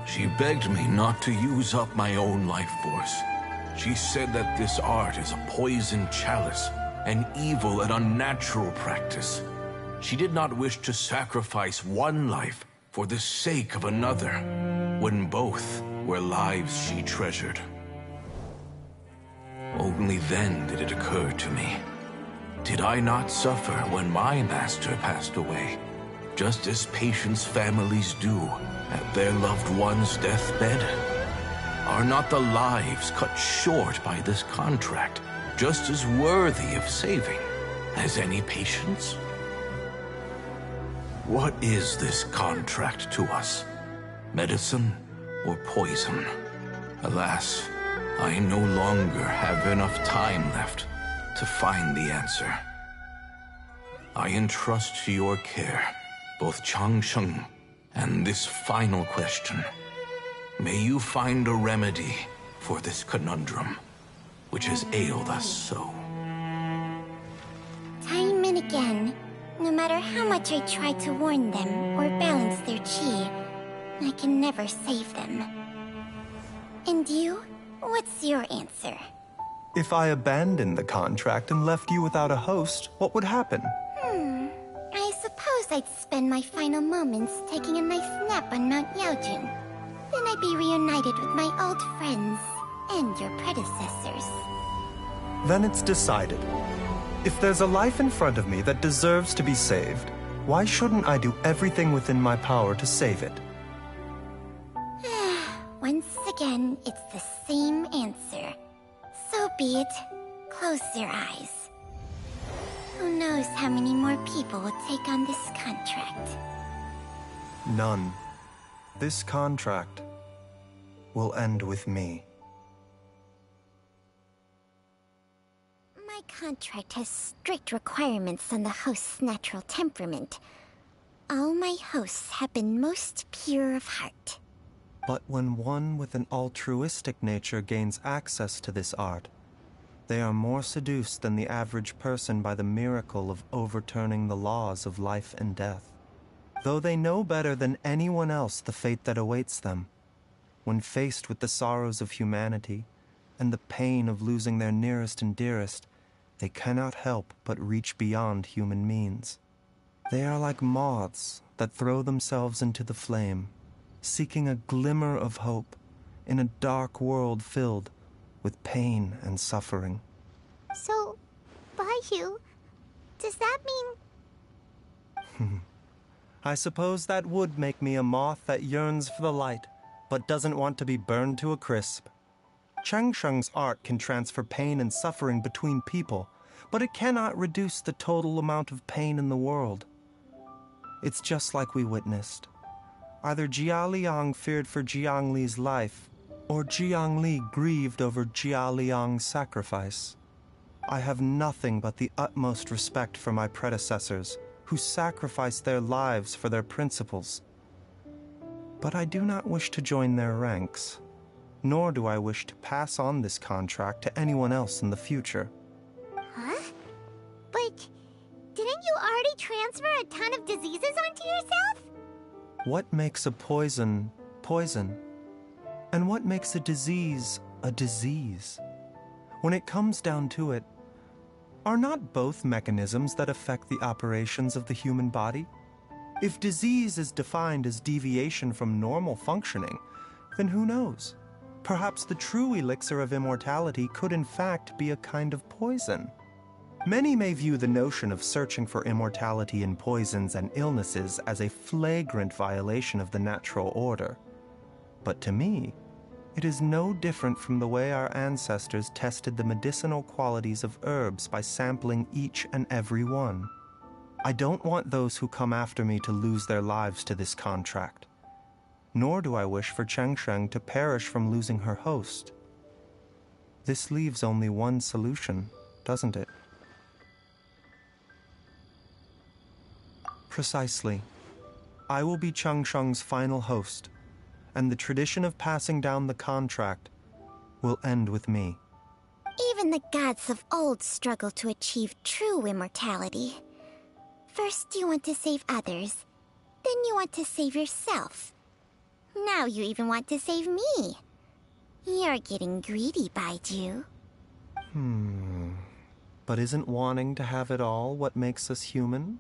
She begged me not to use up my own life force. She said that this art is a poison chalice, an evil and unnatural practice. She did not wish to sacrifice one life for the sake of another, when both were lives she treasured. Only then did it occur to me. Did I not suffer when my master passed away, just as patients' families do at their loved one's deathbed? Are not the lives cut short by this contract just as worthy of saving as any patients? What is this contract to us? Medicine or poison? Alas, I no longer have enough time left to find the answer. I entrust to your care both Changsheng and this final question. May you find a remedy for this conundrum, which has ailed us so. Time and again, no matter how much I try to warn them or balance their chi, I can never save them. And you? What's your answer? If I abandoned the contract and left you without a host, what would happen? I suppose I'd spend my final moments taking a nice nap on Mount Yaojun. Then I'd be reunited with my old friends and your predecessors. Then it's decided. If there's a life in front of me that deserves to be saved, why shouldn't I do everything within my power to save it? Once again, it's the same answer. So be it. Close your eyes. Who knows how many more people will take on this contract? None. This contract will end with me. My contract has strict requirements on the host's natural temperament. All my hosts have been most pure of heart. But when one with an altruistic nature gains access to this art, they are more seduced than the average person by the miracle of overturning the laws of life and death. Though they know better than anyone else the fate that awaits them, when faced with the sorrows of humanity and the pain of losing their nearest and dearest, they cannot help but reach beyond human means. They are like moths that throw themselves into the flame, seeking a glimmer of hope in a dark world filled with pain and suffering. So, Baiju, does that mean... I suppose that would make me a moth that yearns for the light, but doesn't want to be burned to a crisp. Changsheng's art can transfer pain and suffering between people, but it cannot reduce the total amount of pain in the world. It's just like we witnessed. Either Jia Liang feared for Jiang Li's life, or Jiang Li grieved over Jia Liang's sacrifice. I have nothing but the utmost respect for my predecessors, who sacrificed their lives for their principles. But I do not wish to join their ranks, nor do I wish to pass on this contract to anyone else in the future. Huh? But didn't you already transfer a ton of diseases onto yourself? What makes a poison, poison? And what makes a disease a disease? When it comes down to it, are not both mechanisms that affect the operations of the human body? If disease is defined as deviation from normal functioning, then who knows? Perhaps the true elixir of immortality could in fact be a kind of poison. Many may view the notion of searching for immortality in poisons and illnesses as a flagrant violation of the natural order. But to me, it is no different from the way our ancestors tested the medicinal qualities of herbs by sampling each and every one. I don't want those who come after me to lose their lives to this contract. Nor do I wish for Changsheng to perish from losing her host. This leaves only one solution, doesn't it? Precisely. I will be Changsheng's final host, and the tradition of passing down the contract will end with me. Even the gods of old struggle to achieve true immortality. First you want to save others, then you want to save yourself. Now you even want to save me. You're getting greedy, Baiju. But isn't wanting to have it all what makes us human?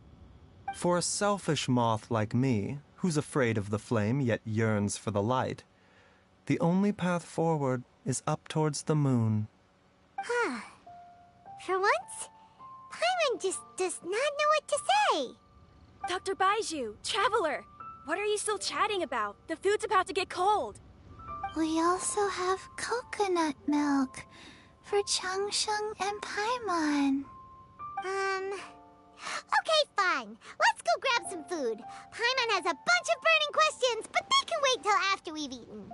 For a selfish moth like me, who's afraid of the flame yet yearns for the light, the only path forward is up towards the moon. Huh. For once, Paimon just does not know what to say. Dr. Baiju, Traveler, what are you still chatting about? The food's about to get cold. We also have coconut milk for Changsheng and Paimon. Okay, fine. Let's go grab some food. Paimon has a bunch of burning questions, but they can wait till after we've eaten.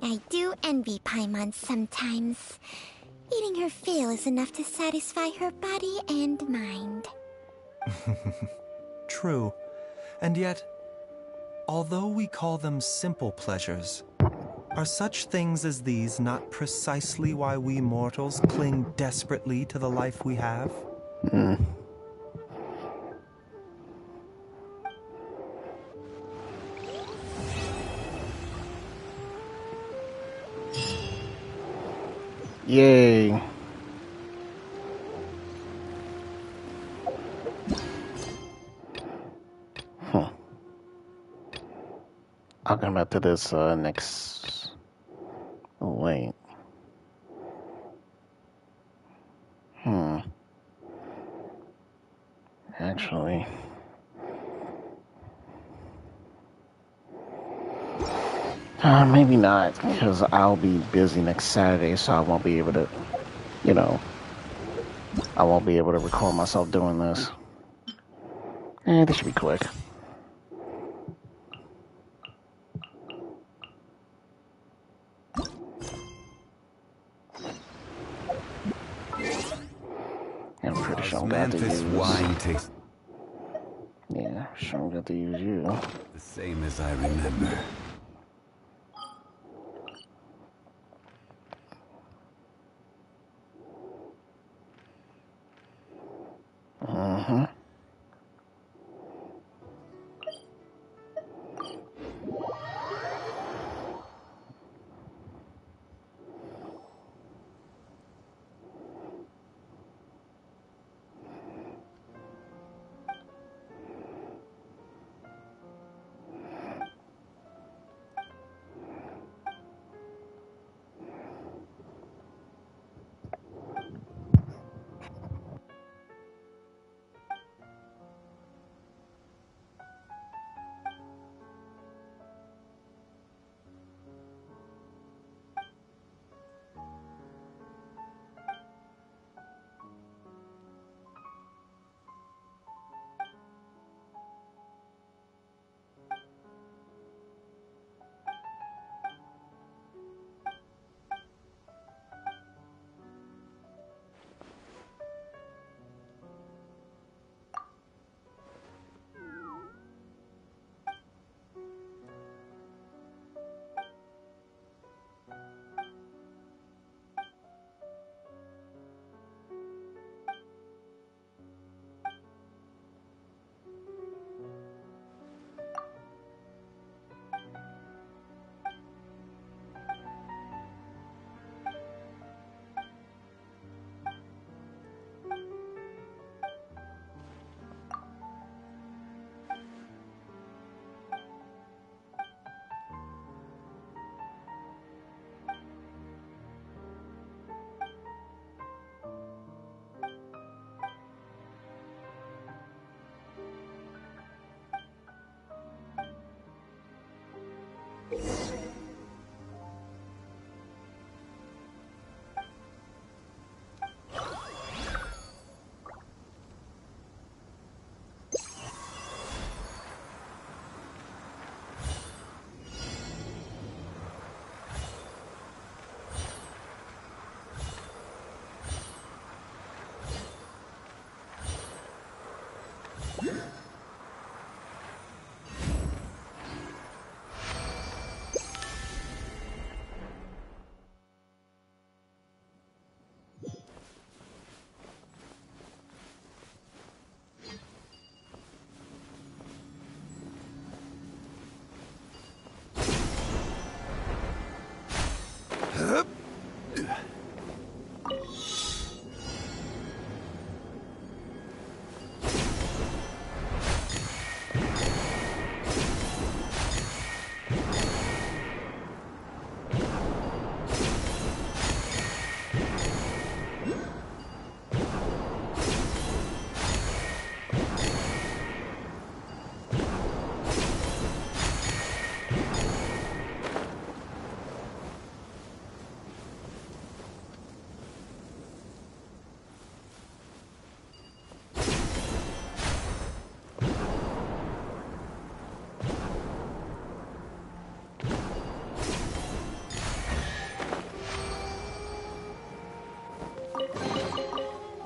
I do envy Paimon sometimes. Eating her fill is enough to satisfy her body and mind. True. And yet, although we call them simple pleasures, are such things as these not precisely why we mortals cling desperately to the life we have? Yay. I'll come back to this next... Oh, wait. Actually... maybe not, because I'll be busy next Saturday, so I won't be able to, I won't be able to record myself doing this. This should be quick. I'm pretty sure I'm going to use wine tastes yeah, sure I'm going to use you. the same as I remember.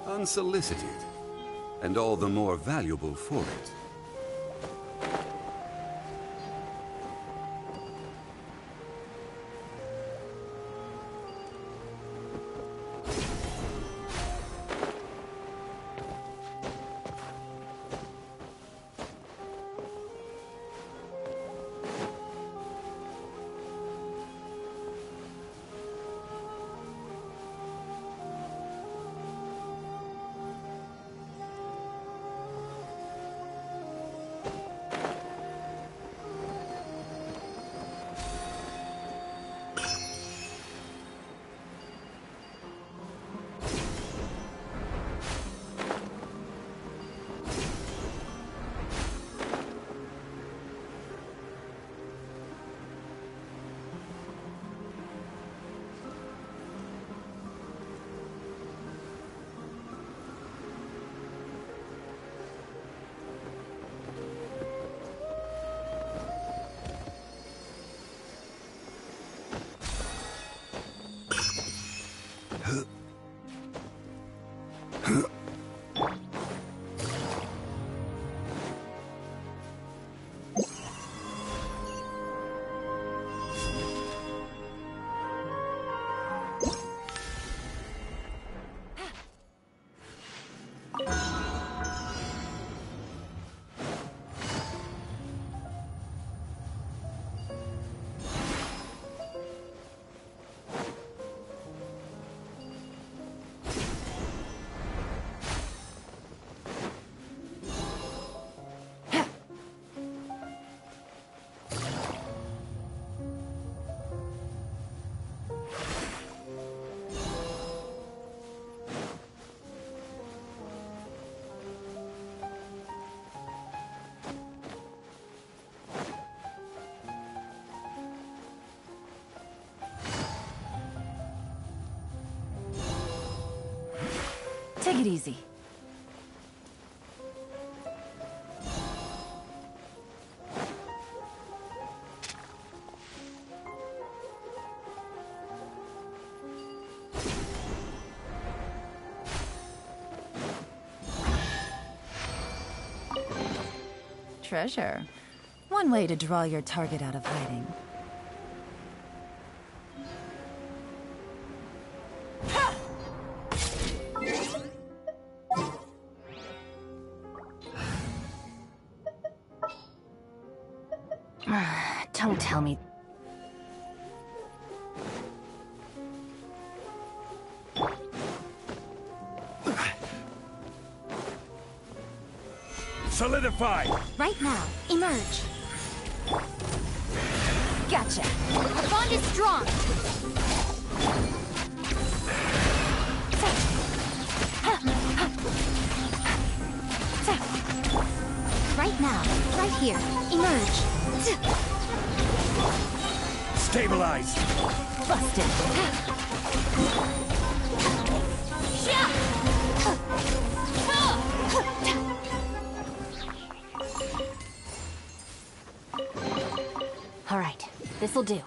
Unsolicited, and all the more valuable for it. Take it easy. Treasure. One way to draw your target out of hiding. Don't tell me. Solidify! Right now, emerge. Gotcha. Our bond is strong. Right now, right here, emerge. Stabilize! Busted. All right, this'll do.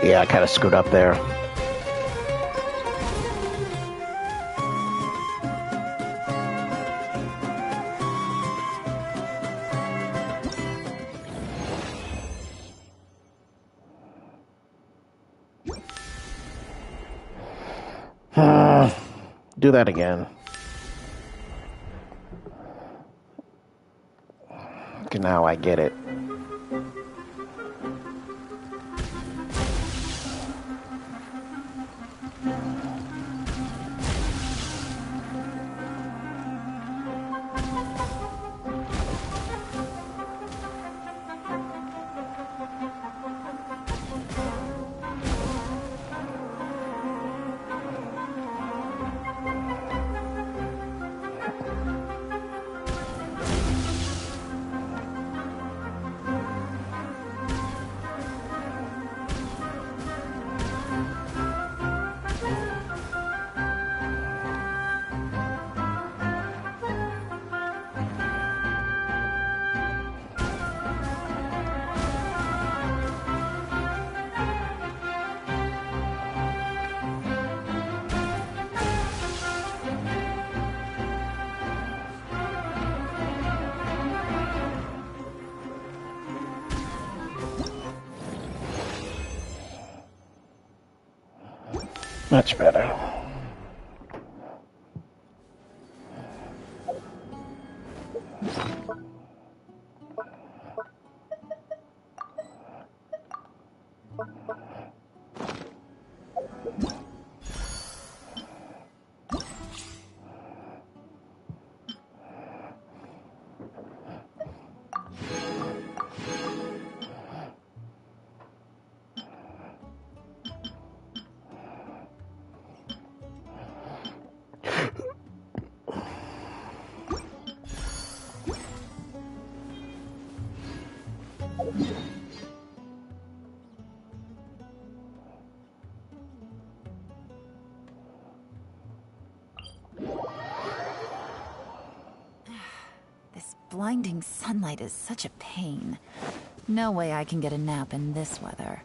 Yeah, I kind of screwed up there. Do that again. Okay, now I get it. Much better. This blinding sunlight is such a pain. No way I can get a nap in this weather.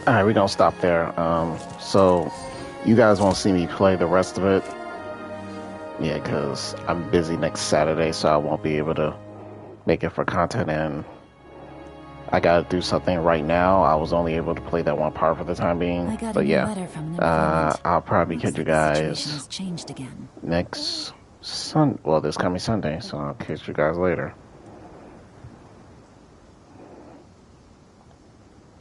Alright, we're gonna stop there. So you guys won't see me play the rest of it. Yeah, because I'm busy next Saturday, so I won't be able to make it for content, and I gotta do something right now. I was only able to play that one part for the time being. But yeah, I'll probably catch you guys changed again. next Well, this coming Sunday, so I'll catch you guys later.